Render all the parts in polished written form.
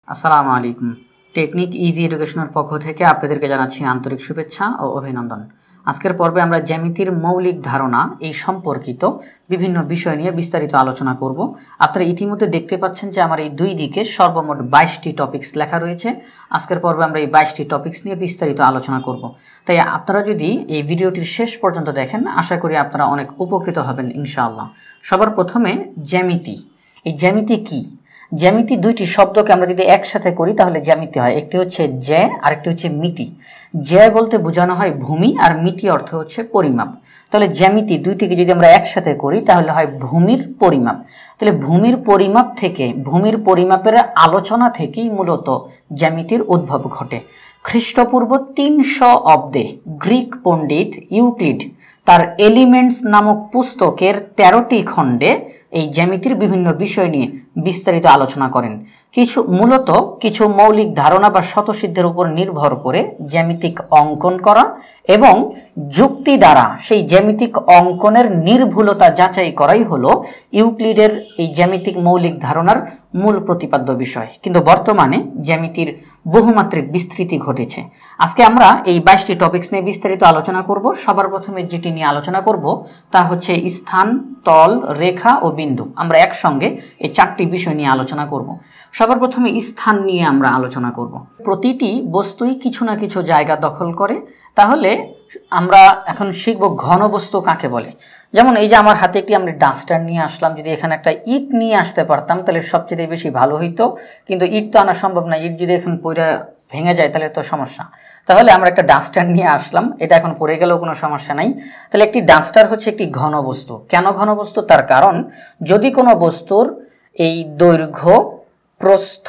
আসসালামু আলাইকুম। Technique easy এডুকেশনের পক্ষ থেকে আপনাদেরকে জানাচ্ছি আন্তরিক শুভেচ্ছা ও অভিনন্দন। আজকের পর্বে আমরা জ্যামিতির মৌলিক ধারণা এই সম্পর্কিত বিভিন্ন বিষয় নিয়ে বিস্তারিত আলোচনা করব। আপনারা ইতিমধ্যে দেখতে পাচ্ছেন যে আমার এই দুই দিকে সর্বমোট 22টি টপিকস লেখা রয়েছে। আজকের পর্বে আমরা এই 22টি টপিকস নিয়ে বিস্তারিত আলোচনা করব। তাই আপনারা যদি এই ভিডিওটির শেষ পর্যন্ত দেখেন, আশা করি আপনারা অনেক উপকৃত হবেন ইনশাআল্লাহ। সবার প্রথমে জ্যামিতি। এই জ্যামিতি কি? জ্যামিতি দুইটি শব্দকে আমরা যদি একসাথে করি তাহলে জ্যামিতি হয়। একটি হচ্ছে জ্যা আর একটি হচ্ছে মিতি। জ্যা বলতে বোঝানো হয় ভূমি আর মিতি অর্থ হচ্ছে পরিমাপ। তাহলে জ্যামিতি দুইটিকে যদি আমরা একসাথে করি তাহলে হয় ভূমির পরিমাপ। তাহলে ভূমির পরিমাপ থেকে, ভূমির পরিমাপের আলোচনা থেকেই মূলত জ্যামিতির উদ্ভব ঘটে। খ্রিস্টপূর্ব 300 অব্দে গ্রিক পণ্ডিত ইউক্লিড তার এলিমেন্টস নামক পুস্তকের 13টি খণ্ডে এই জ্যামিতির বিভিন্ন বিষয় নিয়ে বিস্তারিত আলোচনা করেন। মূলত কিছু মৌলিক ধারণা বা স্বতঃসিদ্ধের উপর নির্ভর করে জ্যামিতিক অঙ্কন করা এবং যুক্তি দ্বারা সেই জ্যামিতিক অঙ্কনের নির্ভুলতা যাচাই করাই হলো ইউক্লিডের এই জ্যামিতিক মৌলিক ধারণার মূল প্রতিপাদ্য বিষয়। কিন্তু বর্তমানে জ্যামিতির বহুমাত্রিক বিস্তৃতি ঘটেছে। আজকে আমরা এই 22টি টপিকস নিয়ে বিস্তারিত আলোচনা করব। সবার প্রথমে যেটি নিয়ে আলোচনা করব তা হচ্ছে স্থান, তল, রেখা ও বিন্দু। আমরা একসঙ্গে এই 4টি বিষয় নিয়ে আলোচনা করব। সবার প্রথমে স্থান নিয়ে আমরা আলোচনা করব। প্রতিটি বস্তুই কিছু না কিছু জায়গা দখল করে। তাহলে আমরা এখন শিখব ঘনবস্তু কাকে বলে। যেমন এই যে আমার হাতে একটি আমরা ডাস্টার নিয়ে আসলাম, যদি এখানে একটা ইট নিয়ে আসতে পারতাম তাহলে সবচেয়ে বেশি ভালো হইতো, কিন্তু ইট তো আনা সম্ভব না। ইট যদি এখন পড়ে ভেঙে যায় তাহলে তো সমস্যা। তাহলে আমরা একটা ডাস্টার নিয়ে আসলাম, এটা এখন পড়ে গেলেও কোনো সমস্যা নাই। তাহলে একটি ডাস্টার হচ্ছে একটি ঘনবস্তু। কেন ঘনবস্তু? তার কারণ যদি কোনো বস্তুর এই দৈর্ঘ্য, প্রস্থ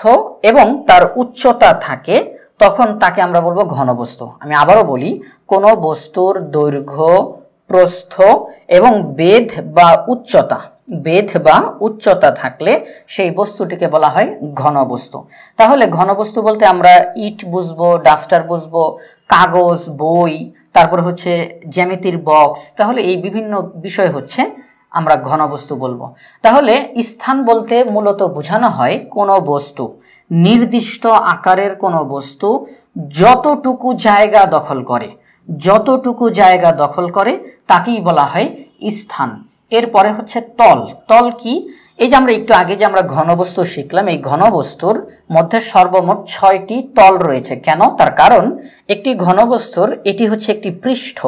এবং তার উচ্চতা থাকে তখন তাকে আমরা বলবো ঘনবস্তু। আমি আবারও বলি, কোনো বস্তুর দৈর্ঘ্য, প্রস্থ এবং বেধ বা উচ্চতা থাকলে সেই বস্তুটিকে বলা হয় ঘনবস্তু। তাহলে ঘনবস্তু বলতে আমরা ইট বুঝবো, ডাস্টার বুঝবো, কাগজ, বই, তারপর হচ্ছে জ্যামিতির বক্স। তাহলে এই বিভিন্ন বিষয় হচ্ছে আমরা ঘনবস্তু বলবো। তাহলে স্থান বলতে মূলত বোঝানো হয় কোনো বস্তু, নির্দিষ্ট আকারের কোনো বস্তু যতটুকু জায়গা দখল করে তাকেই বলা হয় স্থান। এরপরে হচ্ছে তল। তল কি? এই যে আমরা একটু আগে যে আমরা ঘনবস্তু শিখলাম, এই ঘনবস্তুর মধ্যে সর্বমোট 6টি তল রয়েছে। কেন? তার কারণ একটি ঘনবস্তুর এটি হচ্ছে একটি পৃষ্ঠ,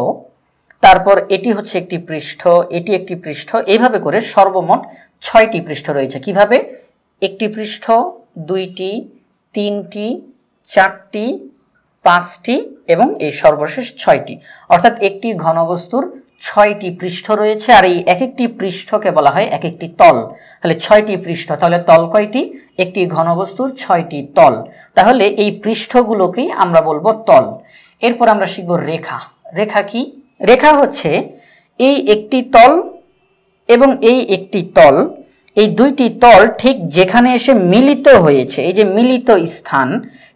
তারপর এটি হচ্ছে একটি পৃষ্ঠ, এটি একটি পৃষ্ঠ, এইভাবে করে সর্বমোট 6টি পৃষ্ঠ রয়েছে। কিভাবে? একটি পৃষ্ঠ, 2টি, 3টি, 4টি, 5টি এবং এই সর্বশেষ 6টি। অর্থাৎ একটি ঘনবস্তুর 6টি পৃষ্ঠ রয়েছে, আর এই এক একটি পৃষ্ঠকে বলা হয় এক একটি তল। তাহলে 6টি পৃষ্ঠ, তাহলে তল কয়টি? একটি ঘনবস্তুর 6টি তল। তাহলে এই পৃষ্ঠগুলোকেই আমরা বলবো তল। এরপর আমরা শিখব রেখা। রেখা কি? রেখা হচ্ছে এই একটি তল এবং এই একটি তল, এই দুইটি তল ঠিক যেখানে এসে মিলিত হয়েছে, এই যে মিলিত স্থান,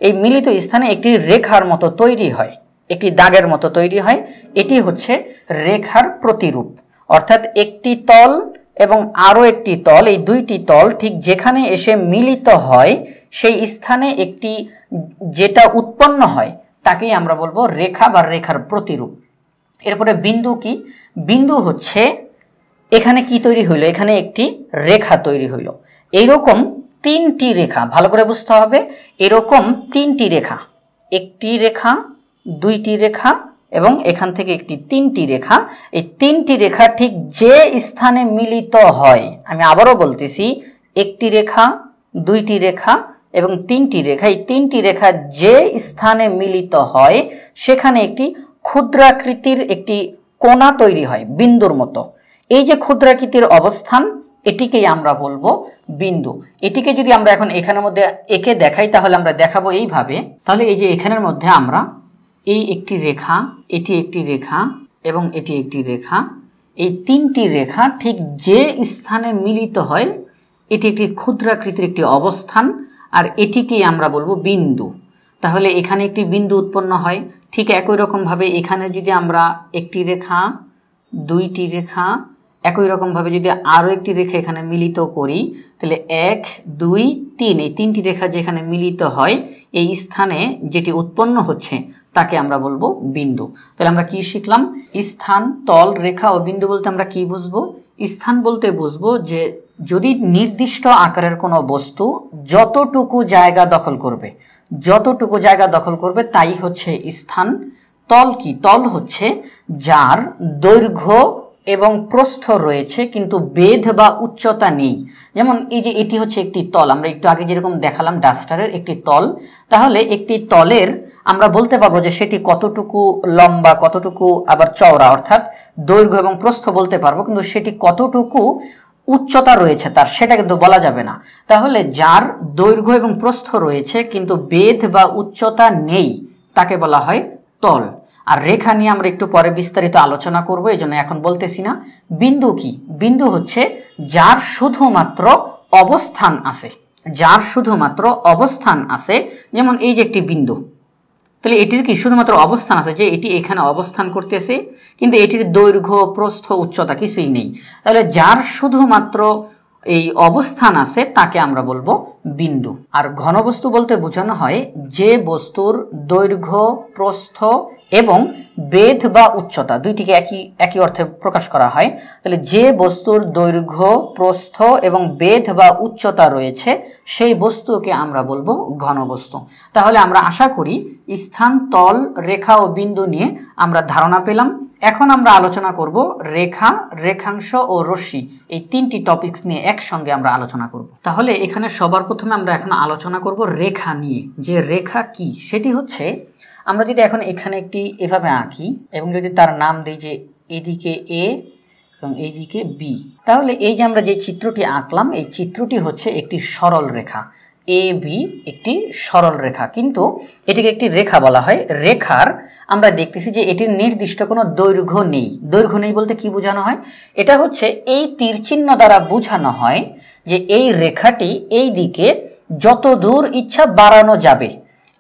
এই মিলিত স্থানে একটি রেখার মতো তৈরি হয়, একটি দাগের মতো তৈরি হয়। এটি হচ্ছে রেখার প্রতিরূপ। অর্থাৎ একটি তল এবং আরও একটি তল, এই দুইটি তল ঠিক যেখানে এসে মিলিত হয় সেই স্থানে একটি যেটা উৎপন্ন হয় তাকেই আমরা বলবো রেখা বা রেখার প্রতিরূপ। এরপরে বিন্দু কি? বিন্দু হচ্ছে এখানে কি তৈরি হইলো? এখানে একটি রেখা তৈরি হইলো। এইরকম 3টি রেখা, ভালো করে বুঝতে হবে, এরকম 3টি রেখা, একটি রেখা, 2টি রেখা এবং এখান থেকে একটি 3টি রেখা। এই 3টি রেখা ঠিক যে স্থানে মিলিত হয়, আমি আবারও বলতেছি, একটি রেখা, 2টি রেখা এবং 3টি রেখা, এই 3টি রেখা যে স্থানে মিলিত হয় সেখানে একটি ক্ষুদ্রাকৃতির একটি কোণা তৈরি হয় বিন্দুর মতো। এই যে ক্ষুদ্রাকৃতির অবস্থান, এটিকেই আমরা বলবো বিন্দু। এটিকে যদি আমরা এখন এখানের মধ্যে এঁকে দেখাই তাহলে আমরা দেখাবো এইভাবে। তাহলে এই যে এখানের মধ্যে আমরা এই একটি রেখা, এটি একটি রেখা এবং এটি একটি রেখা, এই 3টি রেখা ঠিক যে স্থানে মিলিত হয় এটি একটি ক্ষুদ্রাকৃতির একটি অবস্থান, আর এটিকেই আমরা বলবো বিন্দু। তাহলে এখানে একটি বিন্দু উৎপন্ন হয়। ঠিক একই রকমভাবে এখানে যদি আমরা একটি রেখা, 2টি রেখা একই রকমভাবে যদি আরও একটি রেখা এখানে মিলিত করি, তাহলে 1 2 3 এই তিনটি রেখা যেখানে মিলিত হয় এই স্থানে যেটি উৎপন্ন হচ্ছে তাকে আমরা বলবো বিন্দু। তাহলে আমরা কি শিখলাম? স্থান, তল, রেখা ও বিন্দু বলতে আমরা কি বুঝবো? স্থান বলতে বুঝবো যে যদি নির্দিষ্ট আকারের কোনো বস্তু যতটুকু জায়গা দখল করবে তাই হচ্ছে স্থান। তল কি? তল হচ্ছে যার দৈর্ঘ্য এবং প্রস্থ রয়েছে কিন্তু বেধ বা উচ্চতা নেই। যেমন এই যে এটি হচ্ছে একটি তল, আমরা একটু আগে যেরকম দেখালাম ডাস্টারের একটি তল, তাহলে একটি তলের আমরা বলতে পারবো যে সেটি কতটুকু লম্বা, কতটুকু আবার চওড়া, অর্থাৎ দৈর্ঘ্য এবং প্রস্থ বলতে পারবো, কিন্তু সেটি কতটুকু উচ্চতা রয়েছে তার সেটা কিন্তু বলা যাবে না। তাহলে যার দৈর্ঘ্য এবং প্রস্থ রয়েছে কিন্তু বেধ বা উচ্চতা নেই তাকে বলা হয় তল। আর রেখা নিয়ে আমরা একটু পরে বিস্তারিত আলোচনা করব, এই জন্য এখন বলতেছি না। বিন্দু কি? বিন্দু হচ্ছে যার শুধুমাত্র অবস্থান আছে, যেমন এই যে একটি বিন্দু, তাহলে এটির কি শুধুমাত্র অবস্থান আছে, যে এটি এখানে অবস্থান করতেছে কিন্তু এটির দৈর্ঘ্য, প্রস্থ, উচ্চতা কিছুই নেই। তাহলে যার শুধুমাত্র এই অবস্থান আছে তাকে আমরা বলবো বিন্দু। আর ঘনবস্তু বলতে বোঝানো হয় যে বস্তুর দৈর্ঘ্য, প্রস্থ এবং বেধ বা উচ্চতা দুইটিকে একই অর্থে প্রকাশ করা হয়। তাহলে যে বস্তুর দৈর্ঘ্য, প্রস্থ এবং বেধ বা উচ্চতা রয়েছে সেই বস্তুকে আমরা বলবো ঘনবস্তু। তাহলে আমরা আশা করি স্থান, তল, রেখা ও বিন্দু নিয়ে আমরা ধারণা পেলাম। এখন আমরা আলোচনা করব রেখা, রেখাংশ ও রশ্মি, এই তিনটি টপিকস নিয়ে একসঙ্গে আমরা আলোচনা করব। তাহলে এখানে সবার প্রথমে আমরা এখন আলোচনা করব রেখা নিয়ে। যে রেখা কি সেটি হচ্ছে, আমরা যদি এখন এখানে একটি এভাবে আঁকি এবং যদি তার নাম দিই যে এদিকে এ এবং এইদিকে বি, তাহলে এই যে আমরা যে চিত্রটি আঁকলাম এই চিত্রটি হচ্ছে একটি সরল রেখা। এ বি একটি সরল রেখা, কিন্তু এটিকে একটি রেখা বলা হয়। রেখার আমরা দেখতেছি যে এটির নির্দিষ্ট কোনো দৈর্ঘ্য নেই। দৈর্ঘ্য নেই বলতে কি বোঝানো হয়? এটা হচ্ছে এই তীর চিহ্ন দ্বারা বোঝানো হয় যে এই রেখাটি এই দিকে যত দূর ইচ্ছা বাড়ানো যাবে।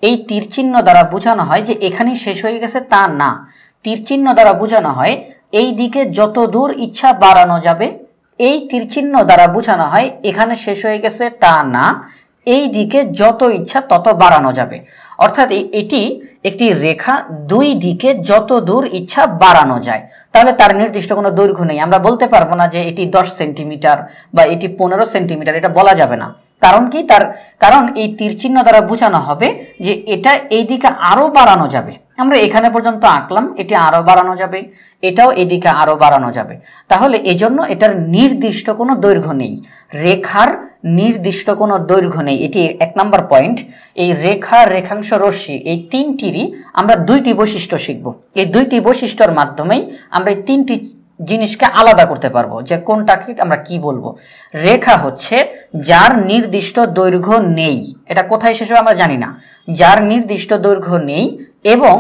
এই তীর চিহ্ন দ্বারা বোঝানো হয় যে এখানেই শেষ হয়ে গেছে তা না। তীর চিহ্ন দ্বারা বোঝানো হয় এই দিকে যত দূর ইচ্ছা বাড়ানো যাবে। এই তীর চিহ্ন দ্বারা বোঝানো হয় এখানে শেষ হয়ে গেছে তা না, এই দিকে যত ইচ্ছা তত বাড়ানো যাবে। অর্থাৎ এটি একটি রেখা, দুই দিকে যত দূর ইচ্ছা বাড়ানো যায়। তাহলে তার নির্দিষ্ট কোনো দৈর্ঘ্য নেই। আমরা বলতে পারবো না যে এটি 10 সেন্টিমিটার বা এটি 15 সেন্টিমিটার, এটা বলা যাবে না। কারণ কি? কারণ এই তীর চিহ্ন দ্বারা বোঝানো হবে যে এটা এই দিকে আরো বাড়ানো যাবে। আমরা এখানে পর্যন্ত আঁকলাম, এটি আরো বাড়ানো যাবে, এটাও এদিকে আরো বাড়ানো যাবে। তাহলে এজন্য এটার নির্দিষ্ট কোনো দৈর্ঘ্য নেই। রেখার নির্দিষ্ট কোনো দৈর্ঘ্য নেই, এটি 1 নম্বর পয়েন্ট। এই রেখা, রেখাংশ, রশ্মি এই তিনটিরই আমরা দুইটি বৈশিষ্ট্য শিখব। এই দুইটি বৈশিষ্ট্যের মাধ্যমেই আমরা এই তিনটি জিনিসকে আলাদা করতে পারবো যে কোনটাকে আমরা কি বলবো। রেখা হচ্ছে যার নির্দিষ্ট দৈর্ঘ্য নেই, এটা কোথায় শেষ হবে আমরা জানি না, যার নির্দিষ্ট দৈর্ঘ্য নেই এবং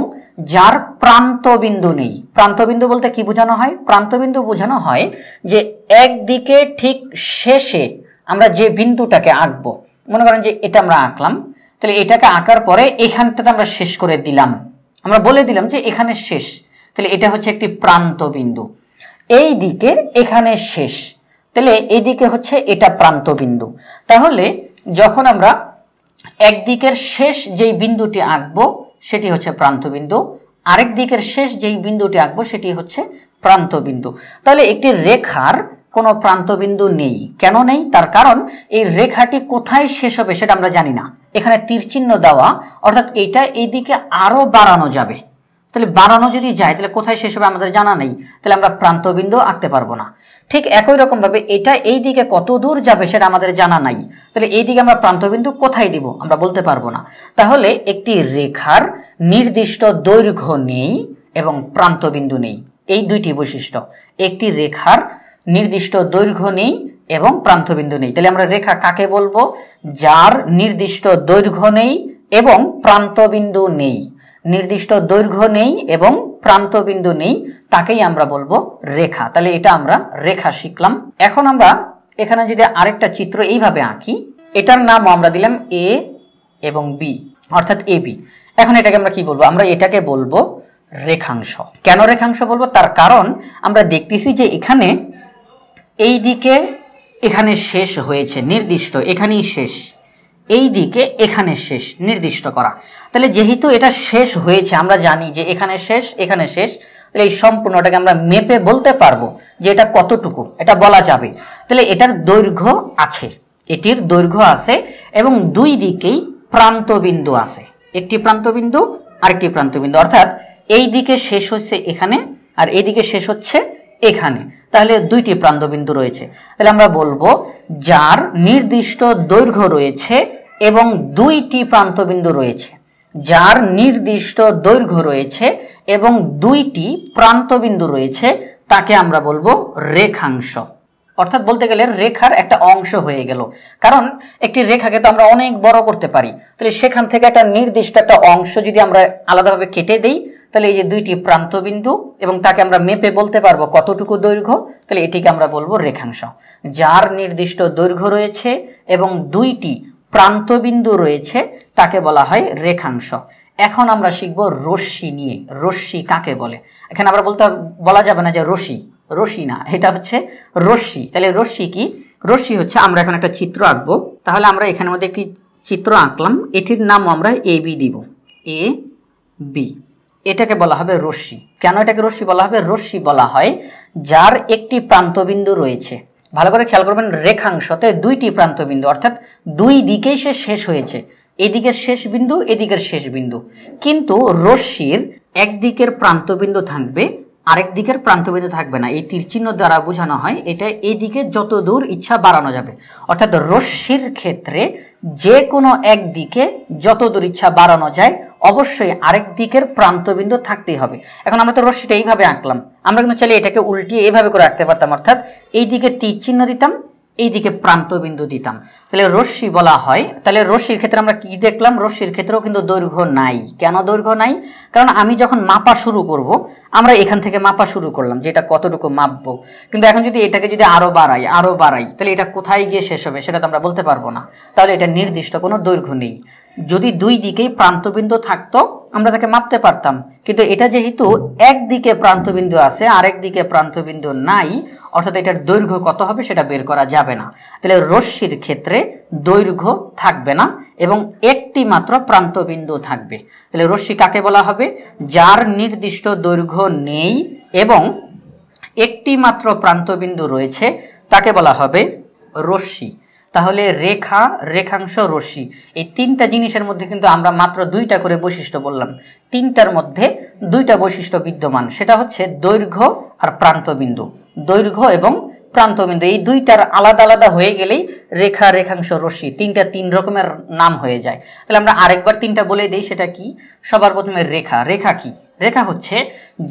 যার প্রান্তবিন্দু নেই। প্রান্তবিন্দু বলতে কি বোঝানো হয়? প্রান্তবিন্দু বোঝানো হয় যে একদিকে ঠিক শেষে আমরা যে বিন্দুটাকে আঁকবো, মনে করেন যে এটা আমরা আঁকলাম, তাহলে এটাকে আঁকার পরে এখানটাতে আমরা শেষ করে দিলাম, আমরা বলে দিলাম যে এখানে শেষ, তাহলে এটা হচ্ছে একটি প্রান্তবিন্দু। এই দিকে এখানে শেষ, তাহলে এইদিকে হচ্ছে এটা প্রান্তবিন্দু। তাহলে যখন আমরা একদিকের শেষ যেই বিন্দুটি আঁকবো সেটি হচ্ছে প্রান্তবিন্দু, আরেক দিকের শেষ যেই বিন্দুটি আঁকবো সেটি হচ্ছে প্রান্তবিন্দু। তাহলে একটি রেখার কোনো প্রান্তবিন্দু নেই। কেন নেই? তার কারণ এই রেখাটি কোথায় শেষ হবে সেটা আমরা জানি না। এখানে তীর চিহ্ন দেওয়া, অর্থাৎ এটা এইদিকে আরো বাড়ানো যাবে। তাহলে বাড়ানো যদি যায় তাহলে কোথায় শেষ হবে আমাদের জানা নেই, তাহলে আমরা প্রান্তবিন্দু আঁকতে পারবো না। ঠিক একই রকম ভাবে এটা এই দিকে কত দূর যাবে সেটা আমাদের জানা নাই, তাহলে এই দিকে আমরা প্রান্তবিন্দু কোথায় দিব আমরা বলতে পারবো না। তাহলে একটি রেখার নির্দিষ্ট দৈর্ঘ্য নেই এবং প্রান্তবিন্দু নেই, এই দুইটি বৈশিষ্ট্য। একটি রেখার নির্দিষ্ট দৈর্ঘ্য নেই এবং প্রান্তবিন্দু নেই। তাহলে আমরা রেখা কাকে বলবো? যার নির্দিষ্ট দৈর্ঘ্য নেই এবং প্রান্তবিন্দু নেই। নির্দিষ্ট দৈর্ঘ্য নেই এবং প্রান্তবিন্দু নেই, তাকেই আমরা বলবো রেখা। তাহলে এটা আমরা রেখা শিখলাম। এখন আমরা এখানে যদি আরেকটা চিত্র এইভাবে আঁকি, এটার নামও আমরা দিলাম এ এবং বি, অর্থাৎ এ বি। এখন এটাকে আমরা কি বলবো? আমরা এটাকে বলবো রেখাংশ। কেন রেখাংশ বলবো? তার কারণ আমরা দেখতেছি যে এখানে এই দিকে এখানে শেষ হয়েছে নির্দিষ্ট, এখানেই শেষ, এই দিকে এখানে শেষ নির্দিষ্ট করা। তাহলে যেহেতু এটা শেষ হয়েছে, আমরা জানি যে এখানে শেষ এখানে শেষ, তাহলে এই সম্পূর্ণটাকে আমরা মেপে বলতে পারবো যে এটা কতটুকু, এটা বলা যাবে। তাহলে এটার দৈর্ঘ্য আছে, এটির দৈর্ঘ্য আছে এবং দুই দিকেই প্রান্তবিন্দু আছে, একটি প্রান্তবিন্দু আরেকটি প্রান্তবিন্দু, অর্থাৎ এই দিকে শেষ হচ্ছে এখানে আর এই দিকে শেষ হচ্ছে এখানে, তাহলে দুইটি প্রান্তবিন্দু রয়েছে। তাহলে আমরা বলবো যার নির্দিষ্ট দৈর্ঘ্য রয়েছে এবং দুইটি প্রান্তবিন্দু রয়েছে, যার নির্দিষ্ট দৈর্ঘ্য রয়েছে এবং দুইটি প্রান্তবিন্দু রয়েছে তাকে আমরা বলবো রেখাংশ। অর্থাৎ বলতে গেলে রেখার একটা অংশ হয়ে গেল, কারণ একটি রেখাকে তো আমরা অনেক বড় করতে পারি, তাহলে সেখান থেকে একটা নির্দিষ্ট একটা অংশ যদি আমরা আলাদাভাবে কেটে দেই, তাহলে এই যে দুইটি প্রান্তবিন্দু এবং তাকে আমরা মেপে বলতে পারবো কতটুকু দৈর্ঘ্য, তাহলে এটিকে আমরা বলবো রেখাংশ। যার নির্দিষ্ট দৈর্ঘ্য রয়েছে এবং দুইটি প্রান্তবিন্দু রয়েছে তাকে বলা হয় রেখাংশ। এখন আমরা শিখব রশ্মি নিয়ে। রশ্মি কাকে বলে? এখানে আমরা বলা যাবে না যে রশ্মি, রশ্মি না, এটা হচ্ছে রশ্মি। তাহলে রশ্মি কি? রশ্মি হচ্ছে, আমরা এখন একটা চিত্র আঁকবো, তাহলে আমরা এখানের মধ্যে একটি চিত্র আঁকলাম, এটির নাম আমরা এ বি দিব, এ বি, এটাকে বলা হবে রশ্মি। কেন এটাকে রশ্মি বলা হবে? রশ্মি বলা হয় যার একটি প্রান্তবিন্দু রয়েছে, ভালো করে খেয়াল করবেন, রেখাংশতে দুইটি প্রান্তবিন্দু, অর্থাৎ দুই দিকেই সে শেষ হয়েছে, এদিকের শেষ বিন্দু এদিকের শেষ বিন্দু, কিন্তু রশ্মির একদিকের প্রান্তবিন্দু থাকবে আরেক দিকের প্রান্তবিন্দু থাকবে না। এই তীর চিহ্ন দ্বারা বোঝানো হয় এটা এইদিকে যত দূর ইচ্ছা বাড়ানো যাবে, অর্থাৎ রশ্মির ক্ষেত্রে যে কোনো একদিকে যত দূর ইচ্ছা বাড়ানো যায় অবশ্যই আরেক দিকের প্রান্তবিন্দু থাকতেই হবে। এখন আমরা তো রশ্মিটা এইভাবে আঁকলাম, আমরা কিন্তু চাইলে এটাকে উল্টিয়ে এভাবে করে আঁকতে পারতাম, অর্থাৎ এই দিকের তীর চিহ্ন দিতাম, এইদিকে প্রান্তবিন্দু দিতাম, তাহলে রশ্মি বলা হয়। তাহলে রশ্মির ক্ষেত্রে আমরা কি দেখলাম? রশ্মির ক্ষেত্রেও কিন্তু দৈর্ঘ্য নাই। কেন দৈর্ঘ্য নাই? কারণ আমি যখন মাপা শুরু করব, আমরা এখান থেকে মাপা শুরু করলাম যে এটা কতটুকু মাপবো, কিন্তু এখন যদি এটাকে যদি আরো বাড়াই তাহলে এটা কোথায় গিয়ে শেষ হবে সেটা তো আমরা বলতে পারবো না, তাহলে এটা নির্দিষ্ট কোনো দৈর্ঘ্য নেই। যদি দুই দিকেই প্রান্তবিন্দু থাকতো আমরা তাকে মাপতে পারতাম, কিন্তু এটা যেহেতু একদিকে প্রান্তবিন্দু আছে আরেক দিকে প্রান্তবিন্দু নাই, অর্থাৎ এটার দৈর্ঘ্য কত হবে সেটা বের করা যাবে না। তাহলে রশ্মির ক্ষেত্রে দৈর্ঘ্য থাকবে না এবং একটি মাত্র প্রান্তবিন্দু থাকবে। তাহলে রশ্মি কাকে বলা হবে? যার নির্দিষ্ট দৈর্ঘ্য নেই এবং একটি মাত্র প্রান্তবিন্দু রয়েছে তাকে বলা হবে রশ্মি। তাহলে রেখা, রেখাংশ, রশ্মি, এই তিনটা জিনিসের মধ্যে কিন্তু আমরা মাত্র দুইটা করে বৈশিষ্ট্য বললাম, তিনটার মধ্যে দুইটা বৈশিষ্ট্য বিদ্যমান, সেটা হচ্ছে দৈর্ঘ্য আর প্রান্তবিন্দু। দৈর্ঘ্য এবং প্রান্তবিন্দু এই দুইটার আলাদা আলাদা হয়ে গেলেই রেখা, রেখাংশ, রশ্মি তিনটা তিন রকমের নাম হয়ে যায়। তাহলে আমরা আরেকবার তিনটা বলে দিই, সেটা কি? সবার প্রথমে রেখা। রেখা কি? রেখা হচ্ছে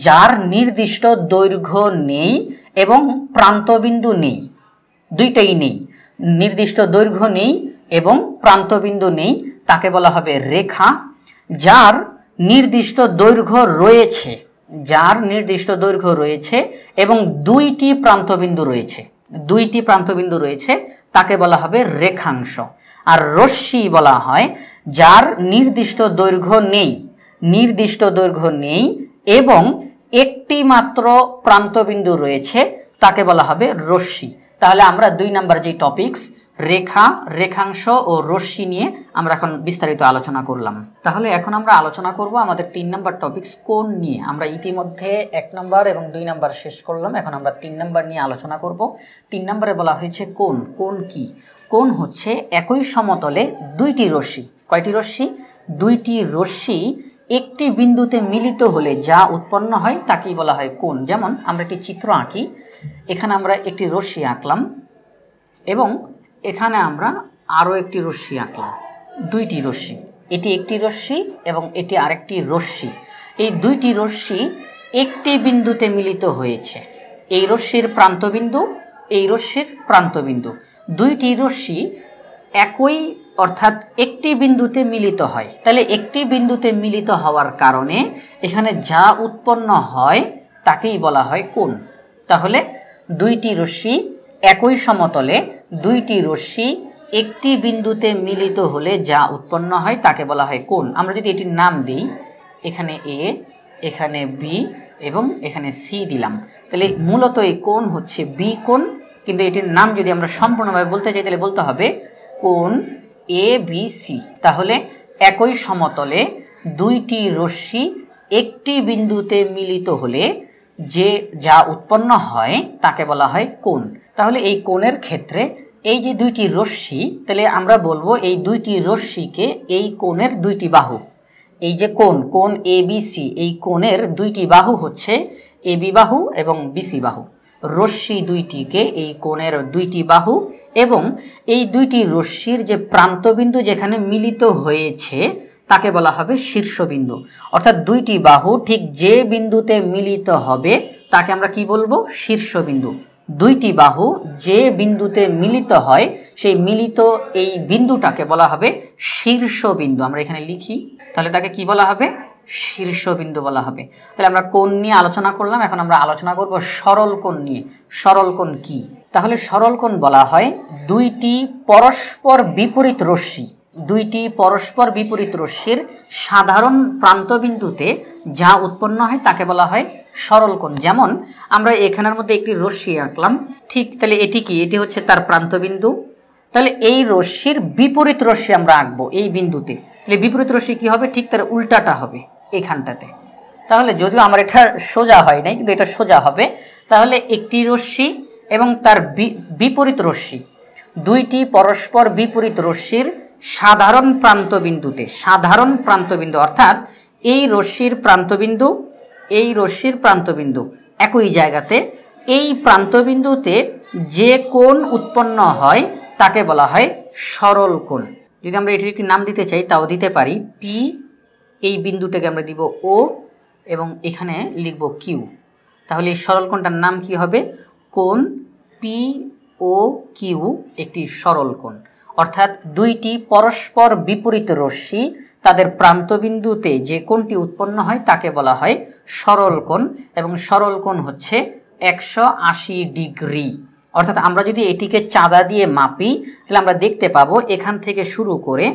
যার নির্দিষ্ট দৈর্ঘ্য নেই এবং প্রান্তবিন্দু নেই, দুইটাই নেই, নির্দিষ্ট দৈর্ঘ্য নেই এবং প্রান্তবিন্দু নেই, তাকে বলা হবে রেখা। যার নির্দিষ্ট দৈর্ঘ্য রয়েছে, যার নির্দিষ্ট দৈর্ঘ্য রয়েছে এবং দুইটি প্রান্তবিন্দু রয়েছে তাকে বলা হবে রেখাংশ। আর রশ্মি বলা হয় যার নির্দিষ্ট দৈর্ঘ্য নেই এবং একটি মাত্র প্রান্তবিন্দু রয়েছে তাকে বলা হবে রশ্মি। তাহলে আমরা 2 নাম্বার যে টপিকস রেখা, রেখাংশ ও রশ্মি নিয়ে আমরা এখন বিস্তারিত আলোচনা করলাম। তাহলে এখন আমরা আলোচনা করব আমাদের 3 নাম্বার টপিকস কোণ নিয়ে। আমরা ইতিমধ্যে 1 নাম্বার এবং 2 নাম্বার শেষ করলাম, এখন আমরা 3 নাম্বার নিয়ে আলোচনা করব। 3 নাম্বারে বলা হয়েছে কোণ। কোণ কি? কোণ হচ্ছে একই সমতলে দুইটি রশ্মি। কয়টি রশ্মি? দুইটি রশ্মি একটি বিন্দুতে মিলিত হলে যা উৎপন্ন হয় তাকেই বলা হয় কোণ। যেমন আমরা একটি চিত্র আঁকি, এখানে আমরা একটি রশ্মি আঁকলাম এবং এখানে আমরা আরও একটি রশ্মি আঁকলাম, দুইটি রশ্মি, এটি একটি রশ্মি এবং এটি আরেকটি রশ্মি। এই দুইটি রশ্মি একটি বিন্দুতে মিলিত হয়েছে, এই রশ্মির প্রান্তবিন্দু, এই রশ্মির প্রান্তবিন্দু, দুইটি রশ্মি একই অর্থাৎ একটি বিন্দুতে মিলিত হয়। তাহলে একটি বিন্দুতে মিলিত হওয়ার কারণে এখানে যা উৎপন্ন হয় তাকেই বলা হয় কোণ। তাহলে দুইটি রশ্মি একই সমতলে, দুইটি রশ্মি একটি বিন্দুতে মিলিত হলে যা উৎপন্ন হয় তাকে বলা হয় কোণ। আমরা যদি এটির নাম দিই, এখানে এ, এখানে বি এবং এখানে সি দিলাম, তাহলে মূলত এই কোণ হচ্ছে বি কোণ কিন্তু এটির নাম যদি আমরা সম্পূর্ণভাবে বলতে চাই তাহলে বলতে হবে কোণ ABC। তাহলে একই সমতলে দুইটি রশ্মি একটি বিন্দুতে মিলিত হলে যা উৎপন্ন হয় তাকে বলা হয় কোণ। তাহলে এই কোণের ক্ষেত্রে এই যে দুইটি রশ্মি, তাহলে আমরা বলবো এই দুইটি রশ্মিকে এই কোণের দুইটি বাহু। এই যে কোণ ABC, এই কোণের দুইটি বাহু হচ্ছে AB বাহু এবং BC বাহু। রশ্মি দুইটিকে এই কোণের দুইটি বাহু এবং এই দুইটি রশ্মির যে প্রান্তবিন্দু যেখানে মিলিত হয়েছে তাকে বলা হবে শীর্ষবিন্দু। অর্থাৎ দুইটি বাহু ঠিক যে বিন্দুতে মিলিত হবে তাকে আমরা কি বলবো? শীর্ষবিন্দু। দুইটি বাহু যে বিন্দুতে মিলিত হয় সেই মিলিত এই বিন্দুটাকে বলা হবে শীর্ষবিন্দু। আমরা এখানে লিখি, তাহলে তাকে কি বলা হবে? শীর্ষবিন্দু বলা হবে। তাহলে আমরা কোণ নিয়ে আলোচনা করলাম, এখন আমরা আলোচনা করব সরল কোণ নিয়ে। সরল কোণ কি? তাহলে সরল কোণ বলা হয় দুইটি পরস্পর বিপরীত রশ্মি, দুইটি পরস্পর বিপরীত রশ্মির সাধারণ প্রান্তবিন্দুতে যা উৎপন্ন হয় তাকে বলা হয় সরল কোণ। যেমন আমরা এখানের মধ্যে একটি রশ্মি আঁকলাম, ঠিক তাহলে এটি কি? এটি হচ্ছে তার প্রান্তবিন্দু। তাহলে এই রশ্মির বিপরীত রশ্মি আমরা আঁকবো এই বিন্দুতে, তাহলে বিপরীত রশ্মি কি হবে? ঠিক তার উল্টাটা হবে এখানটাতে। তাহলে যদিও আমার এটা সোজা হয় নাই, কিন্তু এটা সোজা হবে। তাহলে একটি রশ্মি এবং তার বিপরীত রশ্মি, দুইটি পরস্পর বিপরীত রশ্মির সাধারণ প্রান্তবিন্দুতে, সাধারণ প্রান্তবিন্দু অর্থাৎ এই রশ্মির প্রান্তবিন্দু, এই রশ্মির প্রান্তবিন্দু একই জায়গাতে, এই প্রান্তবিন্দুতে যে কোণ উৎপন্ন হয় তাকে বলা হয় সরল কোণ। যদি আমরা এটির একটি নাম দিতে চাই তাও দিতে পারি। পি, এই বিন্দুটাকে আমরা দিব ও এবং এখানে লিখব কিউ। তাহলে এই সরল কোণটার নাম কি হবে? কোণ POQ একটি সরল কোণ। অর্থাৎ দুইটি পরস্পর বিপরীত রশ্মি তাদের প্রান্তবিন্দুতে যে কোণটি উৎপন্ন হয় তাকে বলা হয় সরল কোণ, এবং সরল কোণ হচ্ছে 180 ডিগ্রি। অর্থাৎ আমরা যদি এটিকে চাঁদা দিয়ে মাপি তাহলে আমরা দেখতে পাবো এখান থেকে শুরু করে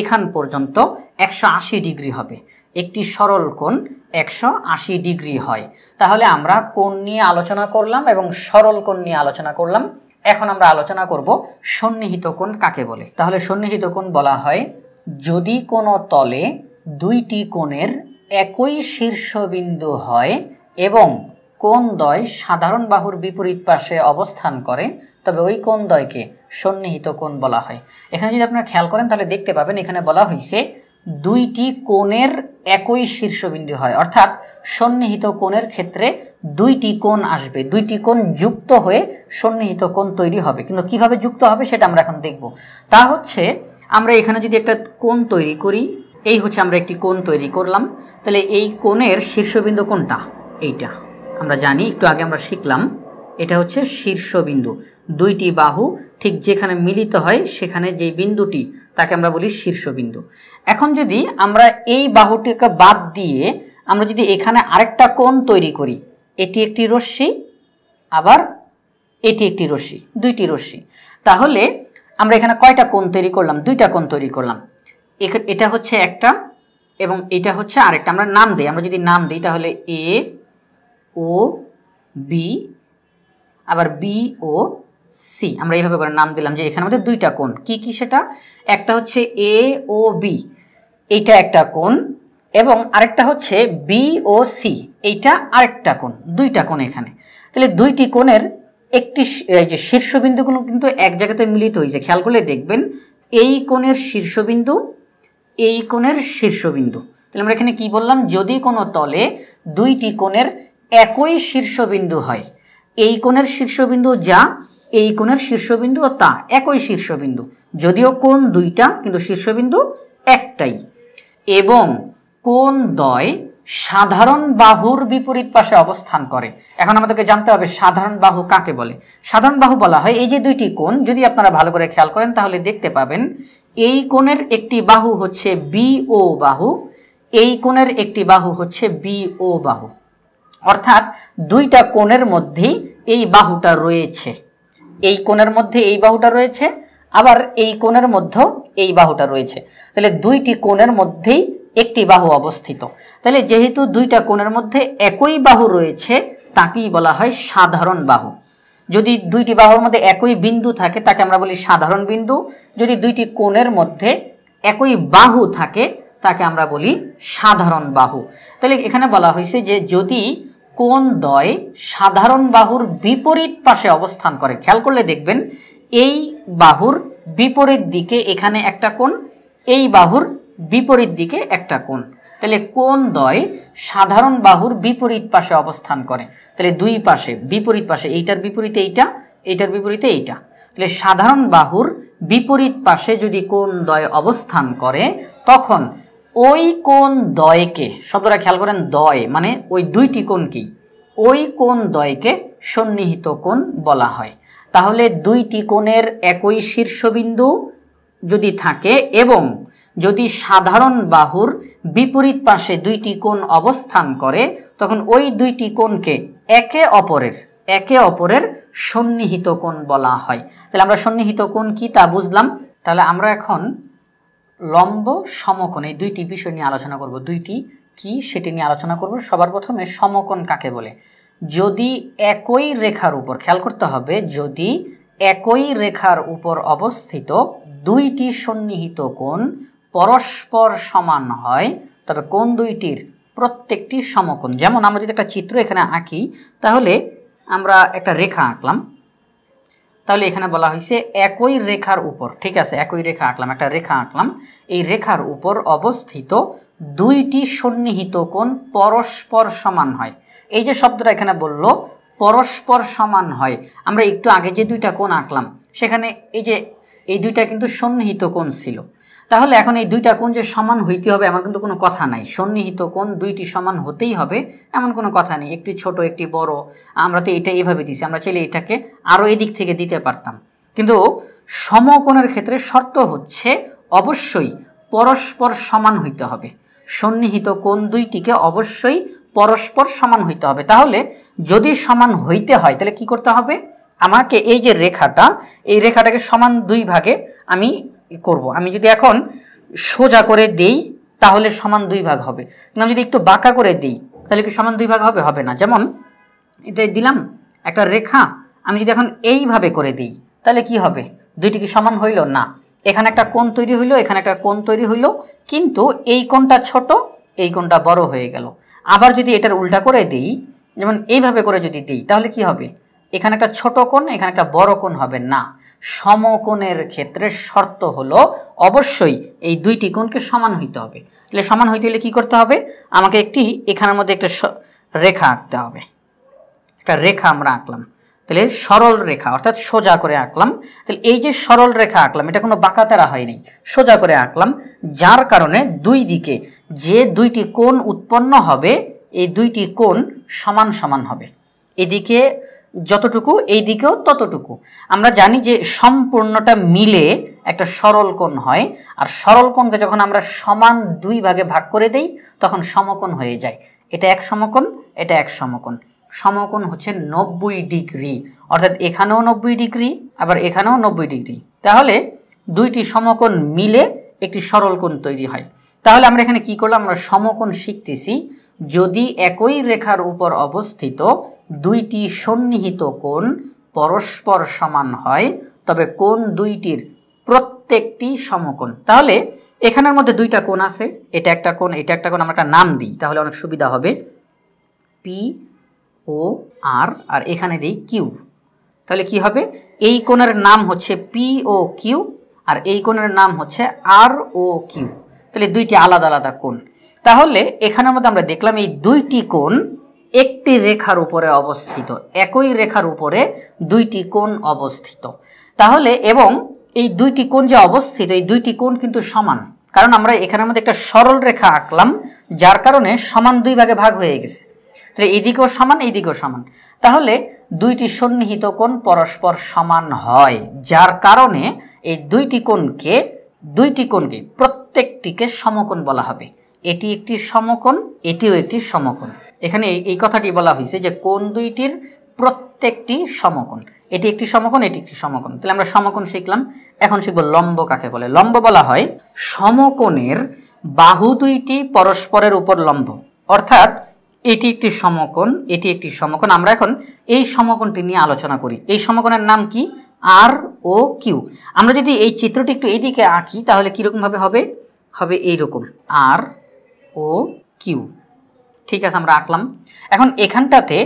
এখান পর্যন্ত 180 ডিগ্রি হবে। একটি সরল কোণ 180 ডিগ্রি হয়। তাহলে আমরা কোণ নিয়ে আলোচনা করলাম এবং সরল কোণ নিয়ে আলোচনা করলাম। এখন আমরা আলোচনা করব সন্নিহিত কোণ কাকে বলে। তাহলে সন্নিহিত কোণ বলা হয় যদি কোনো তলে দুইটি কোণের একই শীর্ষবিন্দু হয় এবং কোণদ্বয় সাধারণ বাহুর বিপরীত পাশে অবস্থান করে তবে ওই কোণদ্বয়কে সন্নিহিত কোণ বলা হয়। এখানে যদি আপনারা খেয়াল করেন তাহলে দেখতে পাবেন এখানে বলা হয়েছে দুইটি কোণের একই শীর্ষবিন্দু হয়, অর্থাৎ সন্নিহিত কোণের ক্ষেত্রে দুইটি কোণ আসবে, দুইটি কোণ যুক্ত হয়ে সন্নিহিত কোণ তৈরি হবে। কিন্তু কিভাবে যুক্ত হবে সেটা আমরা এখন দেখব। তা হচ্ছে আমরা এখানে যদি একটা কোণ তৈরি করি, এই হচ্ছে আমরা একটি কোণ তৈরি করলাম, তাহলে এই কোণের শীর্ষবিন্দু কোনটা? এইটা আমরা জানি, একটু আগে আমরা শিখলাম, এটা হচ্ছে শীর্ষবিন্দু। দুইটি বাহু ঠিক যেখানে মিলিত হয় সেখানে যে বিন্দুটি তাকে আমরা বলি শীর্ষবিন্দু। এখন যদি আমরা এই বাহুটিকে বাদ দিয়ে আমরা যদি এখানে আরেকটা কোণ তৈরি করি, এটি একটি রশ্মি আবার এটি একটি রশ্মি, দুইটি রশ্মি, তাহলে আমরা এখানে কয়টা কোণ তৈরি করলাম? দুইটা কোণ তৈরি করলাম। এটা হচ্ছে একটা এবং এটা হচ্ছে আরেকটা। আমরা নাম দিই, আমরা যদি নাম দিই তাহলে AOB আবার BOC, আমরা এইভাবে করে নাম দিলাম যে এখানে আমাদের দুইটা কোণ। কি কি সেটা? একটা হচ্ছে AOB, এইটা একটা কোণ, এবং আরেকটা হচ্ছে BOC, এইটা আরেকটা কোণ। দুইটা কোণ এখানে। তাহলে দুইটি কোণের একটি যে শীর্ষবিন্দুগুলো কিন্তু এক জায়গাতে মিলিত হয়েছে। খেয়াল করলে দেখবেন এই কোণের শীর্ষবিন্দু, এই কোণের শীর্ষবিন্দু। তাহলে আমরা এখানে কি বললাম? যদি কোনো তলে দুইটি কোণের একই শীর্ষবিন্দু হয়, এই কোণের শীর্ষবিন্দু যা, এই কোণের শীর্ষবিন্দু ও তা একই শীর্ষবিন্দু, যদিও কোণ দুইটা কিন্তু শীর্ষবিন্দু একটাই, এবং কোণদ্বয় সাধারণ বাহুর বিপরীত পাশে অবস্থান করে। এখন আমাদেরকে জানতে হবে সাধারণ বাহু কাকে বলে। সাধারণ বাহু বলা হয় এই যে দুইটি কোণ, যদি আপনারা ভালো করে খেয়াল করেন তাহলে দেখতে পাবেন এই কোণের একটি বাহু হচ্ছে BO বাহু, এই কোণের একটি বাহু হচ্ছে BO বাহু। অর্থাৎ দুইটা কোণের মধ্যেই এই বাহুটা রয়েছে, এই কোণের মধ্যে এই বাহুটা রয়েছে, আবার এই কোণের মধ্যেও এই বাহুটা রয়েছে। তাহলে দুইটি কোণের মধ্যেই একটি বাহু অবস্থিত। তাহলে যেহেতু দুইটা কোণের মধ্যে একই বাহু রয়েছে তাকেই বলা হয় সাধারণ বাহু। যদি দুইটি বাহুর মধ্যে একই বিন্দু থাকে তাকে আমরা বলি সাধারণ বিন্দু, যদি দুইটি কোণের মধ্যে একই বাহু থাকে তাকে আমরা বলি সাধারণ বাহু। তাহলে এখানে বলা হয়েছে যে যদি কোণ দ্বয় সাধারণ বাহুর বিপরীত পাশে অবস্থান করে, খেয়াল করলে দেখবেন এই বাহুর বিপরীত দিকে এখানে একটা কোণ, এই বাহুর বিপরীত দিকে একটা কোণ, তাহলে কোণ দ্বয় সাধারণ বাহুর বিপরীত পাশে অবস্থান করে, তাহলে দুই পাশে বিপরীত পাশে, এইটার বিপরীতে এইটা, এইটার বিপরীতে এইটা, তাহলে সাধারণ বাহুর বিপরীত পাশে যদি কোণ দ্বয় অবস্থান করে তখন ওই কোণ দ্বয়কে, শব্দটা খেয়াল করেন, দ্বয় মানে ওই দুইটি কোণ কি, ওই কোণ দ্বয়কে সন্নিহিত কোণ বলা হয়। তাহলে দুইটি কোণের একই শীর্ষবিন্দু যদি থাকে এবং যদি সাধারণ বাহুর বিপরীত পাশে দুইটি কোণ অবস্থান করে তখন ওই দুইটি কোণকে একে অপরের সন্নিহিত কোণ বলা হয়। তাহলে আমরা সন্নিহিত কোণ কি তা বুঝলাম। তাহলে আমরা এখন লম্ব সমকোণ এই দুইটি বিষয় নিয়ে আলোচনা করব। দুইটি কি সেটি নিয়ে আলোচনা করব। সবার প্রথমে সমকোণ কাকে বলে? যদি একই রেখার উপর, খেয়াল করতে হবে, যদি একই রেখার উপর অবস্থিত দুইটি সন্নিহিত কোণ পরস্পর সমান হয় তবে কোণ দুইটির প্রত্যেকটি সমকোণ। যেমন আমরা যদি একটা চিত্র এখানে আঁকি, তাহলে আমরা একটা রেখা আঁকলাম, তাহলে এখানে বলা হয়েছে একই রেখার উপর, ঠিক আছে, একই রেখা আঁকলাম, একটা রেখা আঁকলাম, এই রেখার উপর অবস্থিত দুইটি সন্নিহিত কোণ পরস্পর সমান হয়। এই যে শব্দটা এখানে বলল পরস্পর সমান হয়, আমরা একটু আগে যে দুইটা কোণ আঁকলাম সেখানে এই দুইটা কিন্তু সন্নিহিত কোণ ছিল। তাহলে এখন এই দুইটা কোণ যে সমান হইতে হবে এমন কিন্তু কোনো কথা নাই। সন্নিহিত কোণ দুইটি সমান হতেই হবে এমন কোনো কথা নেই। একটি ছোট একটি বড়, আমরা তো এটা এইভাবে দিছি, আমরা চাইলে এটাকে আরও এদিক থেকে দিতে পারতাম। কিন্তু সমকোণের ক্ষেত্রে শর্ত হচ্ছে অবশ্যই পরস্পর সমান হইতে হবে। সন্নিহিত কোণ দুইটিকে অবশ্যই পরস্পর সমান হইতে হবে। তাহলে যদি সমান হইতে হয় তাহলে কি করতে হবে? আমাকে এই যে রেখাটা, এই রেখাটাকে সমান দুই ভাগে আমি করব। আমি যদি এখন সোজা করে দেই তাহলে সমান দুই ভাগ হবে, কিন্তু আমি যদি একটু বাঁকা করে দিই তাহলে কি সমান দুই ভাগ হবে? হবে না। যেমন এটা দিলাম একটা রেখা, আমি যদি এখন এইভাবে করে দিই তাহলে কি হবে? দুইটি কি সমান হইল না? এখানে একটা কোণ তৈরি হইল, এখানে একটা কোণ তৈরি হইল, কিন্তু এই কোণটা ছোট, এই কোণটা বড় হয়ে গেল। আবার যদি এটার উল্টা করে দিই, যেমন এইভাবে করে যদি দিই তাহলে কি হবে? এখানে একটা ছোট কোণ, এখানে একটা বড় কোণ হবে না। সমকোণের ক্ষেত্রে শর্ত হলো অবশ্যই এই দুইটি কোণকে সমান হইতে হবে। তাহলে সমান হইতে হলে কি করতে হবে? আমাকে একটি এখানের মধ্যে একটা রেখা আঁকতে হবে। একটা রেখা আমরা আঁকলাম, তাহলে সরল রেখা অর্থাৎ সোজা করে আঁকলাম। তাহলে এই যে সরল রেখা আঁকলাম এটা কোনো বাঁকাতেরা হয়নি, সোজা করে আঁকলাম, যার কারণে দুই দিকে যে দুইটি কোণ উৎপন্ন হবে এই দুইটি কোণ সমান সমান হবে। এদিকে যতটুকু এই দিকেও ততটুকু। আমরা জানি যে সম্পূর্ণটা মিলে একটা সরল কোণ হয়, আর সরল কোণকে যখন আমরা সমান দুই ভাগে ভাগ করে দেই তখন সমকোণ হয়ে যায়। এটা এক সমকোণ, এটা এক সমকোণ। সমকোণ হচ্ছে 90 ডিগ্রি, অর্থাৎ এখানেও 90 ডিগ্রি আবার এখানেও 90 ডিগ্রি। তাহলে দুইটি সমকোণ মিলে একটি সরল কোণ তৈরি হয়। তাহলে আমরা এখানে কি করলাম? আমরা সমকোণ শিখতেছি। যদি একই রেখার উপর অবস্থিত দুইটি সন্নিহিত কোণ পরস্পর সমান হয় তবে কোণ দুইটির প্রত্যেকটি সমকোণ। তাহলে এখানের মধ্যে দুইটা কোণ আছে, এটা একটা কোণ, এটা একটা কোণ, আমরা একটা নাম দিই তাহলে অনেক সুবিধা হবে। পি ও আর, আর এখানে দিই কিউ। তাহলে কি হবে? এই কোণের নাম হচ্ছে পি ও কিউ আর এই কোণের নাম হচ্ছে আর ও কিউ। তাহলে দুইটি আলাদা আলাদা কোণ। তাহলে এখানের মধ্যে আমরা দেখলাম এই দুইটি কোণ একটি রেখার উপরে অবস্থিত, একই রেখার উপরে দুইটি কোণ অবস্থিত। তাহলে এবং এই দুইটি কোণ যে অবস্থিত এই দুইটি কোণ কিন্তু সমান, কারণ আমরা এখানের মধ্যে একটা সরল রেখা আঁকলাম যার কারণে সমান দুই ভাগে ভাগ হয়ে গেছে। তাহলে এইদিকেও সমান এইদিকেও সমান, তাহলে দুইটি সন্নিহিত কোণ পরস্পর সমান হয়, যার কারণে এই দুইটি কোণকে প্রত্যেকটিকে সমকোণ বলা হবে। এটি একটি সমকোণ, এটিও একটি সমকোণ। এখানে এই কথাটি বলা হয়েছে যে কোণ দুইটির প্রত্যেকটি সমকোণ। এটি একটি সমকোণ, এটি একটি সমকোণ। তাহলে আমরা সমকোণ শিখলাম। এখন শিখব লম্ব কাকে বলে। লম্ব বলা হয় সমকোণের বাহু দুইটি পরস্পরের উপর লম্ব, অর্থাৎ এটি একটি সমকোণ, এটি একটি সমকোণ। আমরা এখন এই সমকোণটি নিয়ে আলোচনা করি। এই সমকোণের নাম কি? আর ও কিউ। আমরা যদি এই চিত্রটি একটু এইদিকে আঁকি তাহলে কীরকমভাবে হবে? হবে এইরকম, আর ও কিউ। ঠিক আছে, আমরা আঁকলাম। এখন এখানটাতে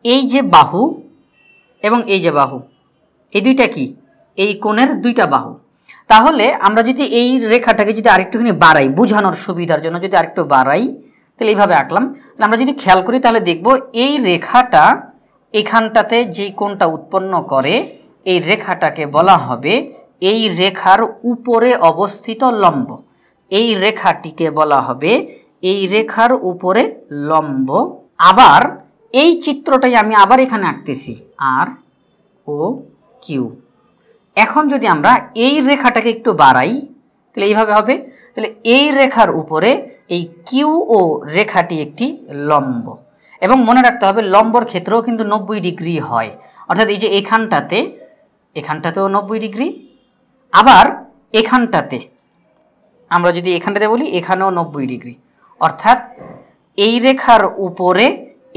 এই যে বাহু এবং এই যে বাহু, এই দুইটা কি? এই কোণের দুইটা বাহু। তাহলে আমরা যদি এই রেখাটাকে যদি আরেকটুখানি বাড়াই, বোঝানোর সুবিধার জন্য যদি আরেকটু বাড়াই, তাহলে এইভাবে আঁকলাম। তাহলে আমরা যদি খেয়াল করি তাহলে দেখব এই রেখাটা এখানটাতে যে কোণটা উৎপন্ন করে, এই রেখাটাকে বলা হবে এই রেখার উপরে অবস্থিত লম্ব। এই রেখাটিকে বলা হবে এই রেখার উপরে লম্ব। আবার এই চিত্রটাই আমি আবার এখানে আঁকতেছি, আর ও কিউ। এখন যদি আমরা এই রেখাটাকে একটু বাড়াই তাহলে এইভাবে হবে। তাহলে এই রেখার উপরে এই কিউ ও রেখাটি একটি লম্ব। এবং মনে রাখতে হবে লম্বর ক্ষেত্রেও কিন্তু 90 ডিগ্রি হয়। অর্থাৎ এই যে এখানটাতেও 90 ডিগ্রি, আবার এখানটাতে আমরা যদি এখানটাতে বলি এখানেও 90 ডিগ্রি। অর্থাৎ এই রেখার উপরে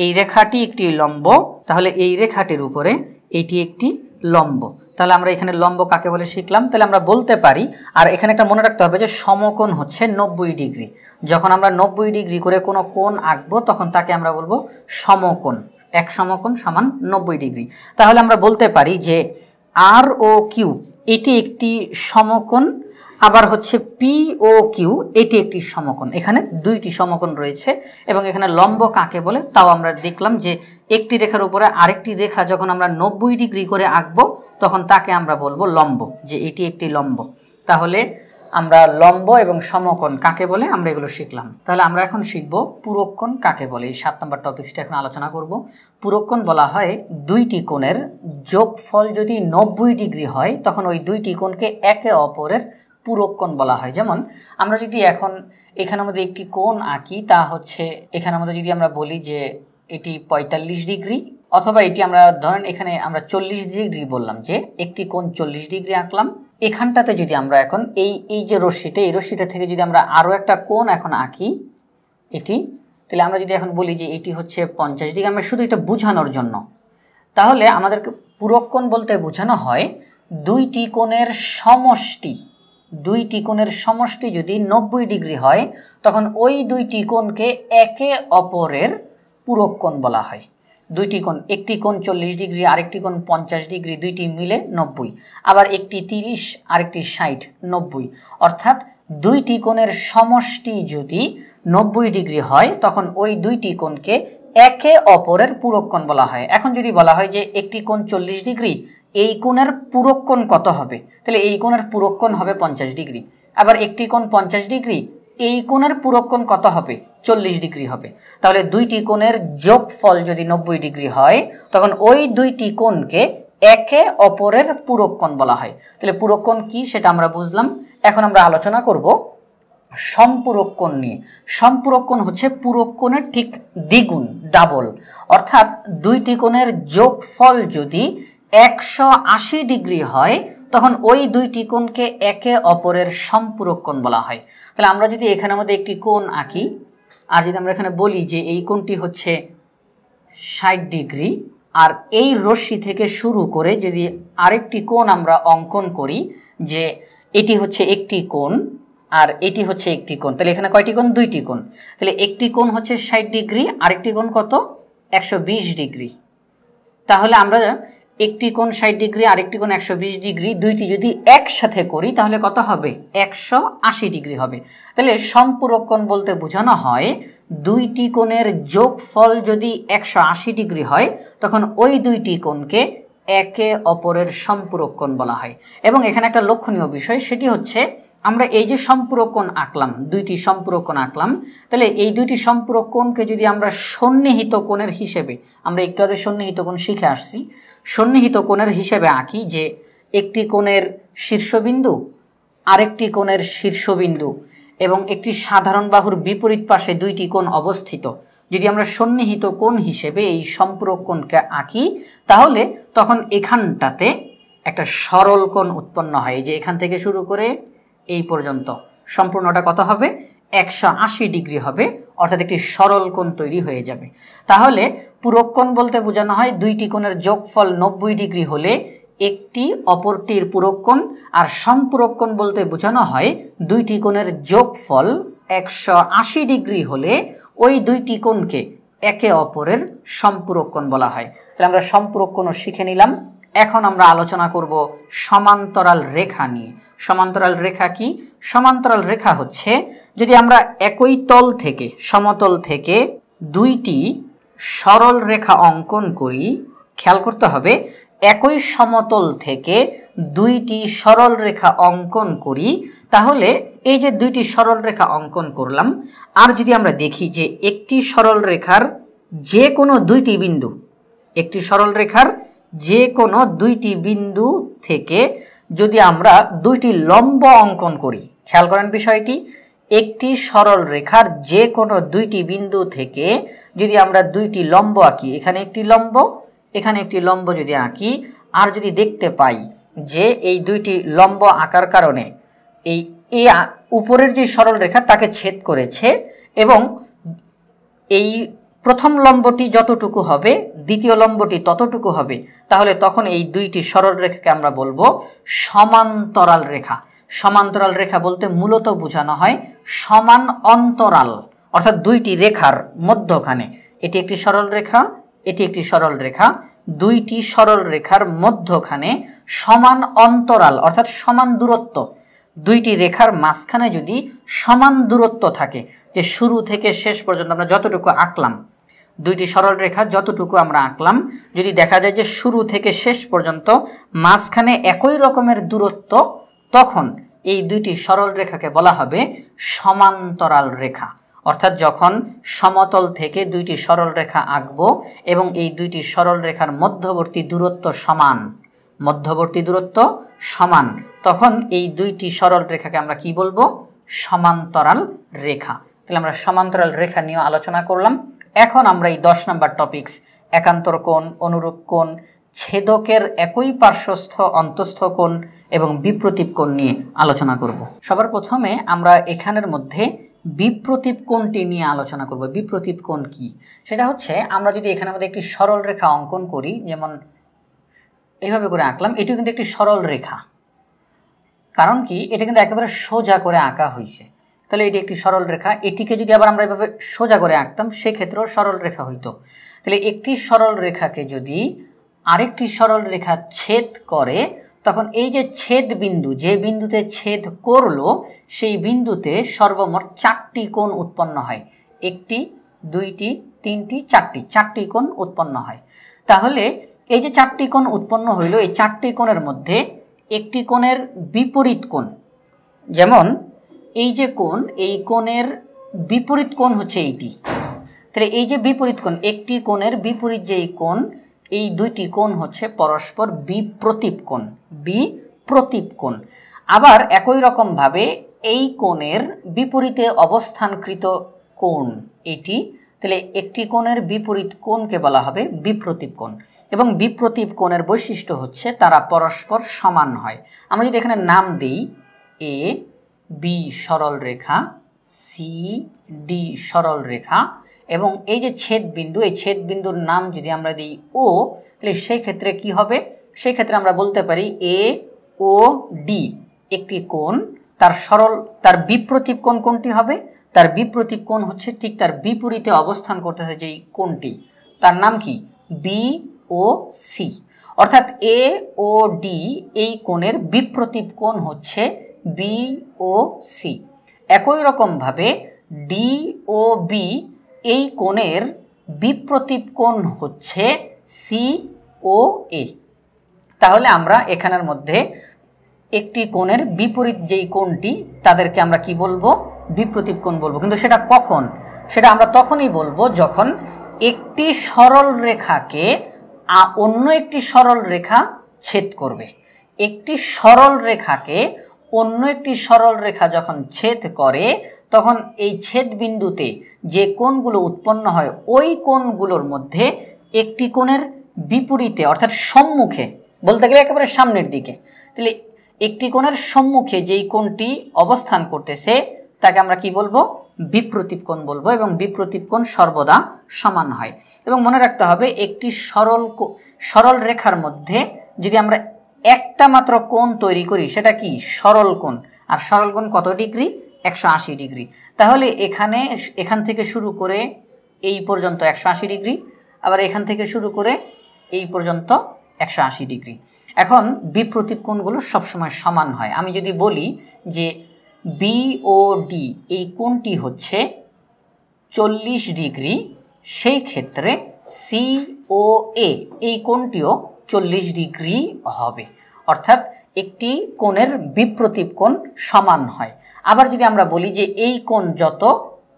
এই রেখাটি একটি লম্ব, তাহলে এই রেখাটির উপরে এইটি একটি লম্ব। তাহলে আমরা এখানে লম্ব কাকে বলে শিখলাম। তাহলে আমরা বলতে পারি, আর এখানে একটা মনে রাখতে হবে যে সমকোণ হচ্ছে 90 ডিগ্রি। যখন আমরা 90 ডিগ্রি করে কোনো কোণ আঁকবো তখন তাকে আমরা বলবো সমকোণ। এক সমকোণ সমান 90 ডিগ্রি। তাহলে আমরা বলতে পারি যে আর ও কিউ এটি একটি সমকোণ, আবার হচ্ছে পি ও কিউ এটি একটি সমকোণ। এখানে দুইটি সমকোণ রয়েছে। এবং এখানে লম্ব কাকে বলে তাও আমরা দেখলাম যে একটি রেখার উপরে আরেকটি রেখা যখন আমরা 90 ডিগ্রি করে আঁকবো তখন তাকে আমরা বলবো লম্ব, যে এটি একটি লম্ব। তাহলে আমরা লম্ব এবং সমকোণ কাকে বলে আমরা এগুলো শিখলাম। তাহলে আমরা এখন শিখব পুরোক্ষণ কাকে বলে। এই 7 নম্বর টপিকসটা এখন আলোচনা করব। পুরোক্ষণ বলা হয় দুইটি কোণের যোগফল যদি 90 ডিগ্রি হয় তখন ওই দুইটি কোণকে একে অপরের পুরোক্ষণ বলা হয়। যেমন আমরা যদি এখন এখানের মধ্যে একটি কোণ আঁকি, তা হচ্ছে এখানের মধ্যে যদি আমরা বলি যে এটি 45 ডিগ্রি, অথবা এটি আমরা ধরেন এখানে আমরা 40 ডিগ্রি বললাম, যে একটি কোণ 40 ডিগ্রি আঁকলাম। এখানটাতে যদি আমরা এখন এই যে রশ্মিটা, এই রশ্মিটা থেকে যদি আমরা আরও একটা কোণ এখন আঁকি এটি, তাহলে আমরা যদি এখন বলি যে এটি হচ্ছে 50 ডিগ্রি, আমরা শুধু এটা বোঝানোর জন্য। তাহলে আমাদেরকে পুরোক্ষণ বলতে বোঝানো হয় দুইটি কোণের সমষ্টি। দুইটি কোণের সমষ্টি যদি 90 ডিগ্রি হয় তখন ওই দুইটি কোণকে একে অপরের পুরোক্ষণ বলা হয়। দুইটি কোণ, একটি কোণ 40 ডিগ্রি আরেকটি কোণ 50 ডিগ্রি, দুইটি মিলে 90। আবার একটি 30 আরেকটি 60, 90। অর্থাৎ দুইটি কোণের সমষ্টি যদি 90 ডিগ্রি হয় তখন ওই দুইটি কোণকে একে অপরের পুরোক্ষণ বলা হয়। এখন যদি বলা হয় যে একটি কোণ 40 ডিগ্রি, এই কোণের পুরোক্ষণ কত হবে? তাহলে এই কোণের পুরোক্ষণ হবে 50 ডিগ্রি। আবার একটি কোণ 50 ডিগ্রি, এই কোণের পুরোক্ষণ কত হবে? 40 ডিগ্রি হবে। তাহলে দুইটি কোণের যোগফল যদি 90 ডিগ্রি হয় তখন ওই দুইটি কোণকে একে অপরের পুরোক্ষণ বলা হয়। তাহলে পুরোক্ষণ কি সেটা আমরা বুঝলাম। এখন আমরা আলোচনা করব সম্পুরক্ষণ নিয়ে। সম্পুরক্ষণ হচ্ছে পুরোক্ষণের ঠিক দ্বিগুণ, ডাবল। অর্থাৎ দুইটি কোণের যোগফল যদি 180 ডিগ্রি হয় তখন ওই দুইটি কোণকে একে অপরের সম্পুরক্ষণ বলা হয়। তাহলে আমরা যদি এখানের মধ্যে একটি কোণ আঁকি, আর যদি আমরা এখানে বলি যে এই কোণটি হচ্ছে 60 ডিগ্রি, আর এই রশ্মি থেকে শুরু করে যদি আরেকটি কোণ আমরা অঙ্কন করি যে এটি হচ্ছে একটি কোণ আর এটি হচ্ছে একটি কোণ, তাহলে এখানে কয়টি কোণ? দুইটি কোণ। তাহলে একটি কোণ হচ্ছে 60 ডিগ্রি, আরেকটি কোণ কত? 120 ডিগ্রি। তাহলে আমরা একটি কোণ 60 ডিগ্রি আরেকটি কোণ 120 ডিগ্রি, দুইটি যদি একসাথে করি তাহলে কত হবে? 180 ডিগ্রি হবে। তাহলে সম্পুরক্ষণ বলতে বোঝানো হয় দুইটি কোণের যোগফল যদি 180 ডিগ্রি হয় তখন ওই দুইটি কোণকে একে অপরের সম্পুরক্ষণ বলা হয়। এবং এখানে একটা লক্ষণীয় বিষয়, সেটি হচ্ছে আমরা এই যে সম্পুরক্ষণ আঁকলাম, দুইটি সম্পুরক্ষণ আঁকলাম, তাহলে এই দুইটি সম্পুরক্ষণকে যদি আমরা সন্নিহিত কোণের হিসেবে, আমরা একটু আগে সন্নিহিত কোণ শিখে আসছি, সন্নিহিত কোণের হিসেবে আঁকি যে একটি কোণের শীর্ষবিন্দু আরেকটি কোণের শীর্ষবিন্দু এবং একটি সাধারণ বাহুর বিপরীত পাশে দুইটি কোণ অবস্থিত, যদি আমরা সন্নিহিত কোণ হিসেবে এই সম্পুরক্ষণকে আঁকি তাহলে তখন এখানটাতে একটা সরল কোণ উৎপন্ন হয়। যে এখান থেকে শুরু করে এই পর্যন্ত সম্পূর্ণটা কত হবে? 180 ডিগ্রি হবে। অর্থাৎ একটি সরল কোণ তৈরি হয়ে যাবে। তাহলে পূরক কোণ বলতে বোঝানো হয় দুইটি কোণের যোগফল 90 ডিগ্রি হলে একটি অপরটির পূরক কোণ, আর সম্পূরক কোণ বলতে বোঝানো হয় দুইটি কোণের যোগফল 180 ডিগ্রি হলে ওই দুইটি কোণকে একে অপরের সম্পূরক কোণ বলা হয়। তাহলে আমরা সম্পূরক কোণও শিখে নিলাম। এখন আমরা আলোচনা করব সমান্তরাল রেখা নিয়ে। সমান্তরাল রেখা কি? সমান্তরাল রেখা হচ্ছে যদি আমরা একই তল থেকে, সমতল থেকে দুইটি সরল রেখা অঙ্কন করি, খেয়াল করতে হবে একই সমতল থেকে দুইটি সরল রেখা অঙ্কন করি, তাহলে এই যে দুইটি সরল রেখা অঙ্কন করলাম, আর যদি আমরা দেখি যে একটি সরল রেখার যে কোনো দুইটি বিন্দু, একটি সরল রেখার যে কোনো দুইটি বিন্দু থেকে যদি আমরা দুইটি লম্ব অঙ্কন করি, খেয়াল করেন বিষয়টি, একটি সরল রেখার যে কোনো দুইটি বিন্দু থেকে যদি আমরা দুইটি লম্ব আঁকি, এখানে একটি লম্ব, এখানে একটি লম্ব যদি আঁকি, আর যদি দেখতে পাই যে এই দুইটি লম্ব আঁকার কারণে এই উপরের যে সরল রেখা তাকে ছেদ করেছে এবং এই প্রথম লম্বটি যতটুকু হবে দ্বিতীয় লম্বটি ততটুকু হবে, তাহলে তখন এই দুইটি সরল রেখাকে আমরা বলবো সমান্তরাল রেখা। সমান্তরাল রেখা বলতে মূলত বোঝানো হয় সমান অন্তরাল, অর্থাৎ দুইটি রেখার মধ্যখানে, এটি একটি সরল রেখা, এটি একটি সরল রেখা, দুইটি সরল রেখার মধ্যখানে সমান অন্তরাল অর্থাৎ সমান দূরত্ব, দুইটি রেখার মাঝখানে যদি সমান দূরত্ব থাকে, যে শুরু থেকে শেষ পর্যন্ত আমরা যতটুকু আঁকলাম, দুইটি সরল রেখা যতটুকু আমরা আঁকলাম, যদি দেখা যায় যে শুরু থেকে শেষ পর্যন্ত মাঝখানে একই রকমের দূরত্ব, তখন এই দুইটি সরল রেখাকে বলা হবে সমান্তরাল রেখা। অর্থাৎ যখন সমতল থেকে দুইটি সরল রেখা আঁকবো এবং এই দুইটি সরল রেখার মধ্যবর্তী দূরত্ব সমান, মধ্যবর্তী দূরত্ব সমান, তখন এই দুইটি সরল রেখাকে আমরা কি বলবো? সমান্তরাল রেখা। তাহলে আমরা সমান্তরাল রেখা নিয়ে আলোচনা করলাম। এখন আমরা এই 10 নম্বর টপিকস একান্তর কোণ, অনুরূপ কোণ, ছেদকের একই পার্শ্বস্থ অন্তস্থ কোণ এবং বিপ্রতীপ কোণ নিয়ে আলোচনা করব। সবার প্রথমে আমরা এখানের মধ্যে বিপ্রতীপ কোণটি নিয়ে আলোচনা করব। বিপ্রতীপ কোণ কি? সেটা হচ্ছে আমরা যদি এখানের মধ্যে একটি সরল রেখা অঙ্কন করি, যেমন এইভাবে করে আঁকলাম, এটিও কিন্তু একটি সরল রেখা, কারণ কি এটা কিন্তু একেবারে সোজা করে আঁকা হয়েছে। তাহলে এটি একটি সরল রেখা, এটিকে যদি আবার আমরা এভাবে সোজা করে আঁকতাম সেক্ষেত্রেও সরল রেখা হইতো। তাহলে একটি সরল রেখাকে যদি আরেকটি সরল রেখা ছেদ করে, তখন এই যে ছেদ বিন্দু, যে বিন্দুতে ছেদ করলো সেই বিন্দুতে সর্বমোট 4টি কোণ উৎপন্ন হয়। একটি, দুইটি, তিনটি, চারটি কোণ উৎপন্ন হয়। তাহলে এই যে 4টি কোণ উৎপন্ন হইল, এই 4টি কোণের মধ্যে একটি কোণের বিপরীত কোণ, যেমন এই যে কোণ, এই কোণের বিপরীত কোণ হচ্ছে এইটি। তাহলে এই যে বিপরীত কোণ, একটি কোণের বিপরীত যেই কোণ, এই দুইটি কোণ হচ্ছে পরস্পর বিপ্রতীপ কোণ, বিপ্রতীপ কোণ। আবার একই রকমভাবে এই কোণের বিপরীতে অবস্থানকৃত কোণ এটি, তাহলে একটি কোণের বিপরীত কোণকে বলা হবে বিপ্রতীপ কোণ। এবং বিপ্রতীপ কোণের বৈশিষ্ট্য হচ্ছে তারা পরস্পর সমান হয়। আমরা যদি এখানে নাম দিই এ বি সরল রেখা, সি ডি সরল রেখা, এবং এই যে ছেদ বিন্দু, এই ছেদ বিন্দুর নাম যদি আমরা দিই ও, তাহলে সেই ক্ষেত্রে কি হবে? সেই ক্ষেত্রে আমরা বলতে পারি এ ও ডি একটি কোণ, তার বিপ্রতীপ কোণ কোনটি হবে? তার বিপ্রতীপ কোণ হচ্ছে ঠিক তার বিপরীতে অবস্থান করতেছে যেই কোণটি, তার নাম কি? বি ও সি। অর্থাৎ এ ও ডি এই কোণের বিপ্রতীপ কোণ হচ্ছে বি ও সি। একই রকমভাবে ডি ও বি এই কোণের বিপ্রতীপ কোণ হচ্ছে সি ও এ। তাহলে আমরা এখানের মধ্যে একটি কোণের বিপরীত যেই কোণটি, তাদেরকে আমরা কি বলবো? বিপ্রতীপ কোণ বলবো। কিন্তু সেটা কখন? সেটা আমরা তখনই বলবো যখন একটি সরল রেখাকে অন্য একটি সরল রেখা ছেদ করবে। একটি সরল রেখাকে অন্য একটি সরল রেখা যখন ছেদ করে, তখন এই ছেদ বিন্দুতে যে কোণগুলো উৎপন্ন হয় ওই কোণগুলোর মধ্যে একটি কোণের বিপরীতে অর্থাৎ সম্মুখে, বলতে গেলে একেবারে সামনের দিকে, তাহলে একটি কোণের সম্মুখে যেই কোণটি অবস্থান করতেছে তাকে আমরা কি বলবো? বিপ্রতীপ কোণ বলবো এবং বিপ্রতীপ কোণ সর্বদা সমান হয়। এবং মনে রাখতে হবে একটি সরল রেখার মধ্যে যদি আমরা একটা মাত্র কোণ তৈরি করি সেটা কি সরল কোণ, আর সরল কোণ কত ডিগ্রি 180 ডিগ্রি। তাহলে এখান থেকে শুরু করে এই পর্যন্ত 180 ডিগ্রি, আবার এখান থেকে শুরু করে এই পর্যন্ত 180 ডিগ্রি। এখন বিপ্রতীপ কোণগুলো সবসময় সমান হয়। আমি যদি বলি যে বিওডি এই কোণটি হচ্ছে 40 ডিগ্রি, সেই ক্ষেত্রে সিওএ এই কোণটিও 40 ডিগ্রি হবে, অর্থাৎ একটি কোণের বিপ্রতীপ কোণ সমান হয়। আবার যদি আমরা বলি যে এই কোণ যত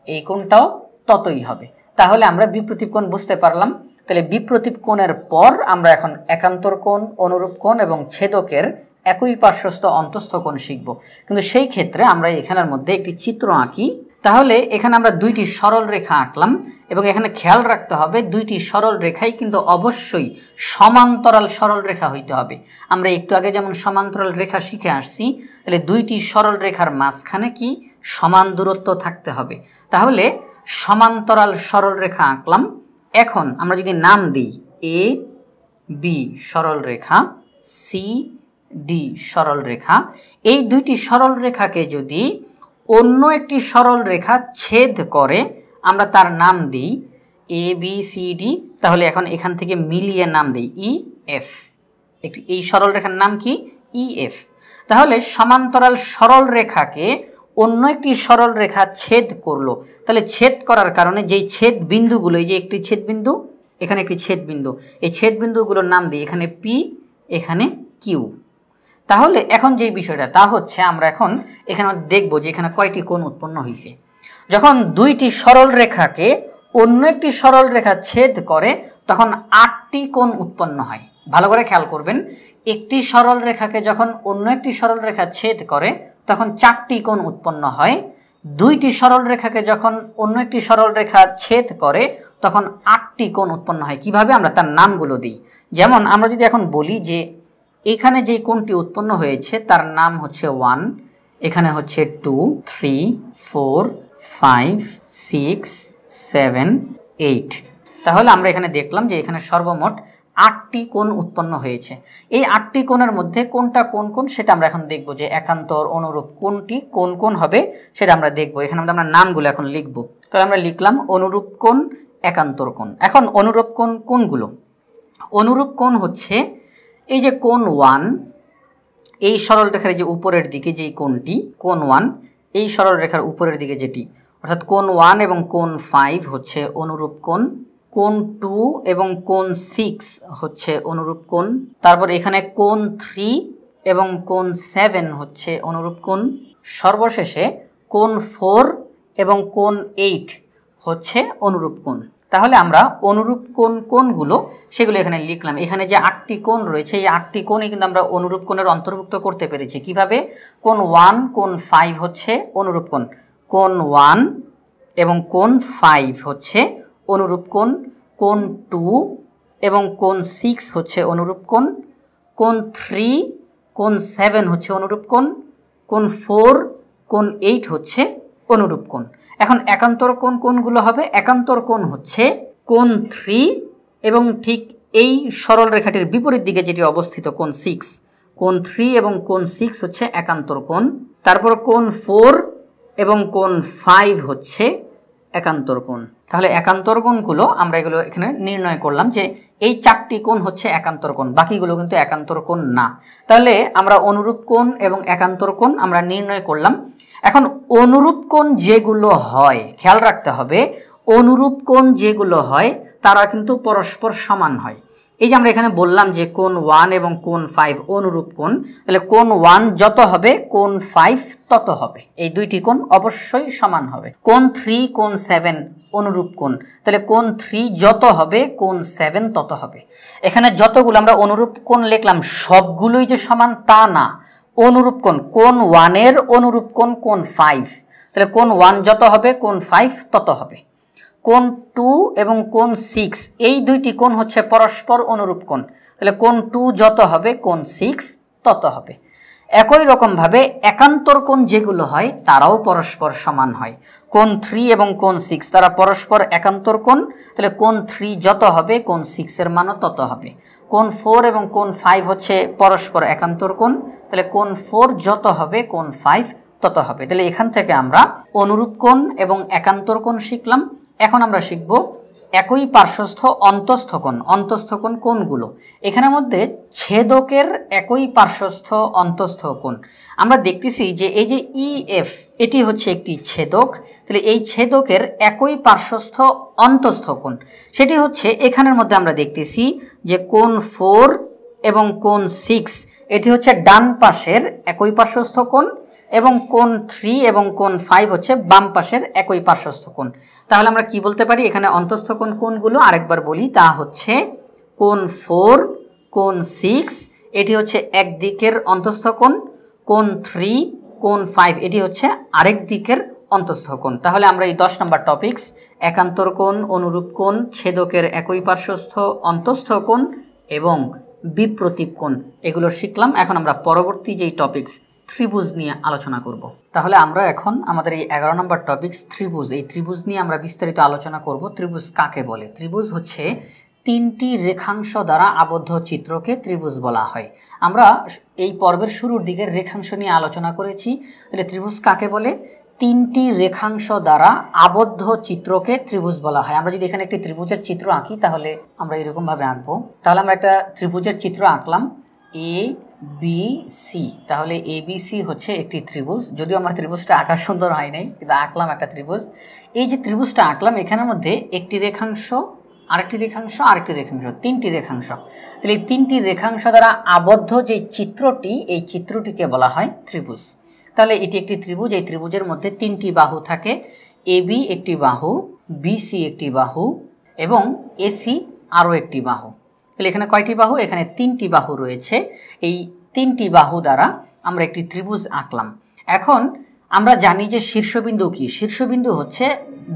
এই কোণটাও ততই হবে, তাহলে আমরা বিপ্রতীপ কোণ বুঝতে পারলাম। তাহলে বিপ্রতীপ কোণের পর আমরা এখন একান্তর কোণ, অনুরূপ কোণ এবং ছেদকের একই পার্শ্বস্থ অন্তস্থ কোণ শিখব। কিন্তু সেই ক্ষেত্রে আমরা এখানের মধ্যে একটি চিত্র আঁকি। তাহলে এখানে আমরা দুইটি সরল রেখা আঁকলাম এবং এখানে খেয়াল রাখতে হবে দুইটি সরল রেখাই কিন্তু অবশ্যই সমান্তরাল সরল রেখা হইতে হবে। আমরা একটু আগে যেমন সমান্তরাল রেখা শিখে আসছি, তাহলে দুইটি সরল রেখার মাঝখানে কি সমান দূরত্ব থাকতে হবে। তাহলে সমান্তরাল সরল রেখা আঁকলাম। এখন আমরা যদি নাম দিই এ বি সরল রেখা, সি ডি সরল রেখা, এই দুইটি সরল রেখাকে যদি অন্য একটি সরল রেখা ছেদ করে আমরা তার নাম দিই এ বি সি ডি। তাহলে এখন এখান থেকে মিলিয়ে নাম দিই ই এফ। এই সরল রেখার নাম কি ই এফ। তাহলে সমান্তরাল সরল রেখাকে অন্য একটি সরল রেখা ছেদ করলো, তাহলে ছেদ করার কারণে যেই ছেদ বিন্দুগুলো, এই যে একটি ছেদ বিন্দু, এখানে একটি ছেদ বিন্দু, এই ছেদ বিন্দুগুলোর নাম দিই এখানে পি, এখানে কিউ। তাহলে এখন যে বিষয়টা তা হচ্ছে আমরা এখন এখানে দেখব যে এখানে কয়টি কোণ উৎপন্ন হয়েছে। যখন দুইটি সরল রেখাকে অন্য একটি সরল রেখা ছেদ করে তখন 8টি কোণ উৎপন্ন হয়। ভালো করে খেয়াল করবেন, একটি সরল রেখাকে যখন অন্য একটি সরল রেখা ছেদ করে তখন 4টি কোণ উৎপন্ন হয়। দুইটি সরল রেখাকে যখন অন্য একটি সরল রেখা ছেদ করে তখন 8টি কোণ উৎপন্ন হয়। কিভাবে? আমরা তার নামগুলো দিই। যেমন আমরা যদি এখন বলি যে এখানে যে কোণটি উৎপন্ন হয়েছে তার নাম হচ্ছে 1, এখানে হচ্ছে 2, 3, 4, 5, 6, 7, 8। তাহলে আমরা এখানে দেখলাম যে এখানে সর্বমোট 8টি কোণ উৎপন্ন হয়েছে। এই 8টি কোণের মধ্যে কোনটা কোন কোণ সেটা আমরা এখন দেখব, যে একান্তর অনুরূপ কোণটি কোন কোণ হবে সেটা আমরা দেখব। এখানে আমরা নামগুলো এখন লিখব। তাহলে আমরা লিখলাম অনুরূপ কোণ, একান্তর কোণ। এখন অনুরূপ কোণ কোনগুলো? অনুরূপ কোণ হচ্ছে এই যে কোণ 1, এই সরল রেখার যে উপরের দিকে যেই কোণটি কোণ 1, এই সরল রেখার উপরের দিকে যেটি, অর্থাৎ কোণ 1 এবং কোণ 5 হচ্ছে অনুরূপ কোণ। কোণ 2 এবং কোণ 6 হচ্ছে অনুরূপ কোণ। তারপর এখানে কোণ 3 এবং কোণ 7 হচ্ছে অনুরূপ কোণ। সর্বশেষে কোণ 4 এবং কোণ 8 হচ্ছে অনুরূপ কোণ। তাহলে আমরা অনুরূপ কোণগুলো সেগুলো এখানে লিখলাম। এখানে যে 8টি কোণ রয়েছে এই 8টি কোণই কিন্তু আমরা অনুরূপ কোণের অন্তর্ভুক্ত করতে পেরেছি। কিভাবে? কোণ 1, কোণ 5 হচ্ছে অনুরূপ কোণ। কোণ 1 এবং কোণ 5 হচ্ছে অনুরূপ কোণ। কোণ 2 এবং কোণ 6 হচ্ছে অনুরূপ কোণ। কোণ 3, কোণ 7 হচ্ছে অনুরূপ কোণ। কোণ 4, কোণ 8 হচ্ছে অনুরূপ কোণ। এখন একান্তর কোণ কোনগুলো হবে? একান্তর কোণ হচ্ছে কোণ 3 এবং ঠিক এই সরল রেখাটির বিপরীত দিকে যেটি অবস্থিত কোণ 6। কোণ 3 এবং কোণ 6 হচ্ছে একান্তর কোণ। তারপর কোণ 4 এবং কোণ 5 হচ্ছে একান্তর কোণ। তাহলে একান্তর কোণগুলো আমরা এগুলো এখানে নির্ণয় করলাম যে এই 4টি কোণ হচ্ছে একান্তর কোণ, বাকিগুলো কিন্তু একান্তর কোণ না। তাহলে আমরা অনুরূপ কোণ এবং একান্তর কোণ আমরা নির্ণয় করলাম। এখন অনুরূপ কোণ যেগুলো হয়, খেয়াল রাখতে হবে অনুরূপ কোণ যেগুলো হয় তারা কিন্তু পরস্পর সমান হয়। এই যে আমরা এখানে বললাম যে কোণ 1 এবং কোণ 5 অনুরূপ কোণ, তাহলে কোণ 1 যত হবে কোণ 5 তত হবে। এই দুইটি কোণ অবশ্যই সমান হবে। কোণ 3, কোণ 7 অনুরূপ কোণ, তাহলে কোণ 3 যত হবে কোণ 7 তত হবে। এখানে যতগুলো আমরা অনুরূপ কোণ লিখলাম সবগুলোই যে সমান তা না। অনুরূপ কোণ, কোণ 1 এর অনুরূপ কোণ কোণ 5, তাহলে কোণ 1 যত হবে কোণ 5 তত হবে। কোণ 2 এবং কোণ 6 এই দুইটি কোণ হচ্ছে পরস্পর অনুরূপ কোণ, তাহলে কোণ 2 যত হবে কোণ 6 তত হবে। একই রকমভাবে একান্তর কোণ যেগুলো হয় তারাও পরস্পর সমান হয়। কোণ 3 এবং কোণ 6 তারা পরস্পর একান্তর কোণ, তাহলে কোণ 3 যত হবে কোণ 6 এর মানও তত হবে। কোণ 4 এবং কোণ 5 হচ্ছে পরস্পর একান্তর কোণ, তাহলে কোণ 4 যত হবে কোণ 5 তত হবে। তাহলে এখান থেকে আমরা অনুরূপ কোণ এবং একান্তর কোণ শিখলাম। এখন আমরা শিখব একই পার্শ্বস্থ অন্তস্থ কোণ। অন্তস্থ কোণ কোনগুলো? এখানের মধ্যে ছেদকের একই পার্শ্বস্থ অন্তস্থ কোণ। আমরা দেখতেছি যে এই যে EF এটি হচ্ছে একটি ছেদক, তাহলে এই ছেদকের একই পার্শ্বস্থ অন্তস্থ কোণ সেটি হচ্ছে এখানের মধ্যে আমরা দেখতেছি যে কোণ 4 এবং কোণ 6 এটি হচ্ছে ডান পাশের একই পার্শ্বস্থ কোণ, এবং কোণ 3 এবং কোণ 5 হচ্ছে বাম পাশের একই পার্শ্বস্থ কোণ। তাহলে আমরা কি বলতে পারি এখানে অন্তস্থ কোণ কোনগুলো? আরেকবার বলি, তা হচ্ছে কোণ 4, কোণ 6 এটি হচ্ছে এক দিকের অন্তস্থ কোণ, কোণ 3, কোণ 5 এটি হচ্ছে আরেক দিকের অন্তস্থ কোণ। তাহলে আমরা এই 10 নম্বর টপিকস একান্তর কোণ, অনুরূপ কোণ, ছেদকের একই পার্শ্বস্থ অন্তস্থ কোণ এবং বিপ্রতীপ কোণ এগুলো শিখলাম। এখন আমরা পরবর্তী যেই টপিকস ত্রিভুজ নিয়ে আলোচনা করব। তাহলে আমরা এখন আমাদের এই 11 নম্বর টপিকস ত্রিভুজ, এই ত্রিভুজ নিয়ে আমরা বিস্তারিত আলোচনা করব। ত্রিভুজ কাকে বলে? ত্রিভুজ হচ্ছে তিনটি রেখাংশ দ্বারা আবদ্ধ চিত্রকে ত্রিভুজ বলা হয়। আমরা এই পর্বের শুরুর দিকে রেখাংশ নিয়ে আলোচনা করেছি। তাহলে ত্রিভুজ কাকে বলে? তিনটি রেখাংশ দ্বারা আবদ্ধ চিত্রকে ত্রিভুজ বলা হয়। আমরা যদি এখানে একটি ত্রিভুজের চিত্র আঁকি তাহলে আমরা এরকম ভাবে আঁকবো। তাহলে আমরা একটা ত্রিভুজের চিত্র আঁকলাম ABC, তাহলে ABC হচ্ছে একটি ত্রিভুজ। যদিও আমার ত্রিভুজটা আঁকা সুন্দর হয় নাই, কিন্তু আঁকলাম একটা ত্রিভুজ। এই যে ত্রিভুজটা আঁকলাম এখানের মধ্যে একটি রেখাংশ, আরেকটি রেখাংশ, আরেকটি রেখাংশ, তিনটি রেখাংশ। তাহলে এই তিনটি রেখাংশ দ্বারা আবদ্ধ যে চিত্রটি, এই চিত্রটিকে বলা হয় ত্রিভুজ। তাহলে এটি একটি ত্রিভুজ। এই ত্রিভুজের মধ্যে তিনটি বাহু থাকে, AB একটি বাহু, BC একটি বাহু এবং AC আরও একটি বাহু। তাহলে এখানে কয়টি বাহু? এখানে তিনটি বাহু রয়েছে। এই তিনটি বাহু দ্বারা আমরা একটি ত্রিভুজ আঁকলাম। এখন আমরা জানি যে শীর্ষবিন্দু কি? শীর্ষবিন্দু হচ্ছে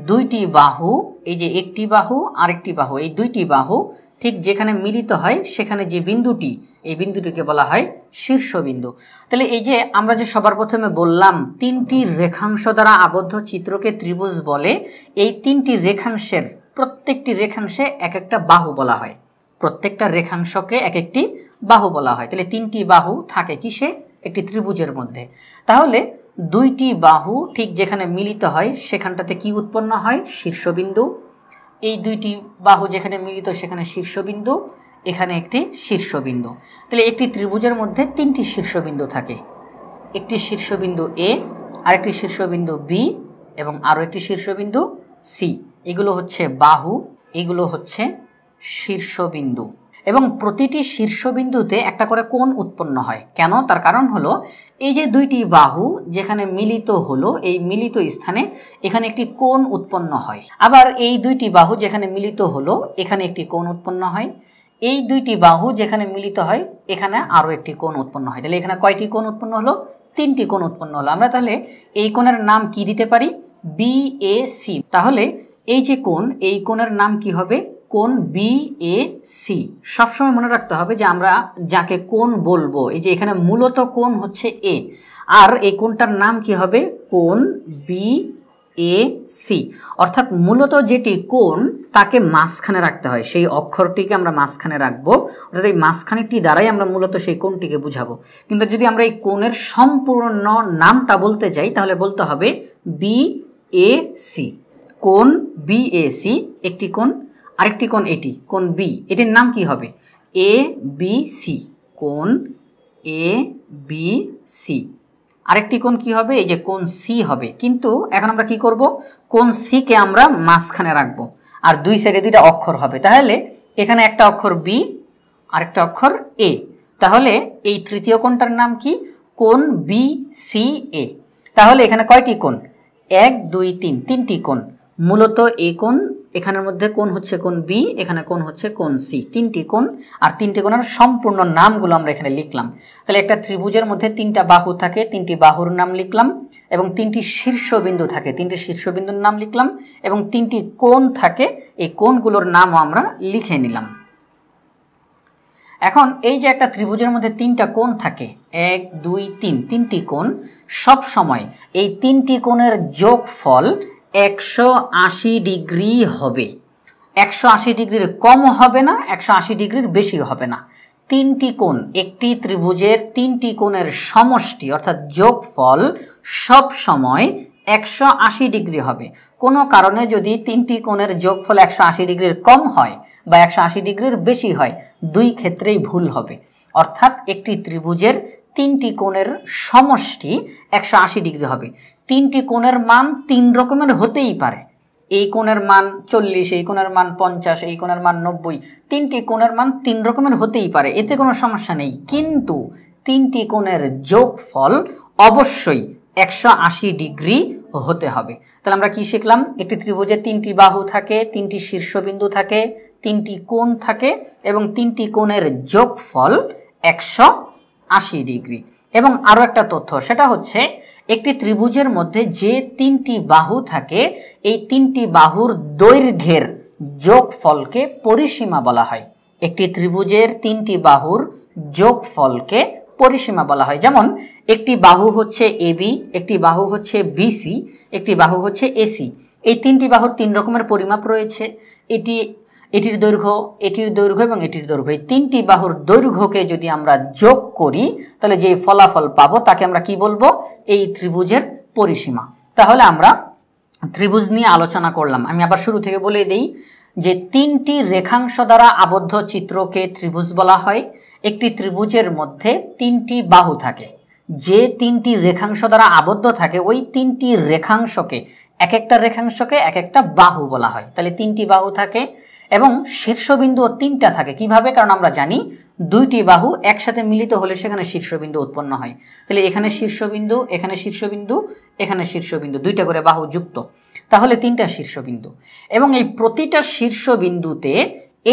দুইটি বাহু, এই যে একটি বাহু আরেকটি বাহু, এই দুইটি বাহু ঠিক যেখানে মিলিত হয় সেখানে যে বিন্দুটি, এই বিন্দুটিকে বলা হয় শীর্ষবিন্দু। তাহলে এই যে আমরা যে সবার প্রথমে বললাম তিনটি রেখাংশ দ্বারা আবদ্ধ চিত্রকে ত্রিভুজ বলে, এই তিনটি রেখাংশের প্রত্যেকটি রেখাংশে এক একটা বাহু বলা হয়, প্রত্যেকটা রেখাংশকে এক একটি বাহু বলা হয়। তাহলে তিনটি বাহু থাকে কিসে? একটি ত্রিভুজের মধ্যে। তাহলে দুইটি বাহু ঠিক যেখানে মিলিত হয় সেখানটাতে কি উৎপন্ন হয়? শীর্ষবিন্দু। এই দুইটি বাহু যেখানে মিলিত সেখানে শীর্ষবিন্দু, এখানে একটি শীর্ষবিন্দু। তাহলে একটি ত্রিভুজের মধ্যে তিনটি শীর্ষবিন্দু থাকে, একটি শীর্ষবিন্দু A, আরেকটি শীর্ষবিন্দু B এবং আরও একটি শীর্ষবিন্দু C। এগুলো হচ্ছে বাহু, এগুলো হচ্ছে শীর্ষবিন্দু। এবং প্রতিটি শীর্ষবিন্দুতে একটা করে কোণ উৎপন্ন হয়। কেন? তার কারণ হলো এই যে দুইটি বাহু যেখানে মিলিত হলো, এই মিলিত স্থানে এখানে একটি কোণ উৎপন্ন হয়। আবার এই দুইটি বাহু যেখানে মিলিত হলো এখানে একটি কোণ উৎপন্ন হয়। এই দুইটি বাহু যেখানে মিলিত হয় এখানে আরও একটি কোণ উৎপন্ন হয়। তাহলে এখানে কয়টি কোণ উৎপন্ন হলো? তিনটি কোণ উৎপন্ন হলো। আমরা তাহলে এই কোণের নাম কি দিতে পারি? BAC। তাহলে এই যে কোণ, এই কোণের নাম কি হবে? কোণ BAC। সবসময় মনে রাখতে হবে যে আমরা যাকে কোণ বলবো, এই যে এখানে মূলত কোণ হচ্ছে A, আর এই কোণটার নাম কি হবে? কোণ BAC। অর্থাৎ মূলত যেটি কোণ তাকে মাঝখানে রাখতে হয়, সেই অক্ষরটিকে আমরা মাঝখানে রাখবো, অর্থাৎ এই মাঝখানেটি দ্বারাই আমরা মূলত সেই কোণটিকে বুঝাবো। কিন্তু যদি আমরা এই কোণের সম্পূর্ণ নামটা বলতে যাই তাহলে বলতে হবে BAC। কোণ BAC একটি কোণ, আরেকটি কোণ এটি কোণ B, এটির নাম কি হবে? ABC। কোণ ABC। আরেকটি কোণ কি হবে? এই যে কোণ C হবে। কিন্তু এখন আমরা কি করব? কোণ C কে আমরা মাঝখানে রাখবো আর দুই সাইডে দুইটা অক্ষর হবে। তাহলে এখানে একটা অক্ষর B, আরেকটা অক্ষর A। তাহলে এই তৃতীয় কোণটার নাম কি? কোণ BCA। তাহলে এখানে কয়টি কোণ? 1 2 3, তিনটি কোণ। মূলত এই কোণ, এখানের মধ্যে কোণ হচ্ছে কোণ B, এখানে কোণ হচ্ছে কোণ C। তিনটি কোণ, আর তিনটি কোণের সম্পূর্ণ নামগুলো আমরা এখানে লিখলাম। তাহলে একটা ত্রিভুজের মধ্যে তিনটা বাহু থাকে, তিনটি বাহুর নাম লিখলাম, এবং তিনটি শীর্ষবিন্দু থাকে, তিনটি শীর্ষবিন্দুর নাম লিখলাম, এবং তিনটি কোণ থাকে, এই কোণগুলোর নামও আমরা লিখে নিলাম। এখন এই যে একটা ত্রিভুজের মধ্যে তিনটা কোণ থাকে, 1 2 3, তিনটি কোণ, সব সময় এই তিনটি কোণের যোগফল 180 ডিগ্রি হবে। 180 ডিগ্রির কম হবে না, 180 ডিগ্রির বেশি হবে না। তিনটি কোণ, একটি ত্রিভুজের তিনটি কোণের সমষ্টি অর্থাৎ যোগফল সব সময় 180 ডিগ্রি হবে। কোনো কারণে যদি তিনটি কোণের যোগফল 180 ডিগ্রির কম হয় বা 180 ডিগ্রির বেশি হয়, দুই ক্ষেত্রেই ভুল হবে। অর্থাৎ একটি ত্রিভুজের তিনটি কোণের সমষ্টি 180 ডিগ্রি হবে। তিনটি কোণের মান তিন রকমের হতেই পারে, এই কোণের মান 40, এই কোণের মান 50, এই কোণের মান 90, তিনটি কোণের মান তিন রকমের হতেই পারে, এতে কোনো সমস্যা নেই। কিন্তু তিনটি কোণের যোগফল অবশ্যই 180 ডিগ্রি হতে হবে। তাহলে আমরা কি শিখলাম? একটি ত্রিভুজের তিনটি বাহু থাকে, তিনটি শীর্ষবিন্দু থাকে, তিনটি কোণ থাকে এবং তিনটি কোণের যোগফল 180 ডিগ্রি। এবং আরও একটা তথ্য, সেটা হচ্ছে একটি ত্রিভুজের মধ্যে যে তিনটি বাহু থাকে, এই তিনটি বাহুর দৈর্ঘ্যের যোগফলকে পরিসীমা বলা হয়। একটি ত্রিভুজের তিনটি বাহুর যোগফলকে পরিসীমা বলা হয়। যেমন একটি বাহু হচ্ছে এবি, একটি বাহু হচ্ছে বিসি, একটি বাহু হচ্ছে এসি। এই তিনটি বাহুর তিন রকমের পরিমাপ রয়েছে। এটির দৈর্ঘ্য, এটির দৈর্ঘ্য এবং এটির দৈর্ঘ্য, এই তিনটি বাহুর দৈর্ঘ্যকে যদি আমরা যোগ করি তাহলে যে ফলাফল পাবো তাকে আমরা কি বলবো? এই ত্রিভুজের পরিসীমা। তাহলে আমরা ত্রিভুজ নিয়ে আলোচনা করলাম। আমি আবার শুরু থেকে বলে দেই যে তিনটি রেখাংশ দ্বারা আবদ্ধ চিত্রকে ত্রিভুজ বলা হয়। একটি ত্রিভুজের মধ্যে তিনটি বাহু থাকে, যে তিনটি রেখাংশ দ্বারা আবদ্ধ থাকে ওই তিনটি রেখাংশকে, এক একটা রেখাংশকে এক একটা বাহু বলা হয়। তাহলে তিনটি বাহু থাকে এবং শীর্ষবিন্দুও তিনটা থাকে। কিভাবে? কারণ আমরা জানি দুইটি বাহু একসাথে মিলিত হলে সেখানে শীর্ষবিন্দু উৎপন্ন হয়। তাহলে এখানে শীর্ষবিন্দু, এখানে শীর্ষবিন্দু, এখানে শীর্ষবিন্দু, দুইটা করে বাহু যুক্ত, তাহলে তিনটা শীর্ষবিন্দু। এবং এই প্রতিটা শীর্ষবিন্দুতে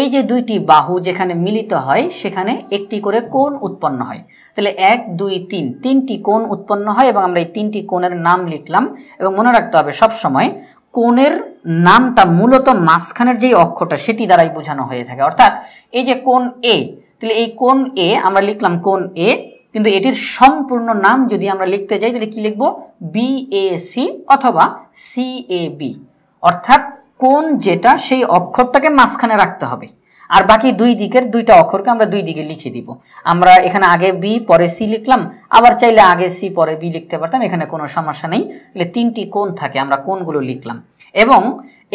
এই যে দুইটি বাহু যেখানে মিলিত হয় সেখানে একটি করে কোণ উৎপন্ন হয়। তাহলে 1 2 3, তিনটি কোণ উৎপন্ন হয় এবং আমরা এই তিনটি কোণের নাম লিখলাম। এবং মনে রাখতে হবে সবসময় কোণের নামটা মূলত মাঝখানের যে অক্ষরটা সেটি দ্বারাই বোঝানো হয়ে থাকে। অর্থাৎ এই যে কোণ এ, তাহলে এই কোণ এ আমরা লিখলাম কোণ এ, কিন্তু এটির সম্পূর্ণ নাম যদি আমরা লিখতে যাই তাহলে কি লিখব? বিএসি অথবা সিএবি। অর্থাৎ কোণ যেটা সেই অক্ষরটাকে মাঝখানে রাখতে হবে, আর বাকি দুই দিকের দুইটা অক্ষরকে আমরা দুই দিকে লিখে দিব। আমরা এখানে আগে বি পরে সি লিখলাম, আবার চাইলে আগে সি পরে বি লিখতে পারতাম, এখানে কোনো সমস্যা নেই। তাহলে তিনটি কোণ থাকে, আমরা কোণগুলো লিখলাম। এবং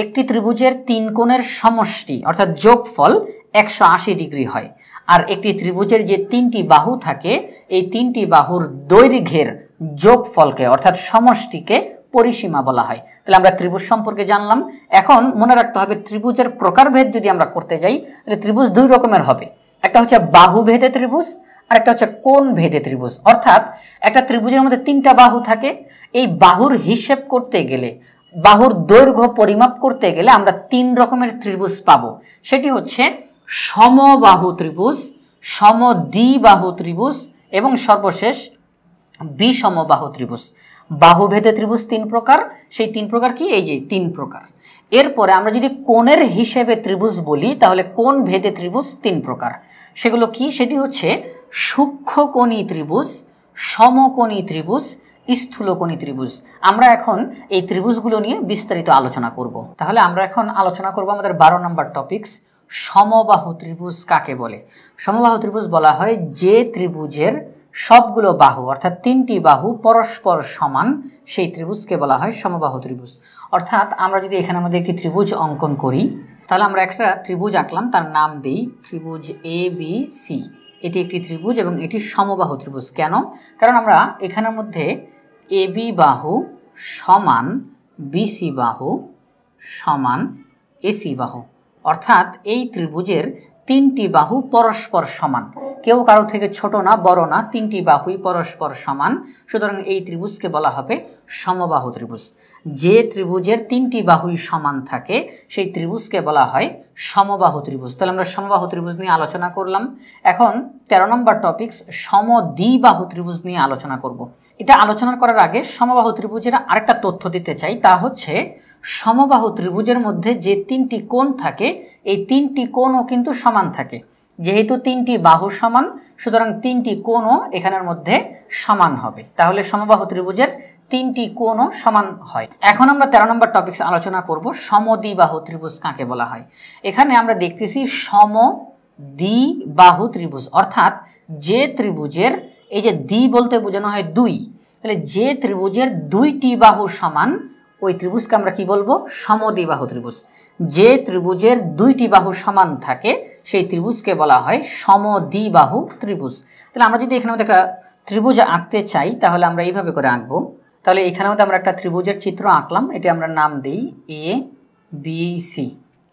একটি ত্রিভুজের তিন কোণের সমষ্টি অর্থাৎ যোগফল 180 ডিগ্রি হয়। আর একটি ত্রিভুজের যে তিনটি বাহু থাকে এই তিনটি বাহুর দৈর্ঘ্যের যোগফলকে অর্থাৎ সমষ্টিকে পরিসীমা বলা হয়। তাহলে আমরা ত্রিভুজ সম্পর্কে জানলাম। এখন মনে রাখতে হবে ত্রিভুজের প্রকারভেদ যদি আমরা করতে যাই তাহলে ত্রিভুজ দুই রকমের হবে। একটা হচ্ছে বাহুভেদে ত্রিভুজ আর একটা হচ্ছে কোণ ভেদে ত্রিভুজ। অর্থাৎ একটা ত্রিভুজের মধ্যে তিনটা বাহু থাকে, এই বাহুর হিসেব করতে গেলে, বাহুর দৈর্ঘ্য পরিমাপ করতে গেলে আমরা তিন রকমের ত্রিভুজ পাবো। সেটি হচ্ছে সমবাহু ত্রিভুজ, সমদ্বিবাহু ত্রিভুজ এবং সর্বশেষ বিষমবাহু ত্রিভুজ। বাহুভেদে ত্রিভুজ তিন প্রকার, সেই তিন প্রকার কি? এই যে তিন প্রকার। এরপরে আমরা যদি কোণের হিসেবে ত্রিভুজ বলি তাহলে কোণ ভেদে ত্রিভুজ তিন প্রকার। সেগুলো কি? সেটি হচ্ছে সূক্ষ্মকোণী ত্রিভুজ, সমকোণী ত্রিভুজ, স্থূলকোণী ত্রিভুজ। আমরা এখন এই ত্রিভুজগুলো নিয়ে বিস্তারিত আলোচনা করব। তাহলে আমরা এখন আলোচনা করব আমাদের 12 নম্বর টপিকস, সমবাহু ত্রিভুজ কাকে বলে। সমবাহু ত্রিভুজ বলা হয় যে ত্রিভুজের সবগুলো বাহু অর্থাৎ তিনটি বাহু পরস্পর সমান, সেই ত্রিভুজকে বলা হয় সমবাহু ত্রিভুজ। অর্থাৎ আমরা যদি এখানে আমাদের একটি ত্রিভুজ অঙ্কন করি তাহলে আমরা একটা ত্রিভুজ আঁকলাম, তার নাম দিই ত্রিভুজ এ বি সি। এটি একটি ত্রিভুজ এবং এটি সমবাহু ত্রিভুজ। কেন? কারণ আমরা এখানের মধ্যে এবি বাহু সমান বিসি বাহু সমান এসি বাহু, অর্থাৎ এই ত্রিভুজের তিনটি বাহু পরস্পর সমান, কেউ কারো থেকে ছোট না বড় না, তিনটি বাহুই পরস্পর সমান। সুতরাং এই ত্রিভুজকে বলা হবে সমবাহু ত্রিভুজ। যে ত্রিভুজের তিনটি বাহুই সমান থাকে সেই ত্রিভুজকে বলা হয় সমবাহু ত্রিভুজ। তাহলে আমরা সমবাহু ত্রিভুজ নিয়ে আলোচনা করলাম। এখন 13 নম্বর টপিকস সমদ্বিবাহু ত্রিভুজ নিয়ে আলোচনা করব। এটা আলোচনা করার আগে সমবাহু ত্রিভুজের আরেকটা তথ্য দিতে চাই, তা হচ্ছে সমবাহু ত্রিভুজের মধ্যে যে তিনটি কোণ থাকে এই তিনটি কোণও কিন্তু সমান থাকে। যেহেতু তিনটি বাহু সমান, সুতরাং তিনটি কোণও এখানের মধ্যে সমান হবে, তাহলে সমবাহু ত্রিভুজের তিনটি কোণও সমান হয়। এখন আমরা 13 নম্বর টপিকস আলোচনা করব, সমদ্বিবাহু ত্রিভুজ কাকে বলা হয়। এখানে আমরা দেখতেছি সমদ্বিবাহু ত্রিভুজ, অর্থাৎ যে ত্রিভুজের, এই যে দ্বি বলতে বোঝানো হয় দুই, তাহলে যে ত্রিভুজের দুইটি বাহু সমান ওই ত্রিভুজকে আমরা কি বলবো, সমদ্বিবাহু ত্রিভুজ। যে ত্রিভুজের দুইটি বাহু সমান থাকে সেই ত্রিভুজকে বলা হয় সমদ্বিবাহু ত্রিভুজ। তাহলে আমরা যদি এখানে একটা ত্রিভুজ আঁকতে চাই তাহলে আমরা এইভাবে করে আঁকবো। তাহলে এখানেও আমরা একটা ত্রিভুজের চিত্র আঁকলাম, এটা আমরা নাম দিই এ বি সি,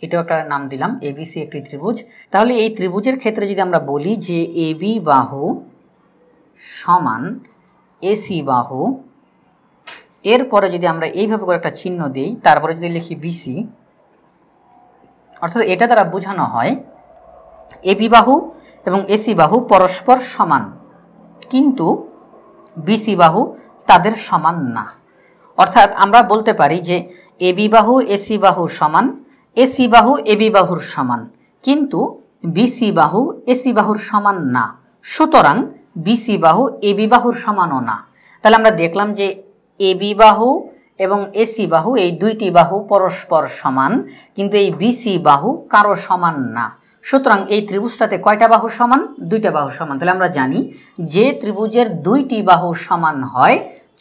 এটাও একটা নাম দিলাম এবিসি একটি ত্রিভুজ। তাহলে এই ত্রিভুজের ক্ষেত্রে যদি আমরা বলি যে এবি বাহু সমান এসি বাহু, এরপরে যদি আমরা এইভাবে করে একটা চিহ্ন দিই, তারপরে যদি লিখি বিসি, অর্থাৎ এটা দ্বারা বোঝানো হয় এবি বাহু এবং এসি বাহু পরস্পর সমান, কিন্তু বিসি বাহু তাদের সমান না। অর্থাৎ আমরা বলতে পারি যে এবি বাহু এসি বাহু সমান, এসি বাহু এবি বাহুর সমান, কিন্তু বিসি বাহু এসি বাহুর সমান না, সুতরাং বিসি বাহু এবি বাহুর সমানও না। তাহলে আমরা দেখলাম যে এবি বাহু এবং এসি বাহু এই দুইটি বাহু পরস্পর সমান, কিন্তু এই বিসি বাহু কারো সমান না। সুতরাং এই ত্রিভুজটাতে কয়টা বাহু সমান, দুইটা বাহু সমান। তাহলে আমরা জানি যে ত্রিভুজের দুইটি বাহু সমান হয়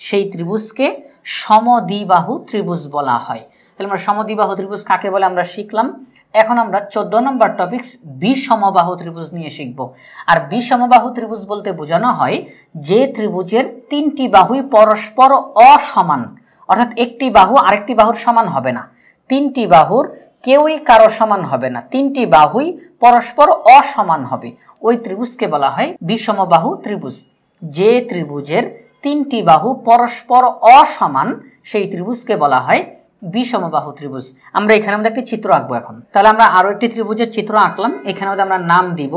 সেই ত্রিভুজকে সমদ্বিবাহু ত্রিভুজ বলা হয়। তাহলে আমরা সমদ্বিবাহু ত্রিভুজ কাকে বলে আমরা শিখলাম। এখন আমরা 14 নম্বর টপিকস বিষমবাহু ত্রিভুজ নিয়ে শিখব। আর বিষমবাহু ত্রিভুজ বলতে বোঝানো হয় যে ত্রিভুজের তিনটি বাহুই পরস্পর অসমান, অর্থাৎ একটি বাহু আরেকটি বাহুর সমান হবে না, তিনটি বাহুর কেউই কারো সমান হবে না, তিনটি বাহুই পরস্পর অসমান হবে, ওই ত্রিভুজকে বলা হয় বিষমবাহু ত্রিভুজ। যে ত্রিভুজের তিনটি বাহু পরস্পর অসমান সেই ত্রিভুজকে বলা হয় বিষমবাহু ত্রিভুজ। আমরা এখানে মধ্যে একটি চিত্র আঁকবো এখন। তাহলে আমরা আরো একটি ত্রিভুজের চিত্র আঁকলাম, এখানে মধ্যে আমরা নাম দিব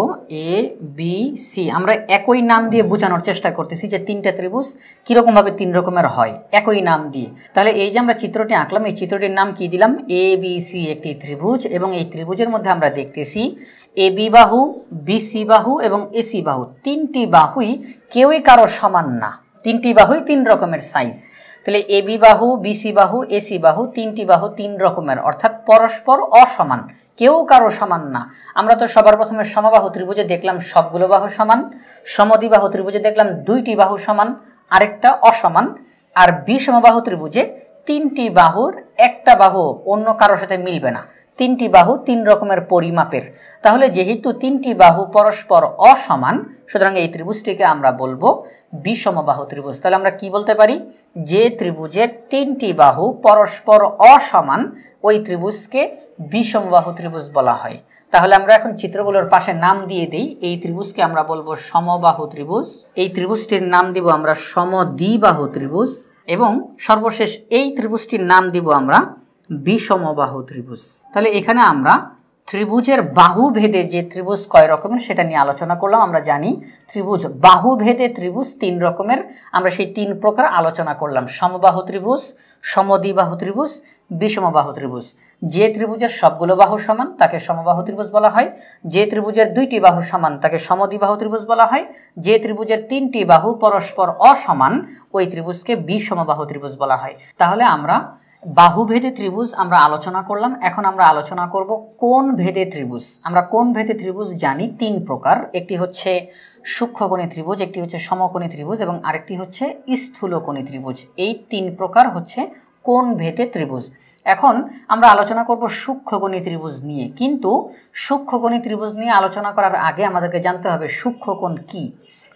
এ বি সি। আমরা একই নাম দিয়ে বোঝানোর চেষ্টা করতেছি যে তিনটা ত্রিভুজ কিরকম ভাবে তিন রকমের হয়, একই নাম দিয়ে। তাহলে এই যে আমরা চিত্রটি আঁকলাম, এই চিত্রটির নাম কি দিলাম, এ বি সি একটি ত্রিভুজ, এবং এই ত্রিভুজের মধ্যে আমরা দেখতেছি এ বি বাহু, বিসি বাহু এবং এসি বাহু, তিনটি বাহুই কেউই কারো সমান না, তিনটি বাহুই তিন রকমের সাইজ। তাহলে এবি বাহু, বিসি বাহু, এসি বাহু, তিনটি বাহু তিন রকমের, অর্থাৎ পরস্পর অসমান, কেউ কারো সমান না। আমরা তো সবার প্রথমে সমবাহু ত্রিভুজে দেখলাম সবগুলো বাহু সমান, সমদ্বিবাহু ত্রিভুজে দেখলাম দুইটি বাহু সমান আরেকটা অসমান, আর বিষমবাহু ত্রিভুজে তিনটি বাহুর একটা বাহু অন্য কারোর সাথে মিলবে না, তিনটি বাহু তিন রকমের পরিমাপের। তাহলে যেহেতু তিনটি বাহু পরস্পর অসমান, সুতরাং এই ত্রিভুজটিকে আমরা বলবো বিষমবাহু ত্রিভুজ। তাহলে আমরা কি বলতে পারি, যে ত্রিভুজের তিনটি বাহু পরস্পর অসমান ওই ত্রিভুজকে বিষমবাহু ত্রিভুজ বলা হয়। তাহলে আমরা এখন চিত্রগুলোর পাশে নাম দিয়ে দেই, এই ত্রিভুজকে আমরা বলবো সমবাহু ত্রিভুজ, এই ত্রিভুজটির নাম দিব আমরা সমদ্বিবাহু ত্রিভুজ, এবং সর্বশেষ এই ত্রিভুজটির নাম দিব আমরা বিষমবাহু ত্রিভুজ। তাহলে এখানে আমরা ত্রিভুজের বাহু ভেদে যে ত্রিভুজ কয় রকমের সেটা নিয়ে আলোচনা করলাম। আমরা জানি ত্রিভুজ বাহু ভেদে ত্রিভুজ তিন রকমের, আমরা সেই তিন প্রকার আলোচনা করলাম, সমবাহু ত্রিভুজ, সমদ্বিবাহু ত্রিভুজ, বিষমবাহু ত্রিভুজ। যে ত্রিভুজের সবগুলো বাহু সমান তাকে সমবাহু ত্রিভুজ বলা হয়, যে ত্রিভুজের দুইটি বাহু সমান তাকে সমদ্বিবাহু ত্রিভুজ বলা হয়, যে ত্রিভুজের তিনটি বাহু পরস্পর অসমান ওই ত্রিভুজকে বিষমবাহু ত্রিভুজ বলা হয়। তাহলে আমরা বাহুভেদে ত্রিভুজ আমরা আলোচনা করলাম। এখন আমরা আলোচনা করব কোণ ভেদে ত্রিভুজ। আমরা কোণ ভেদে ত্রিভুজ জানি তিন প্রকার, একটি হচ্ছে সূক্ষ্মকোণী ত্রিভুজ, একটি হচ্ছে সমকোণী ত্রিভুজ এবং আরেকটি হচ্ছে স্থূলকোণী ত্রিভুজ। এই তিন প্রকার হচ্ছে কোণ ভেদে ত্রিভুজ। এখন আমরা আলোচনা করব সূক্ষ্মকোণী ত্রিভুজ নিয়ে, কিন্তু সূক্ষ্মকোণী ত্রিভুজ নিয়ে আলোচনা করার আগে আমাদেরকে জানতে হবে সূক্ষ্মকোণ কি।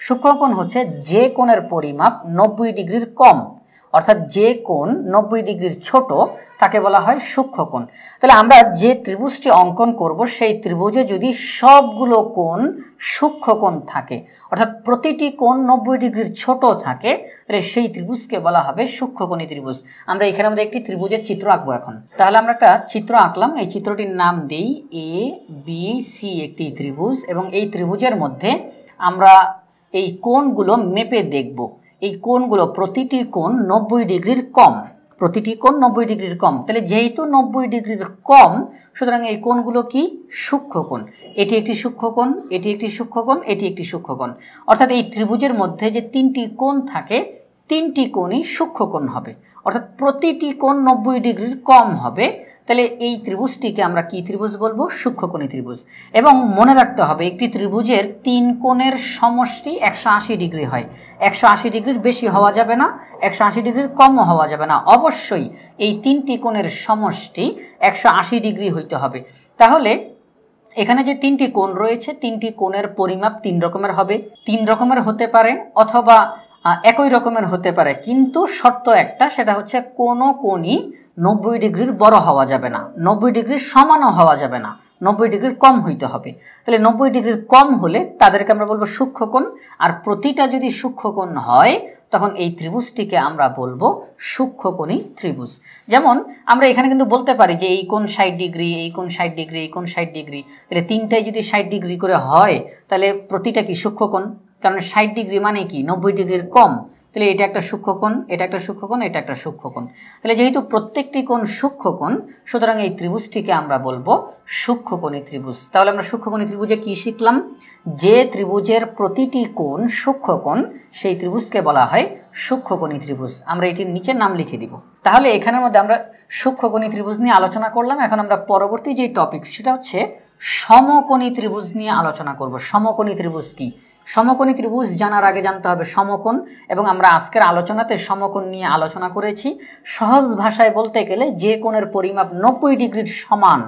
সূক্ষ্মকোণ হচ্ছে যে কোণের পরিমাপ 90 ডিগ্রির কম, অর্থাৎ যে কোণ 90 ডিগ্রির ছোট তাকে বলা হয় সূক্ষ্মকোণ। তাহলে আমরা যে ত্রিভুজটি অঙ্কন করব সেই ত্রিভুজে যদি সবগুলো কোণ সূক্ষ্মকোণ থাকে, অর্থাৎ প্রতিটি কোণ 90 ডিগ্রির ছোট থাকে, তাহলে সেই ত্রিভুজকে বলা হবে সূক্ষ্মকোণী ত্রিভুজ। আমরা এখানে আমাদের একটি ত্রিভুজের চিত্র আঁকবো এখন। তাহলে আমরা একটা চিত্র আঁকলাম, এই চিত্রটির নাম দেই এ বি সি একটি ত্রিভুজ, এবং এই ত্রিভুজের মধ্যে আমরা এই কোণগুলো মেপে দেখব। এই কোণগুলো প্রতিটি কোণ 90 ডিগ্রির কম, প্রতিটি কোণ 90 ডিগ্রির কম। তাহলে যেহেতু 90 ডিগ্রির কম, সুতরাং এই কোণগুলো কি সূক্ষ্ম কোণ। এটি একটি সূক্ষ্ম কোণ, এটি একটি সূক্ষ্ম কোণ, এটি একটি সূক্ষ্ম কোণ। অর্থাৎ এই ত্রিভুজের মধ্যে যে তিনটি কোণ থাকে, তিনটি কোণই সূক্ষ্ম কোণ হবে, অর্থাৎ প্রতিটি কোণ 90 ডিগ্রির কম হবে। তাহলে এই ত্রিভুজটিকে আমরা কি ত্রিভুজ বলবো? সূক্ষ্মকোণী ত্রিভুজ। এবং মনে রাখতে হবে একটি ত্রিভুজের তিন কোণের সমষ্টি 180 ডিগ্রি হয়। 180 ডিগ্রির বেশি হওয়া যাবে না, 180 ডিগ্রির কমও হওয়া যাবে না, অবশ্যই এই তিনটি কোণের সমষ্টি 180 ডিগ্রি হইতে হবে। তাহলে এখানে যে তিনটি কোণ রয়েছে, তিনটি কোণের পরিমাপ তিন রকমের হবে। তিন রকমের হতে পারে অথবা একই রকমের হতে পারে, কিন্তু শর্ত একটা, সেটা হচ্ছে কোনো কোণই 90 ডিগ্রির বড় হওয়া যাবে না, 90 ডিগ্রির সমানও হওয়া যাবে না, 90 ডিগ্রির কম হইতে হবে। তাহলে 90 ডিগ্রির কম হলে তাদেরকে আমরা বলবো সূক্ষ্মকোণ। আর প্রতিটা যদি সূক্ষ্মকোণ হয়, তখন এই ত্রিভুজটিকে আমরা বলবো সূক্ষ্মকোণী ত্রিভুজ। যেমন আমরা এখানে কিন্তু বলতে পারি যে এই কোণ 60 ডিগ্রি, এই কোণ 60 ডিগ্রি, এই কোণ 60 ডিগ্রি। তাহলে তিনটাই যদি 60 ডিগ্রি করে হয়, তাহলে প্রতিটা কি সূক্ষ্মকোণ, কারণ 60 ডিগ্রি মানে কি 90 ডিগ্রির কম। তাহলে এটা একটা সূক্ষ্মকোণ, এটা একটা সূক্ষ্মকোণ, এটা একটা সূক্ষ্মকোণ। তাহলে যেহেতু প্রত্যেকটি কোণ সূক্ষ্মকোণ, সুতরাং এই ত্রিভুজটিকে আমরা বলবো সূক্ষ্মকোণী ত্রিভুজ। তাহলে আমরা সূক্ষ্মকোণী ত্রিভুজে কি শিখলাম? যে ত্রিভুজের প্রতিটি কোণ সূক্ষ্মকোণ, সেই ত্রিভুজকে বলা হয় সূক্ষ্মকোণী ত্রিভুজ। আমরা এটির নিচে নাম লিখে দিব। তাহলে এখানের মধ্যে আমরা সূক্ষ্মকোণী ত্রিভুজ নিয়ে আলোচনা করলাম। এখন আমরা পরবর্তী যে টপিক, সেটা হচ্ছে সমকোণী ত্রিভুজ নিয়ে আলোচনা করব। সমকোণী ত্রিভুজ কি? সমকোণী ত্রিভুজ জানার আগে জানতে হবে সমকোণ, এবং আমরা আজকের আলোচনাতে সমকোণ নিয়ে আলোচনা করেছি। সহজ ভাষায় বলতে গেলে যে কোণের পরিমাপ 90 ডিগ্রির সমান,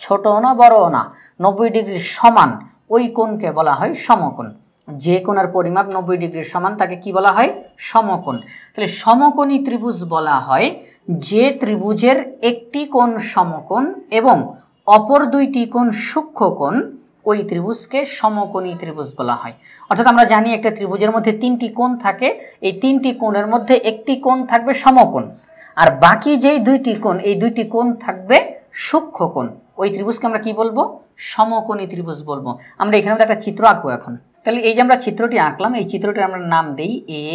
ছোট না বড় না, 90 ডিগ্রির সমান, ওই কোণকে বলা হয় সমকোণ। যে কোণের পরিমাপ 90 ডিগ্রির সমান তাকে কি বলা হয়? সমকোণ। তাহলে সমকোণী ত্রিভুজ বলা হয় যে ত্রিভুজের একটি কোণ সমকোণ এবং অপর দুইটি কোণ সূক্ষ্মকোণ, ওই ত্রিভুজকে সমকোণী ত্রিভুজ বলা হয়। অর্থাৎ আমরা জানি একটা ত্রিভুজের মধ্যে তিনটি কোণ থাকে, এই তিনটি কোণের মধ্যে একটি কোণ থাকবে সমকোণ, আর বাকি যেই দুইটি কোণ, এই দুইটি কোণ থাকবে সূক্ষ্মকোণ। ওই ত্রিভুজকে আমরা কি বলবো? সমকোণী ত্রিভুজ বলবো। আমরা এখানে একটা চিত্র আঁকবো এখন। তাহলে এই যে আমরা চিত্রটি আঁকলাম, এই চিত্রটির আমরা নাম দেই এ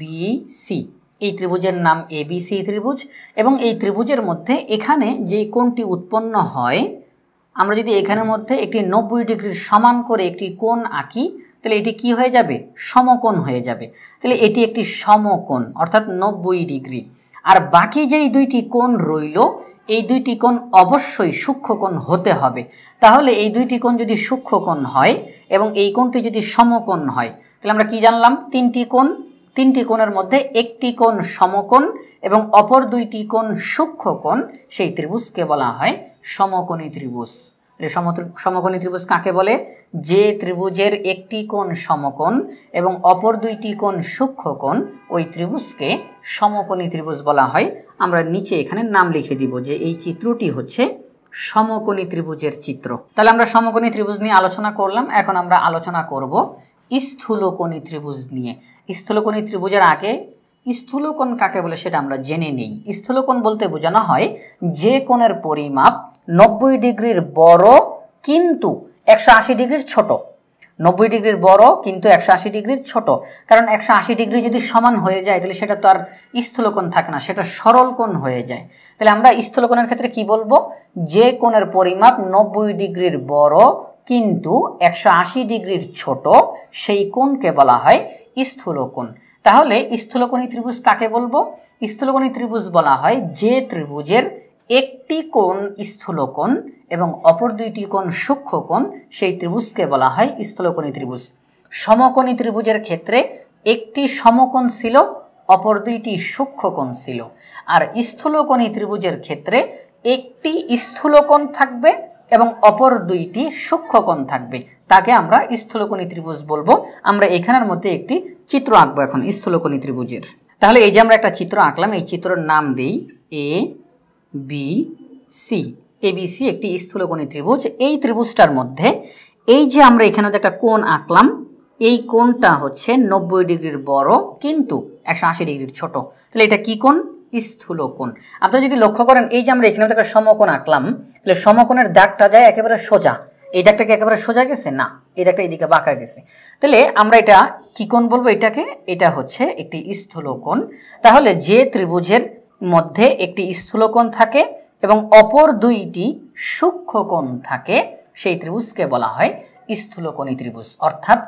বি সি। এই ত্রিভুজের নাম ABC ত্রিভুজ। এবং এই ত্রিভুজের মধ্যে এখানে যে কোণটি উৎপন্ন হয়, আমরা যদি এখানের মধ্যে একটি 90 ডিগ্রির সমান করে একটি কোণ আঁকি, তাহলে এটি কি হয়ে যাবে? সমকোণ হয়ে যাবে। তাহলে এটি একটি সমকোণ, অর্থাৎ 90 ডিগ্রি। আর বাকি যেই দুইটি কোণ রইল, এই দুইটি কোণ অবশ্যই সূক্ষ্মকোণ হতে হবে। তাহলে এই দুইটি কোণ যদি সূক্ষ্মকোণ হয় এবং এই কোণটি যদি সমকোণ হয়, তাহলে আমরা কি জানলাম? তিনটি কোণ, তিনটি কোণের মধ্যে একটি কোণ সমকোণ এবং অপর দুইটি কোণ সূক্ষ্মকোণ, সেই ত্রিভুজকে বলা হয় সমকোণী ত্রিভুজ। সমকোণী ত্রিভুজ কাকে বলে? যে ত্রিভুজের একটি কোণ সমকোণ এবং অপর দুইটি কোণ সূক্ষ্মকোণ, ওই ত্রিভুজকে সমকোণী ত্রিভুজ বলা হয়। আমরা নিচে এখানে নাম লিখে দিব যে এই চিত্রটি হচ্ছে সমকোণী ত্রিভুজের চিত্র। তাহলে আমরা সমকোণী ত্রিভুজ নিয়ে আলোচনা করলাম। এখন আমরা আলোচনা করব স্থূলকোণী ত্রিভুজ নিয়ে। স্থূলকোণী ত্রিভুজের আগে স্থূলকোণ কাকে বলে সেটা আমরা জেনে নেই। স্থূলকোণ বলতে বোঝানো হয় যে কোণের পরিমাপ 90 ডিগ্রির বড় কিন্তু 180 ডিগ্রির ছোট। 90 ডিগ্রির বড় কিন্তু 180 ডিগ্রির ছোট। কারণ 180 ডিগ্রি যদি সমান হয়ে যায়, তাহলে সেটা তো আর স্থূলকোণ থাকে না, সেটা সরল কোণ হয়ে যায়। তাহলে আমরা স্থূলকোণের ক্ষেত্রে কি বলবো? যে কোণের পরিমাপ 90 ডিগ্রির বড় কিন্তু 180 ডিগ্রির ছোট, সেই কোণকে বলা হয় স্থূলকোণ। তাহলে স্থূলকোণী ত্রিভুজ কাকে বলবো? স্থূলকোণী ত্রিভুজ বলা হয় যে ত্রিভুজের একটি কোণ স্থূলকোণ এবং অপর দুইটি কোণ সূক্ষ্মকোণ, সেই ত্রিভুজকে বলা হয় স্থূলকোণী ত্রিভুজ। সমকোণী ত্রিভুজের ক্ষেত্রে একটি সমকোণ ছিল, অপর দুইটি সূক্ষ্মকোণ ছিল। আর স্থূলকোণী ত্রিভুজের ক্ষেত্রে একটি স্থূলকোণ থাকবে এবং অপর দুইটি সূক্ষ্মকোণ থাকবে, তাকে আমরা স্থূলকোণী ত্রিভুজ বলবো। আমরা এখানের মধ্যে একটি চিত্র আঁকবো এখন স্থূলকোণী ত্রিভুজের। তাহলে এই যে আমরা একটা চিত্র আঁকলাম, এই চিত্রের নাম দেই ABC। ABC একটি স্থূলকোণী ত্রিভুজ। এই ত্রিভুজটার মধ্যে এই যে আমরা এখানে একটা কোণ আঁকলাম, এই কোণটা হচ্ছে 90 ডিগ্রির বড় কিন্তু 180 ডিগ্রির ছোট। তাহলে এটা কি কোণ? স্থূলকোণ। আপনারা যদি লক্ষ্য করেন, এই যে আমরা এখানে একটা সমকোণ আঁকলাম, তাহলে সমকোণের দাগটা যায় একেবারে সোজা। এই দাগটা কি একেবারে সোজা গেছে? না, এই দাগটা এদিকে বাঁকা গেছে। তাহলে আমরা এটা কি কোণ বলবো? এটাকে, এটা হচ্ছে একটি স্থূলকোণ। তাহলে যে ত্রিভুজের মধ্যে একটি স্থূলকোণ থাকে এবং অপর দুইটি সূক্ষ্মকোণ থাকে সেই ত্রিভুজকে বলা হয় স্থূলকোণী ত্রিভুজ। অর্থাৎ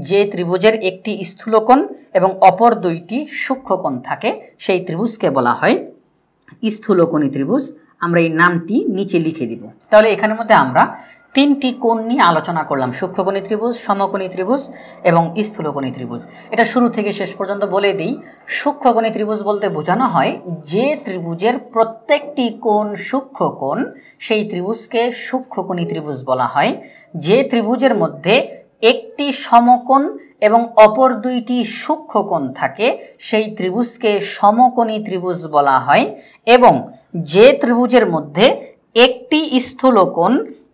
যে ত্রিভুজের একটি স্থূলকোণ এবং অপর দুইটি সূক্ষ্মকোণ থাকে সেই ত্রিভুজকে বলা হয় স্থূলকোণী ত্রিভুজ। আমরা এই নামটি নিচে লিখে দিব। তাহলে এখানের মধ্যে আমরা তিনটি কোণ নিয়ে আলোচনা করলাম, সূক্ষ্মকোণী ত্রিভুজ, সমকোণী ত্রিভুজ এবং স্থূলকোণী ত্রিভুজ। এটা শুরু থেকে শেষ পর্যন্ত বলে দিই। সূক্ষ্মকোণী ত্রিভুজ বলতে বোঝানো হয় যে ত্রিভুজের প্রত্যেকটি কোণ সূক্ষ্মকোণ সেই ত্রিভুজকে সূক্ষ্মকোণী ত্রিভুজ বলা হয়। যে ত্রিভুজের মধ্যে একটি সমকোণ এবং অপর দুইটি সূক্ষ্মকোণ থাকে সেই ত্রিভুজকে সমকোণী ত্রিভুজ বলা হয়। এবং যে ত্রিভুজের মধ্যে একটি স্থূলকোণ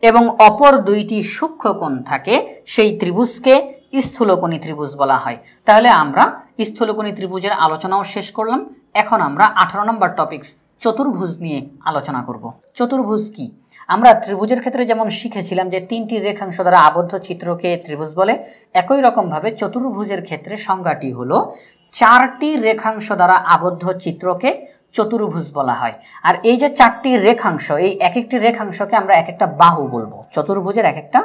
এবং অপর দুইটি সূক্ষ্মকোণ থাকে সেই ত্রিভুজকে স্থূলকোণী ত্রিভুজ বলা হয়। তাহলে আমরা স্থূলকোণী ত্রিভুজের আলোচনাও শেষ করলাম। এখন আমরা 18 নম্বর টপিকস চতুর্ভুজ নিয়ে আলোচনা করব। চতুর্ভুজ কি? আমরা ত্রিভুজের ক্ষেত্রে যেমন শিখেছিলাম যে তিনটি রেখাংশ দ্বারা আবদ্ধ চিত্রকে ত্রিভুজ বলে, একই রকমভাবে চতুর্ভুজের ক্ষেত্রে সংজ্ঞাটি হলো চারটি রেখাংশ দ্বারা আবদ্ধ চিত্রকে চতুর্ভুজ বলা হয়। আর এই যে চারটি রেখাংশ, এই এক একটি রেখাংশকে আমরা এক একটা বাহু বলবো। চতুর্ভুজের এক একটা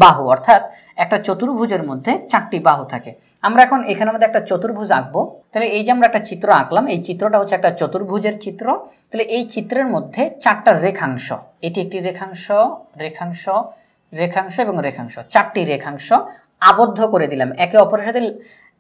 বাহু, অর্থাৎ একটা চতুর্ভুজের মধ্যে চারটি বাহু থাকে। আমরা এখন এখানের মধ্যে একটা চতুর্ভুজ আঁকবো। তাহলে এই যে আমরা একটা চিত্র আঁকলাম, এই চিত্রটা হচ্ছে একটা চতুর্ভুজের চিত্র। তাহলে এই চিত্রের মধ্যে চারটা রেখাংশ, এটি একটি রেখাংশ, রেখাংশ, রেখাংশ এবং রেখাংশ, চারটি রেখাংশ আবদ্ধ করে দিলাম একে অপরের সাথে।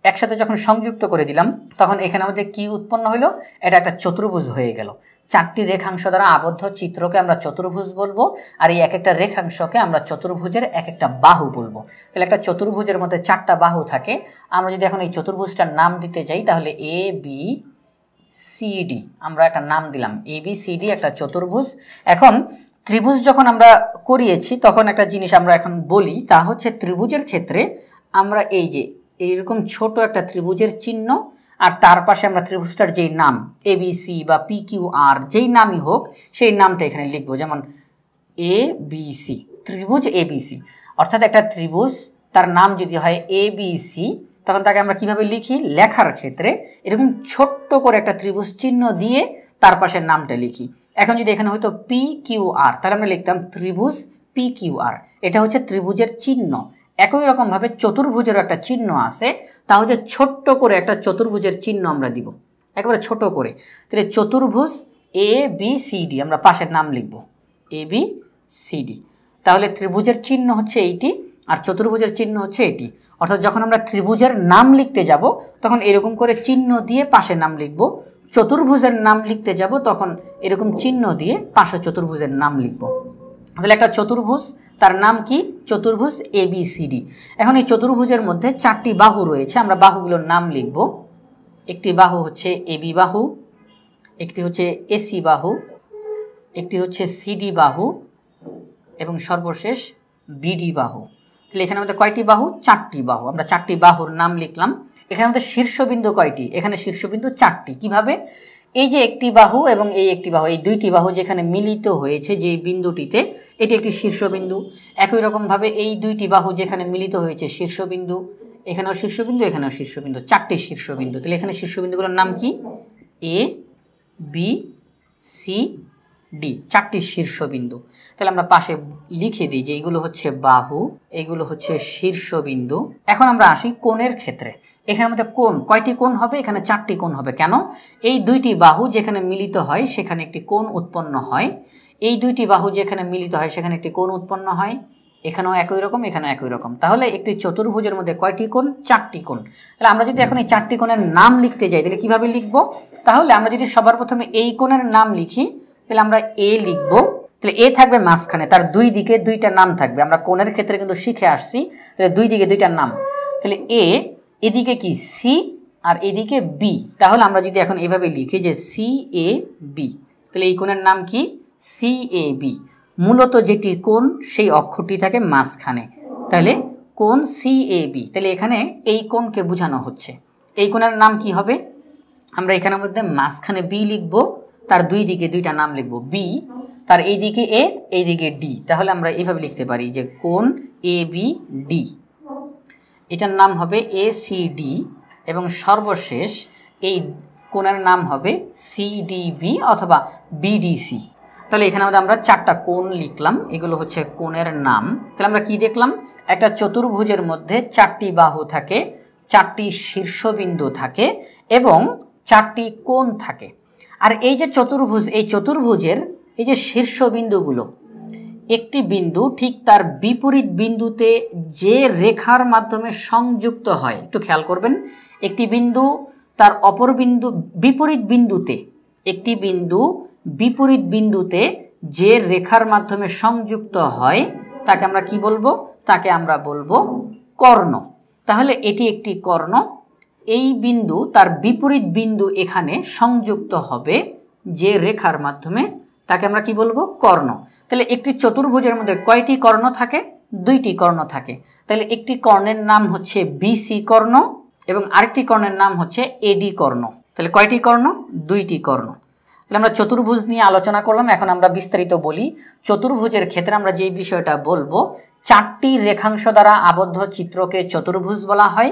একসাথে যখন সংযুক্ত করে দিলাম তখন এখানে আমাদের কি উৎপন্ন হইলো? এটা একটা চতুর্ভুজ হয়ে গেল। চারটি রেখাংশ দ্বারা আবদ্ধ চিত্রকে আমরা চতুর্ভুজ বলবো, আর এই এক একটা রেখাংশকে আমরা চতুর্ভুজের এক একটা বাহু বলবো। তাহলে একটা চতুর্ভুজের মধ্যে চারটা বাহু থাকে। আমরা যদি এখন এই চতুর্ভুজটার নাম দিতে যাই তাহলে এ বি সি ডি, আমরা একটা নাম দিলাম এ বি সি ডি, একটা চতুর্ভুজ। এখন ত্রিভুজ যখন আমরা করিয়েছি তখন একটা জিনিস আমরা এখন বলি, তা হচ্ছে ত্রিভুজের ক্ষেত্রে আমরা এই যে এইরকম ছোট একটা ত্রিভুজের চিহ্ন আর তার পাশে আমরা ত্রিভুজটার যেই নাম এবিসি বা পি কিউ আর যেই নামই হোক সেই নামটা এখানে লিখবো। যেমন এ বি সি, ত্রিভুজ এবিসি, অর্থাৎ একটা ত্রিভুজ তার নাম যদি হয় এবিসি তখন তাকে আমরা কিভাবে লিখি? লেখার ক্ষেত্রে এরকম ছোট্ট করে একটা ত্রিভুজ চিহ্ন দিয়ে তার পাশের নামটা লিখি। এখন যদি এখানে হয়তো পি কিউ আর, তাহলে আমরা লিখতাম ত্রিভুজ পি কিউ আর। এটা হচ্ছে ত্রিভুজের চিহ্ন। একই রকমভাবে চতুর্ভুজের একটা চিহ্ন আছে, তা হচ্ছে ছোট্ট করে একটা চতুর্ভুজের চিহ্ন আমরা দিব, একেবারে ছোট করে। তাহলে চতুর্ভুজ এ বি সি ডি, আমরা পাশের নাম লিখব এ বি সি ডি। তাহলে ত্রিভুজের চিহ্ন হচ্ছে এইটি আর চতুর্ভুজের চিহ্ন হচ্ছে এটি। অর্থাৎ যখন আমরা ত্রিভুজের নাম লিখতে যাব তখন এরকম করে চিহ্ন দিয়ে পাশে নাম লিখব। চতুর্ভুজের নাম লিখতে যাব তখন এরকম চিহ্ন দিয়ে পাশে চতুর্ভুজের নাম লিখব। তাহলে একটা চতুর্ভুজ, তার নাম কি? চতুর্ভুজ এবিসিডি। এখন এই চতুর্ভুজের মধ্যে চারটি বাহু রয়েছে, আমরা বাহুগুলোর নাম লিখব। একটি বাহু হচ্ছে এবি বাহু, একটি হচ্ছে এসি বাহু, একটি হচ্ছে সিডি বাহু এবং সর্বশেষ বিডি বাহু। তাহলে এখানে আমাদের কয়টি বাহু? চারটি বাহু। আমরা চারটি বাহুর নাম লিখলাম। এখানে আমাদের শীর্ষবিন্দু কয়টি? এখানে শীর্ষবিন্দু চারটি। কিভাবে? এই যে একটি বাহু এবং এই একটি বাহু, এই দুইটি বাহু যেখানে মিলিত হয়েছে যে বিন্দুটিতে, এটি একটি শীর্ষবিন্দু। একই রকমভাবে এই দুইটি বাহু যেখানে মিলিত হয়েছে শীর্ষবিন্দু, এখানেও শীর্ষবিন্দু, এখানেও শীর্ষবিন্দু, চারটি শীর্ষবিন্দু। তাহলে এখানে শীর্ষবিন্দুগুলোর নাম কি? এ বি সি ডি, চারটি শীর্ষবিন্দু। তাহলে আমরা পাশে লিখে দিই যে এইগুলো হচ্ছে বাহু, এইগুলো হচ্ছে শীর্ষবিন্দু। এখন আমরা আসি কোণের ক্ষেত্রে। এখানে আমাদের কোণ কয়টি কোণ হবে? এখানে চারটি কোণ হবে। কেন? এই দুইটি বাহু যেখানে মিলিত হয় সেখানে একটি কোণ উৎপন্ন হয়। এই দুইটি বাহু যেখানে মিলিত হয় সেখানে একটি কোণ উৎপন্ন হয়। এখানেও একই রকম, এখানেও একই রকম। তাহলে একটি চতুর্ভুজের মধ্যে কয়টি কোণ? চারটি কোণ। তাহলে আমরা যদি এখন এই চারটি কোণের নাম লিখতে যাই তাহলে কিভাবে লিখব? তাহলে আমরা যদি সবার প্রথমে এই কোণের নাম লিখি তাহলে আমরা এ লিখব। তাহলে এ থাকবে মাঝখানে, তার দুই দিকে দুইটা নাম থাকবে। আমরা কোণের ক্ষেত্রে কিন্তু শিখে আসছি, তাহলে দুই দিকে দুইটা নাম। তাহলে এ, এদিকে কি? সি, আর এদিকে বি। তাহলে আমরা যদি এখন এভাবে লিখি যে সি এ বি, তাহলে এই কোণের নাম কি? C A B. মূলত যেটি কোণ সেই অক্ষরটি থাকে মাঝখানে, তাহলে কোণ সি এ বি। তাহলে এখানে এই কোণকে বোঝানো হচ্ছে। এই কোণের নাম কি হবে? আমরা এখানের মধ্যে মাঝখানে বি লিখব, তার দুই দিকে দুইটা নাম লিখব, বি, তার এইদিকে এ, এইদিকে ডি। তাহলে আমরা এইভাবে লিখতে পারি যে কোণ এ বি ডি, এটার নাম হবে এ সি ডি। এবং সর্বশেষ এই কোণের নাম হবে সিডিবি অথবা বিডিসি। তাহলে এখানে আমরা চারটা কোণ লিখলাম, এগুলো হচ্ছে কোণের নাম। তাহলে আমরা কি দেখলাম, একটা চতুর্ভুজের মধ্যে চারটি বাহু থাকে, চারটি শীর্ষবিন্দু থাকে এবং চারটি কোণ থাকে। আর এই যে চতুর্ভুজ, এই চতুর্ভুজের এই যে শীর্ষবিন্দুগুলো, একটি বিন্দু ঠিক তার বিপরীত বিন্দুতে যে রেখার মাধ্যমে সংযুক্ত হয়, একটু খেয়াল করবেন, একটি বিন্দু তার অপর বিন্দু বিপরীত বিন্দুতে, একটি বিন্দু বিপরীত বিন্দুতে যে রেখার মাধ্যমে সংযুক্ত হয় তাকে আমরা কি বলবো, তাকে আমরা বলবো কর্ণ। তাহলে এটি একটি কর্ণ, এই বিন্দু তার বিপরীত বিন্দু এখানে সংযুক্ত হবে যে রেখার মাধ্যমে, তাকে আমরা কি বলবো, কর্ণ। তাহলে একটি চতুর্ভুজের মধ্যে কয়টি কর্ণ থাকে, দুইটি কর্ণ থাকে। তাহলে একটি কর্ণের নাম হচ্ছে বিসি কর্ণ এবং আরেকটি কর্ণের নাম হচ্ছে এডি কর্ণ। তাহলে কয়টি কর্ণ, দুইটি কর্ণ। তাহলে আমরা চতুর্ভুজ নিয়ে আলোচনা করলাম, এখন আমরা বিস্তারিত বলি। চতুর্ভুজের ক্ষেত্রে আমরা যে বিষয়টা বলবো, চারটি রেখাংশ দ্বারা আবদ্ধ চিত্রকে চতুর্ভুজ বলা হয়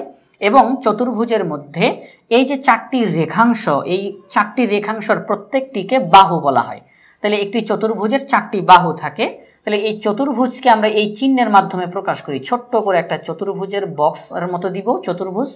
এবং চতুর্ভুজের মধ্যে এই যে চারটি রেখাংশ, এই চারটি রেখাংশের প্রত্যেকটিকে বাহু বলা হয়। তাহলে একটি চতুর্ভুজের চারটি বাহু থাকে। তাহলে এই চতুর্ভুজকে আমরা এই চিহ্নের মাধ্যমে প্রকাশ করি, ছোট্ট করে একটা চতুর্ভুজের বক্সের মতো দিব, চতুর্ভুজ,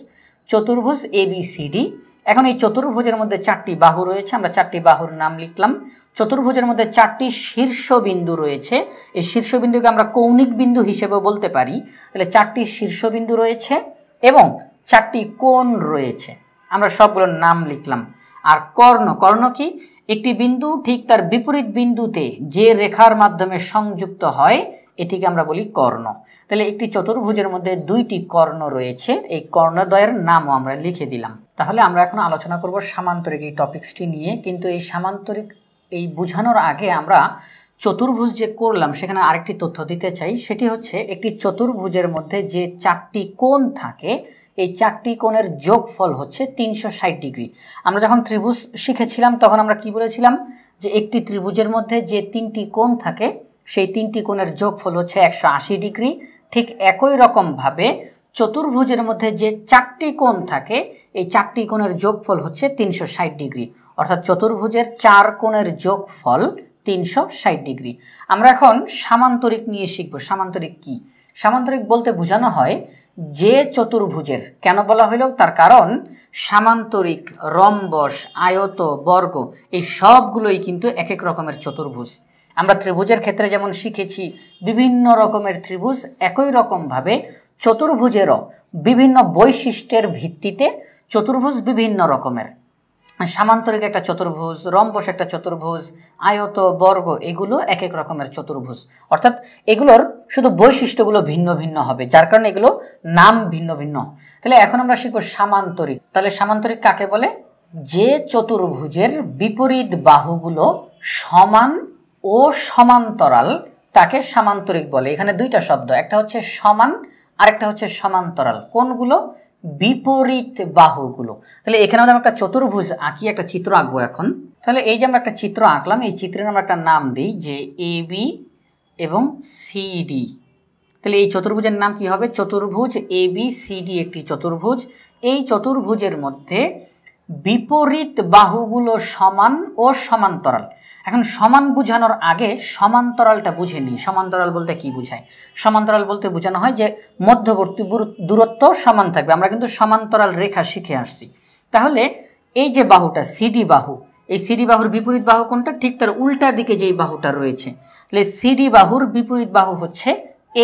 চতুর্ভুজ এবিসিডি। এখন এই চতুর্ভুজের মধ্যে চারটি বাহু রয়েছে, আমরা চারটি বাহুর নাম লিখলাম। চতুর্ভুজের মধ্যে চারটি শীর্ষবিন্দু রয়েছে, এই শীর্ষবিন্দুকে আমরা কৌণিক বিন্দু হিসেবে বলতে পারি। তাহলে চারটি শীর্ষবিন্দু রয়েছে এবং চারটি কোণ রয়েছে, আমরা সবগুলোর নাম লিখলাম। আর কর্ণ, কর্ণ কি, একটি বিন্দু ঠিক তার বিপরীত বিন্দুতে যে রেখার মাধ্যমে সংযুক্ত হয় এটিকে আমরা বলি কর্ণ। তাহলে একটি চতুর্ভুজের মধ্যে দুইটি কর্ণ রয়েছে, এই কর্ণদ্বয়ের নামও আমরা লিখে দিলাম। তাহলে আমরা এখন আলোচনা করব সামান্তরিক এই টপিকসটি নিয়ে। কিন্তু এই সামান্তরিক এই বোঝানোর আগে আমরা চতুর্ভুজ যে করলাম সেখানে আরেকটি তথ্য দিতে চাই, সেটি হচ্ছে একটি চতুর্ভুজের মধ্যে যে চারটি কোণ থাকে, এই চারটি কোণের যোগফল হচ্ছে 360 ডিগ্রি। আমরা যখন ত্রিভুজ শিখেছিলাম তখন আমরা কি বলেছিলাম, যে একটি ত্রিভুজের মধ্যে যে তিনটি কোণ থাকে সেই তিনটি কোণের যোগফল হচ্ছে 180 ডিগ্রি। ঠিক একই রকমভাবে চতুর্ভুজের মধ্যে যে চারটি কোণ থাকে এই চারটি কোণের যোগফল হচ্ছে 360 ডিগ্রি, অর্থাৎ চতুর্ভুজের চার কোণের যোগফল 360 ডিগ্রি। আমরা এখন সামান্তরিক নিয়ে শিখব। সামান্তরিক কি? সামান্তরিক বলতে বোঝানো হয় যে চতুর্ভুজের, কেন বলা হলো, তার কারণ সামান্তরিক, রম্বস, আয়ত, বর্গ এই সবগুলোই কিন্তু এক এক রকমের চতুর্ভুজ। আমরা ত্রিভুজের ক্ষেত্রে যেমন শিখেছি বিভিন্ন রকমের ত্রিভুজ, একই রকমভাবে চতুর্ভুজেরও বিভিন্ন বৈশিষ্ট্যের ভিত্তিতে চতুর্ভুজ বিভিন্ন রকমের। সামান্তরিক একটা চতুর্ভুজ, রম্বস একটা চতুর্ভুজ, আয়ত, বর্গ এগুলো এক এক রকমের চতুর্ভুজ, অর্থাৎ এগুলোর শুধু বৈশিষ্ট্যগুলো ভিন্ন ভিন্ন হবে, যার কারণে এগুলো নাম ভিন্ন ভিন্ন। তাহলে এখন আমরা শিখব সামান্তরিক। তাহলে সামান্তরিক কাকে বলে? যে চতুর্ভুজের বিপরীত বাহুগুলো সমান ও সমান্তরাল তাকে সামান্তরিক বলে। এখানে দুইটা শব্দ, একটা হচ্ছে সমান আরেকটা হচ্ছে সমান্তরাল। কোনগুলো? বিপরীত বাহুগুলো। তাহলে এখানে আমরা একটা চতুর্ভুজ আঁকি, একটা চিত্র আঁকবো এখন। তাহলে এই যে আমরা একটা চিত্র আঁকলাম, এই চিত্রের আমরা একটা নাম দিই যে এ বি এবং সিডি। তাহলে এই চতুর্ভুজের নাম কি হবে? চতুর্ভুজ এ বি সিডি একটি চতুর্ভুজ। এই চতুর্ভুজের মধ্যে বিপরীত বাহুগুলো সমান ও সমান্তরাল। এখন সমান বোঝানোর আগে সমান্তরালটা বুঝে নিই। সমান্তরাল বলতে কি বোঝায়? সমান্তরাল বলতে বোঝানো হয় যে মধ্যবর্তী দূরত্ব সমান থাকবে। আমরা কিন্তু সমান্তরাল রেখা শিখে আসছি। তাহলে এই যে বাহুটা সিডি বাহু, এই সিডি বাহুর বিপরীত বাহু কোনটা? ঠিক তার উল্টা দিকে যেই বাহুটা রয়েছে। তাহলে সিডি বাহুর বিপরীত বাহু হচ্ছে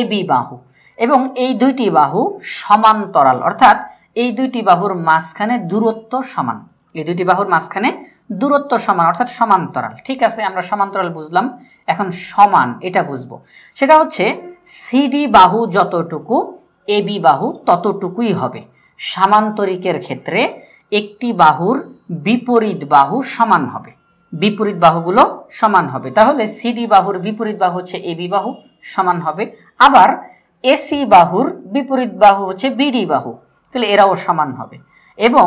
এবি বাহু এবং এই দুইটি বাহু সমান্তরাল, অর্থাৎ এই দুইটি বাহুর মাঝখানে দূরত্ব সমান। এই দুইটি বাহুর মাঝখানে দূরত্ব সমান অর্থাৎ সমান্তরাল। ঠিক আছে, আমরা সমান্তরাল বুঝলাম, এখন সমান এটা বুঝবো। সেটা হচ্ছে সিডি বাহু যতটুকু এবি বাহু ততটুকুই হবে। সামান্তরিকের ক্ষেত্রে একটি বাহুর বিপরীত বাহু সমান হবে, বিপরীত বাহুগুলো সমান হবে। তাহলে সিডি বাহুর বিপরীত বাহু হচ্ছে এবি বাহু, সমান হবে। আবার এসি বাহুর বিপরীত বাহু হচ্ছে বিডি বাহু, তাহলে এরাও সমান হবে। এবং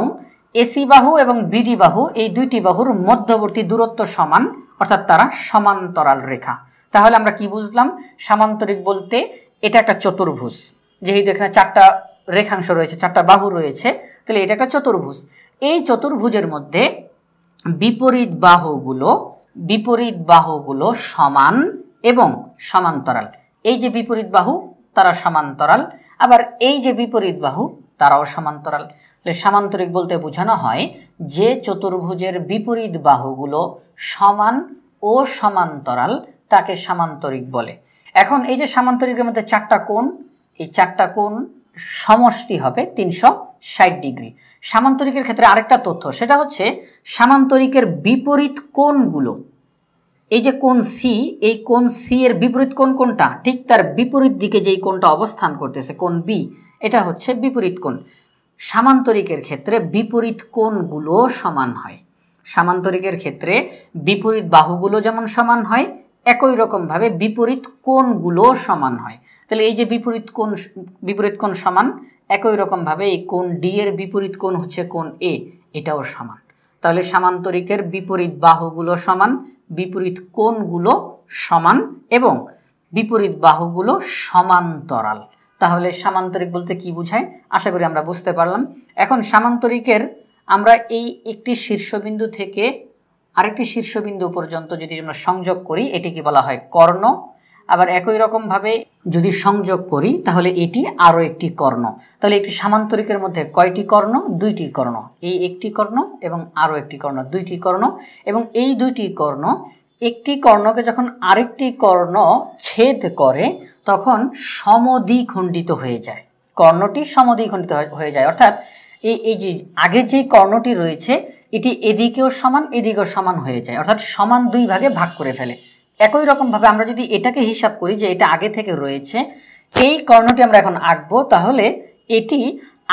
এসি বাহু এবং বিডি বাহু এই দুইটি বাহুর মধ্যবর্তী দূরত্ব সমান, অর্থাৎ তারা সমান্তরাল রেখা। তাহলে আমরা কি বুঝলাম? সামান্তরিক বলতে এটা একটা চতুর্ভুজ, যেহেতু এখানে চারটা রেখাংশ রয়েছে, চারটা বাহু রয়েছে, তাহলে এটা একটা চতুর্ভুজ। এই চতুর্ভুজের মধ্যে বিপরীত বাহুগুলো সমান এবং সমান্তরাল। এই যে বিপরীত বাহু তারা সমান্তরাল, আবার এই যে বিপরীত বাহু তারাও সমান্তরাল। সামান্তরিক বলতে বোঝানো হয় যে চতুর্ভুজের বিপরীত বাহুগুলো সমান ও সমান্তরাল তাকে সামান্তরিক বলে। এখন এই যে সামান্তরিকের মধ্যে চারটা কোণ, এই চারটা কোণ সমষ্টি হবে 360 ডিগ্রি। সামান্তরিকের ক্ষেত্রে আরেকটা তথ্য, সেটা হচ্ছে সামান্তরিকের বিপরীত কোণগুলো, এই যে কোণ সি, এই কোণ সি এর বিপরীত কোণ কোনটা? ঠিক তার বিপরীত দিকে যেই কোণটা অবস্থান করতেছে, কোণ বি, এটা হচ্ছে বিপরীত কোণ। সামান্তরিকের ক্ষেত্রে বিপরীত কোণগুলো সমান হয়। সামান্তরিকের ক্ষেত্রে বিপরীত বাহুগুলো যেমন সমান হয়, একই রকমভাবে বিপরীত কোণগুলো সমান হয়। তাহলে এই যে বিপরীত কোণ সমান, একই রকমভাবে এই কোণ ডি এর বিপরীত কোণ হচ্ছে কোণ এ, এটাও সমান। তাহলে সামান্তরিকের বিপরীত বাহুগুলো সমান, বিপরীত কোণগুলো সমান এবং বিপরীত বাহুগুলো সমান্তরাল। তাহলে সামান্তরিক বলতে কি বোঝায় আশা করি আমরা বুঝতে পারলাম। এখন সামান্তরিকের আমরা এই একটি শীর্ষবিন্দু থেকে আরেকটি শীর্ষবিন্দু পর্যন্ত যদি আমরা সংযোগ করি, এটিকে বলা হয় কর্ণ। আবার একই রকমভাবে যদি সংযোগ করি তাহলে এটি আরও একটি কর্ণ। তাহলে একটি সামান্তরিকের মধ্যে কয়টি কর্ণ? দুইটি কর্ণ। এই একটি কর্ণ এবং আরও একটি কর্ণ, দুইটি কর্ণ। এবং এই দুইটি কর্ণ, একটি কর্ণকে যখন আরেকটি কর্ণ ছেদ করে তখন সমদ্বিখণ্ডিত হয়ে যায়, কর্ণটি সমদ্বিখণ্ডিত হয়ে যায়। অর্থাৎ এই যে আগে যে কর্ণটি রয়েছে এটি এদিকেও সমান এদিকেও সমান হয়ে যায়, অর্থাৎ সমান দুই ভাগে ভাগ করে ফেলে। একই রকমভাবে আমরা যদি এটাকে হিসাব করি যে এটা আগে থেকে রয়েছে, এই কর্ণটি আমরা এখন আঁকবো, তাহলে এটি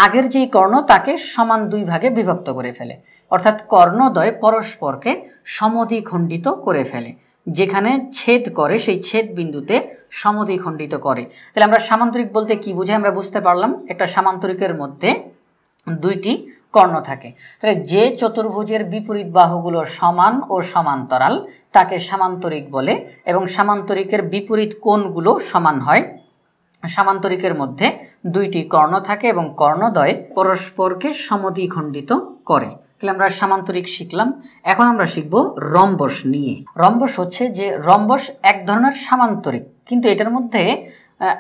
আগের যেই কর্ণ তাকে সমান দুই ভাগে বিভক্ত করে ফেলে, অর্থাৎ কর্ণদ্বয় পরস্পরকে সমদ্বিখণ্ডিত করে ফেলে। যেখানে ছেদ করে সেই ছেদ বিন্দুতে সমদ্বিখণ্ডিত করে। তাহলে আমরা সামান্তরিক বলতে কি বোঝাই আমরা বুঝতে পারলাম। একটা সামান্তরিকের মধ্যে দুইটি কর্ণ থাকে। তাহলে যে চতুর্ভুজের বিপরীত বাহুগুলো সমান ও সমান্তরাল তাকে সামান্তরিক বলে এবং সামান্তরিকের বিপরীত কোণগুলো সমান হয়। সামান্তরিকের মধ্যে দুইটি কর্ণ থাকে এবং কর্ণদ্বয় পরস্পরকে সমদ্বিখণ্ডিত করে। তাহলে আমরা সামান্তরিক শিখলাম। এখন আমরা শিখব রম্বস নিয়ে। রম্বস হচ্ছে যে রম্বস এক ধরনের সামান্তরিক, কিন্তু এটার মধ্যে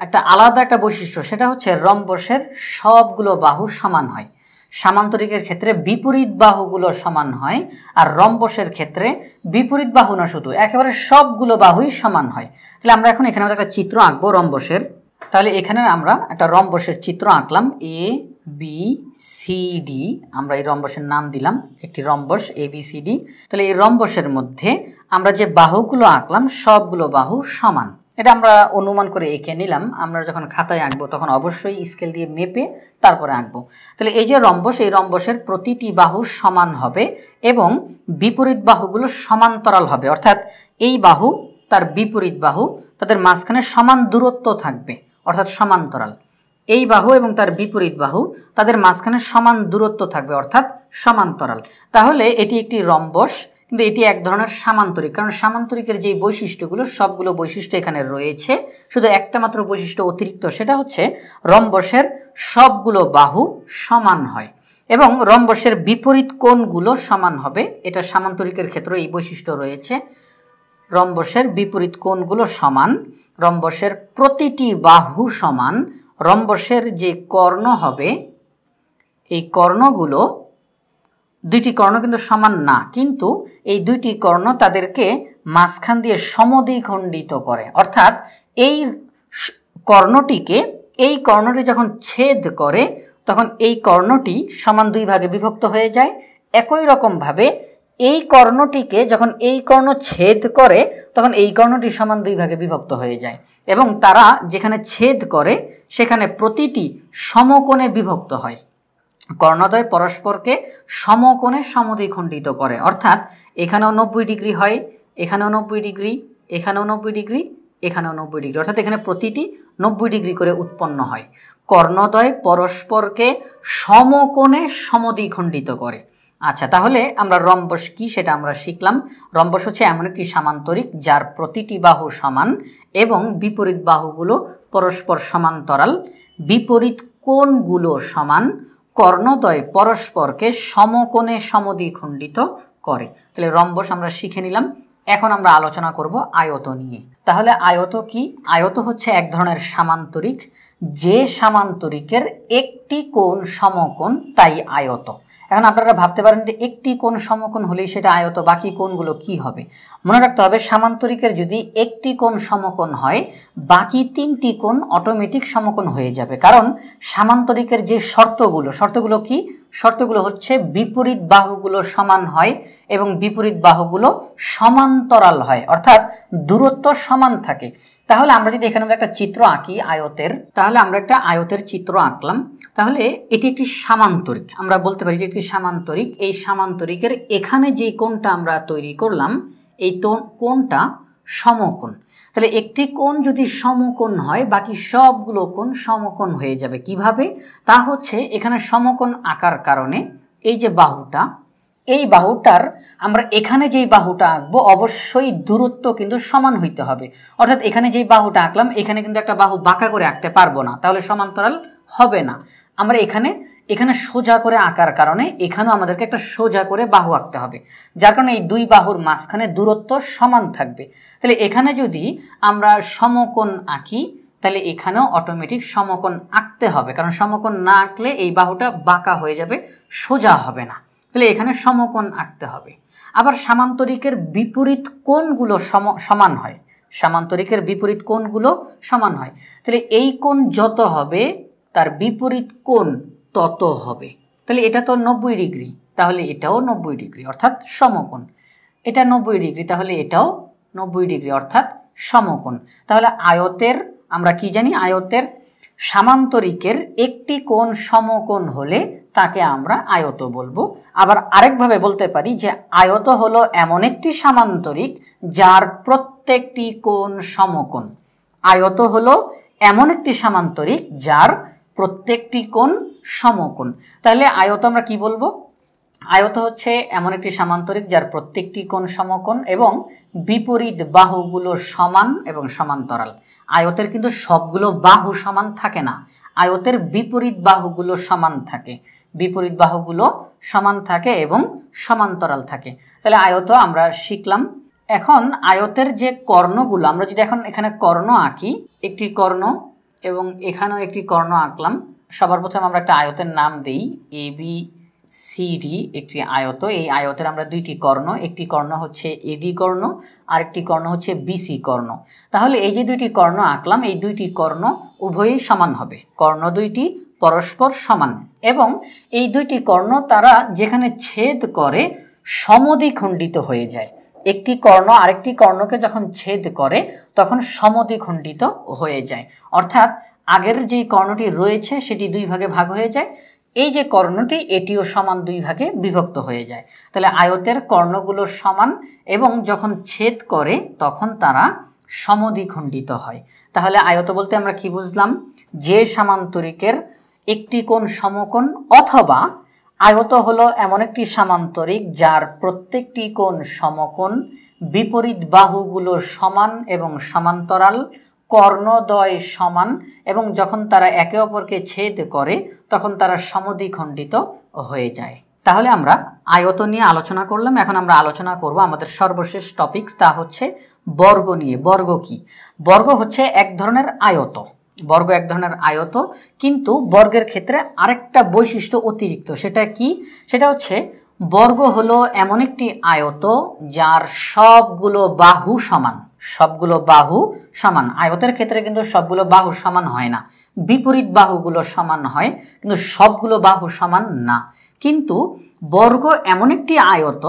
একটা আলাদা একটা বৈশিষ্ট্য, সেটা হচ্ছে রম্বসের সবগুলো বাহু সমান হয়। সামান্তরিকের ক্ষেত্রে বিপরীত বাহুগুলো সমান হয়, আর রম্বসের ক্ষেত্রে বিপরীত বাহু না, শুধু একেবারে সবগুলো বাহুই সমান হয়। তাহলে আমরা এখন এখানে একটা চিত্র আঁকবো রম্বসের। তাহলে এখানে আমরা একটা রম্বসের চিত্র আঁকলাম, এ বি সি ডি, আমরা এই রম্বসের নাম দিলাম একটি rhombus A B C D. তাহলে এই রম্বসের মধ্যে আমরা যে বাহুগুলো আঁকলাম সবগুলো বাহু সমান, এটা আমরা অনুমান করে এঁকে নিলাম। আমরা যখন খাতায় আঁকবো তখন অবশ্যই স্কেল দিয়ে মেপে তারপরে আঁকবো। তাহলে এই যে রম্বস, এই রম্বসের প্রতিটি বাহু সমান হবে এবং বিপরীত বাহুগুলো সমান্তরাল হবে, অর্থাৎ এই বাহু তার বিপরীত বাহু তাদের মাঝখানে সমান দূরত্ব থাকবে, অর্থাৎ সমান্তরাল। এই বাহু এবং তার বিপরীত বাহু তাদের মাঝখানে সমান দূরত্ব থাকবে, অর্থাৎ সমান্তরাল। তাহলে এটি একটি রম্বস, কিন্তু এটি এক ধরনের সামান্তরিক, কারণ সামান্তরিকের যে বৈশিষ্ট্যগুলো সবগুলো বৈশিষ্ট্য এখানে রয়েছে, শুধু একটা মাত্র বৈশিষ্ট্য অতিরিক্ত, সেটা হচ্ছে রম্বসের সবগুলো বাহু সমান হয় এবং রম্বসের বিপরীত কোণগুলো সমান হবে। এটা সামান্তরিকের ক্ষেত্রে এই বৈশিষ্ট্য রয়েছে, রম্বসের বিপরীত কোণগুলো সমান, রম্বসের প্রতিটি বাহু সমান, রম্বসের যে কর্ণ হবে এই কর্ণগুলো, দুইটি কর্ণ কিন্তু সমান না, কিন্তু এই দুইটি কর্ণ তাদেরকে মাঝখান দিয়ে সমদ্বিখণ্ডিত করে, অর্থাৎ এই কর্ণটি যখন ছেদ করে তখন এই কর্ণটি সমান দুই ভাগে বিভক্ত হয়ে যায়। একই রকমভাবে এই কর্ণটিকে যখন এই কর্ণ ছেদ করে তখন এই কর্ণটি সমান দুই ভাগে বিভক্ত হয়ে যায় এবং তারা যেখানে ছেদ করে সেখানে প্রতিটি সমকোণে বিভক্ত হয়। কর্ণদ্বয় পরস্পরকে সমকোণে সমদ্বিখণ্ডিত করে, অর্থাৎ এখানেও 90 ডিগ্রি হয়, এখানেও 90 ডিগ্রি, এখানেও 90 ডিগ্রি, এখানেও 90 ডিগ্রি, অর্থাৎ এখানে প্রতিটি 90 ডিগ্রি করে উৎপন্ন হয়। কর্ণদ্বয় পরস্পরকে সমকোণে সমদ্বিখণ্ডিত করে। আচ্ছা, তাহলে আমরা রম্বস কি সেটা আমরা শিখলাম। রম্বস হচ্ছে এমন একটি সামান্তরিক যার প্রতিটি বাহু সমান এবং বিপরীত বাহুগুলো পরস্পর সমান্তরাল, বিপরীত কোণগুলো সমান, কর্ণদ্বয় পরস্পরকে সমকোণে সমদ্বিখণ্ডিত করে। তাহলে রম্বস আমরা শিখে নিলাম। এখন আমরা আলোচনা করব আয়ত নিয়ে। তাহলে আয়ত কি? আয়ত হচ্ছে এক ধরনের সামান্তরিক, যে সামান্তরিকের একটি কোণ সমকোণ, তাই আয়ত। এখন আপনারা ভাবতে পারেন যে একটি কোণ সমকোণ হলেই সেটা আয়ত, বাকি কোণগুলো কি হবে? মনে রাখতে হবে সামান্তরিকের যদি একটি কোণ সমকোণ হয়, বাকি তিনটি কোণ অটোমেটিক সমকোণ হয়ে যাবে। কারণ সামান্তরিকের যে শর্তগুলো কি? শর্তগুলো হচ্ছে বিপরীত বাহুগুলো সমান হয় এবং বিপরীত বাহুগুলো সমান্তরাল হয়, অর্থাৎ দূরত্ব সমান থাকে। তাহলে আমরা যদি এখানে একটা চিত্র আঁকি আয়তের, তাহলে আমরা একটা আয়তের চিত্র আঁকলাম। তাহলে এটি একটি সামান্তরিক, আমরা বলতে পারি যে একটি সামান্তরিক। এই সামান্তরিকের এখানে যে কোণটা আমরা তৈরি করলাম, এই কোণটা সমকোণ। তাহলে একটি কোণ যদি সমকোণ হয়, বাকি সবগুলো কোণ সমকোণ হয়ে যাবে। কিভাবে? তা হচ্ছে এখানে সমকোণ আকার কারণে এই যে বাহুটা, এই বাহুটার আমরা এখানে যেই বাহুটা আঁকবো অবশ্যই দূরত্ব কিন্তু সমান হইতে হবে। অর্থাৎ এখানে যেই বাহুটা আঁকলাম, এখানে কিন্তু একটা বাহু বাঁকা করে আঁকতে পারবো না, তাহলে সমান্তরাল হবে না। আমরা এখানে সোজা করে আঁকার কারণে এখানেও আমাদেরকে একটা সোজা করে বাহু আঁকতে হবে, যার কারণে এই দুই বাহুর মাঝখানে দূরত্ব সমান থাকবে। তাহলে এখানে যদি আমরা সমকোণ আঁকি, তাহলে এখানেও অটোমেটিক সমকোণ আঁকতে হবে, কারণ সমকোণ না আঁকলে এই বাহুটা বাঁকা হয়ে যাবে, সোজা হবে না। তাহলে এখানে সমকোণ আঁকতে হবে। আবার সামান্তরিকের বিপরীত কোণগুলো সমান হয়, সামান্তরিকের বিপরীত কোণগুলো সমান হয়। তাহলে এই কোণ যত হবে তার বিপরীত কোণ তত হবে। তাহলে এটা তো 90 ডিগ্রি, তাহলে এটাও 90 ডিগ্রি অর্থাৎ সমকোণ। এটা 90 ডিগ্রি, তাহলে এটাও 90 ডিগ্রি অর্থাৎ সমকোণ। তাহলে আয়তের আমরা কি জানি? আয়তের সামান্তরিকের একটি কোণ সমকোণ হলে তাকে আমরা আয়ত বলবো। আবার আরেকভাবে বলতে পারি যে আয়ত হলো এমন একটি সামান্তরিক যার প্রত্যেকটি কোণ সমকোণ। আয়ত হলো এমন একটি সামান্তরিক যার প্রত্যেকটি কোণ সমকোণ। তাহলে আয়ত আমরা কি বলবো? আয়ত হচ্ছে এমন একটি সামান্তরিক যার প্রত্যেকটি কোণ সমকোণ এবং বিপরীত বাহুগুলো সমান এবং সমান্তরাল। আয়তের কিন্তু সবগুলো বাহু সমান থাকে না, আয়তের বিপরীত বাহুগুলো সমান থাকে, বিপরীত বাহুগুলো সমান থাকে এবং সমান্তরাল থাকে। তাহলে আয়ত আমরা শিখলাম। এখন আয়তের যে কর্ণগুলো, আমরা যদি এখন এখানে কর্ণ আঁকি, একটি কর্ণ এবং এখানেও একটি কর্ণ আঁকলাম। সবার প্রথমে আমরা একটা আয়তের নাম দেই ABCD, একটি আয়ত। এই আয়তের আমরা দুইটি কর্ণ, একটি কর্ণ হচ্ছে AD কর্ণ আর একটি কর্ণ হচ্ছে BC কর্ণ। তাহলে এই যে দুইটি কর্ণ আঁকলাম, এই দুইটি কর্ণ উভয়ই সমান হবে, কর্ণ দুইটি পরস্পর সমান এবং এই দুইটি কর্ণ তারা যেখানে ছেদ করে সমদ্বিখণ্ডিত হয়ে যায়। একটি কর্ণ আরেকটি কর্ণকে যখন ছেদ করে তখন সমদ্বিখণ্ডিত হয়ে যায়, অর্থাৎ আগের যে কর্ণটি রয়েছে সেটি দুই ভাগে ভাগ হয়ে যায়, এই যে কর্ণটি এটিও সমান দুই ভাগে বিভক্ত হয়ে যায়। তাহলে আয়তের কর্ণগুলো সমান এবং যখন ছেদ করে তখন তারা সমদ্বিখণ্ডিত হয়। তাহলে আয়ত বলতে আমরা কি বুঝলাম? যে সামান্তরিকের একটি কোণ সমকোণ, অথবা আয়ত হলো এমন একটি সামান্তরিক যার প্রত্যেকটি কোণ সমকোণ, বিপরীত বাহুগুলো সমান এবং সমান্তরাল, কর্ণদ্বয় সমান এবং যখন তারা একে অপরকে ছেদ করে তখন তারা সমদ্বিখণ্ডিত হয়ে যায়। তাহলে আমরা আয়ত নিয়ে আলোচনা করলাম। এখন আমরা আলোচনা করব আমাদের সর্বশেষ টপিক, তা হচ্ছে বর্গ নিয়ে। বর্গ কি? বর্গ হচ্ছে এক ধরনের আয়ত, বর্গ এক ধরনের আয়ত, কিন্তু বর্গের ক্ষেত্রে আরেকটা বৈশিষ্ট্য অতিরিক্ত। সেটা কি? সেটা হচ্ছে বর্গ হলো এমন একটি আয়ত যার সবগুলো বাহু সমান, সবগুলো বাহু সমান। আয়তের ক্ষেত্রে কিন্তু সবগুলো বাহু সমান হয় না, বিপরীত বাহুগুলো সমান হয় কিন্তু সবগুলো বাহু সমান না। কিন্তু বর্গ এমন একটি আয়ত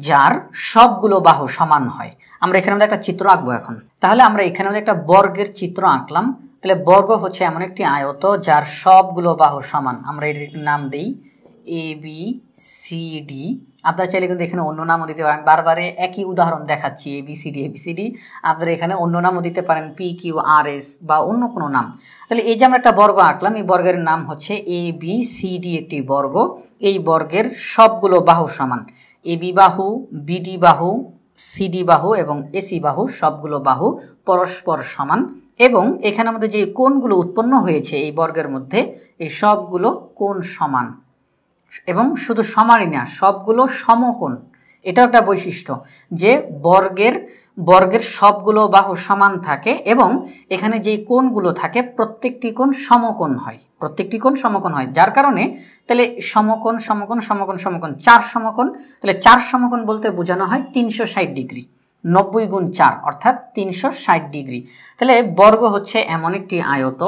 যার সবগুলো বাহু সমান হয়। আমরা এখানে একটা চিত্র আঁকবো এখন। তাহলে আমরা এখানে একটা বর্গের চিত্র আঁকলাম। তাহলে বর্গ হচ্ছে এমন একটি আয়ত যার সবগুলো বাহু সমান। আমরা এর নাম দিই ABCD। আপনারা চাইলে কিন্তু এখানে অন্য নামও দিতে পারেন, বারবারে একই উদাহরণ দেখাচ্ছি ABCD। আপনারা এখানে অন্য নামও দিতে পারেন, PQRS বা অন্য কোনো নাম। তাহলে এই যে আমরা একটা বর্গ আঁকলাম, এই বর্গের নাম হচ্ছে ABCD, একটি বর্গ। এই বর্গের সবগুলো বাহু সমান, AB বাহু, BD বাহু, CD বাহু এবং AC বাহু, সবগুলো বাহু পরস্পর সমান এবং এখানে আমাদের যে কোণগুলো উৎপন্ন হয়েছে এই বর্গের মধ্যে, এই সবগুলো কোণ সমান এবং শুধু সমানই না, সবগুলো সমকোণ। এটাও একটা বৈশিষ্ট্য যে বর্গের সবগুলো বাহু সমান থাকে এবং এখানে যেই কোণগুলো থাকে প্রত্যেকটি কোণ সমকোণ হয়, যার কারণে তাহলে সমকোণ সমকোণ সমকোণ সমকোণ 4 সমকোণ, তাহলে 4 সমকোণ বলতে বোঝানো হয় 360 ডিগ্রি, 90 গুণ 4 অর্থাৎ 360 ডিগ্রি। তাহলে বর্গ হচ্ছে এমন একটি আয়ত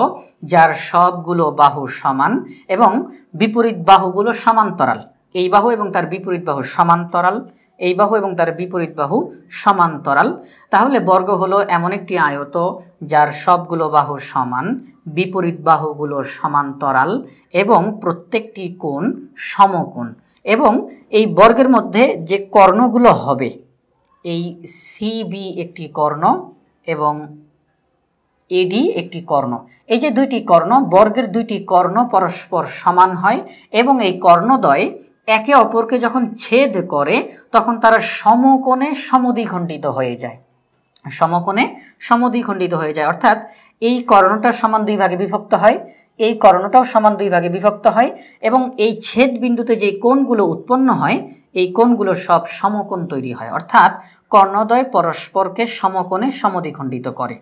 যার সবগুলো বাহু সমান এবং বিপরীত বাহুগুলো সমান্তরাল। এই বাহু এবং তার বিপরীত বাহু সমান্তরাল, এই বাহু এবং তার বিপরীত বাহু সমান্তরাল। তাহলে বর্গ হলো এমন একটি আয়ত যার সবগুলো বাহু সমান, বিপরীত বাহুগুলো সমান্তরাল এবং প্রত্যেকটি কোণ সমকোণ। এবং এই বর্গের মধ্যে যে কর্ণগুলো হবে, এই সিবি একটি কর্ণ এবং এডি একটি কর্ণ, এই যে দুইটি কর্ণ, বর্গের দুইটি কর্ণ পরস্পর সমান হয় এবং এই কর্ণদ্বয় একে অপরকে যখন ছেদ করে তখন তারা সমকোণে সমদ্বিখণ্ডিত হয়ে যায়, অর্থাৎ এই কর্ণটা সমান দুই ভাগে বিভক্ত হয়, এই কর্ণটাও সমান দুই ভাগে বিভক্ত হয় এবং এই ছেদ বিন্দুতে যে কোণগুলো উৎপন্ন হয় এই কোণগুলো সব সমকোণ তৈরি হয়, অর্থাৎ কর্ণদ্বয় পরস্পরকে সমকোণে সমদ্বিখণ্ডিত করে।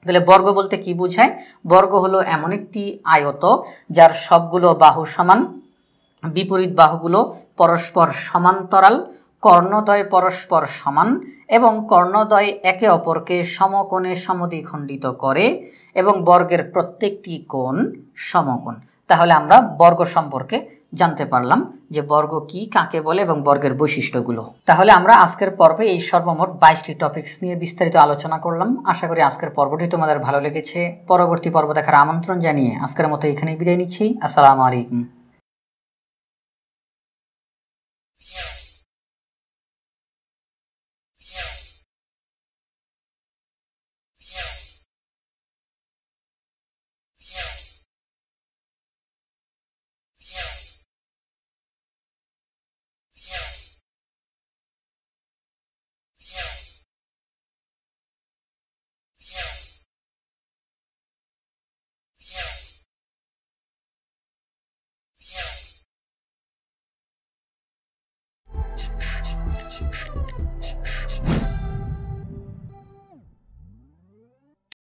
তাহলে বর্গ বলতে কি বোঝায়? বর্গ হলো এমন একটি আয়ত যার সবগুলো বাহু সমান, বিপরীত বাহুগুলো পরস্পর সমান্তরাল, কর্ণদ্বয় পরস্পর সমান এবং কর্ণদ্বয় একে অপরকে সমকোণে সমদ্বিখণ্ডিত করে এবং বর্গের প্রত্যেকটি কোণ সমকোণ। তাহলে আমরা বর্গ সম্পর্কে জানতে পারলাম যে বর্গ কি, কাকে বলে এবং বর্গের বৈশিষ্ট্যগুলো। তাহলে আমরা আজকের পর্বে এই সর্বমোট 22টি টপিকস নিয়ে বিস্তারিত আলোচনা করলাম। আশা করি আজকের পর্বটি তোমাদের ভালো লেগেছে। পরবর্তী পর্ব দেখার আমন্ত্রণ জানিয়ে আজকের মতো এখানেই বিদায় নিচ্ছি। আসসালামু আলাইকুম।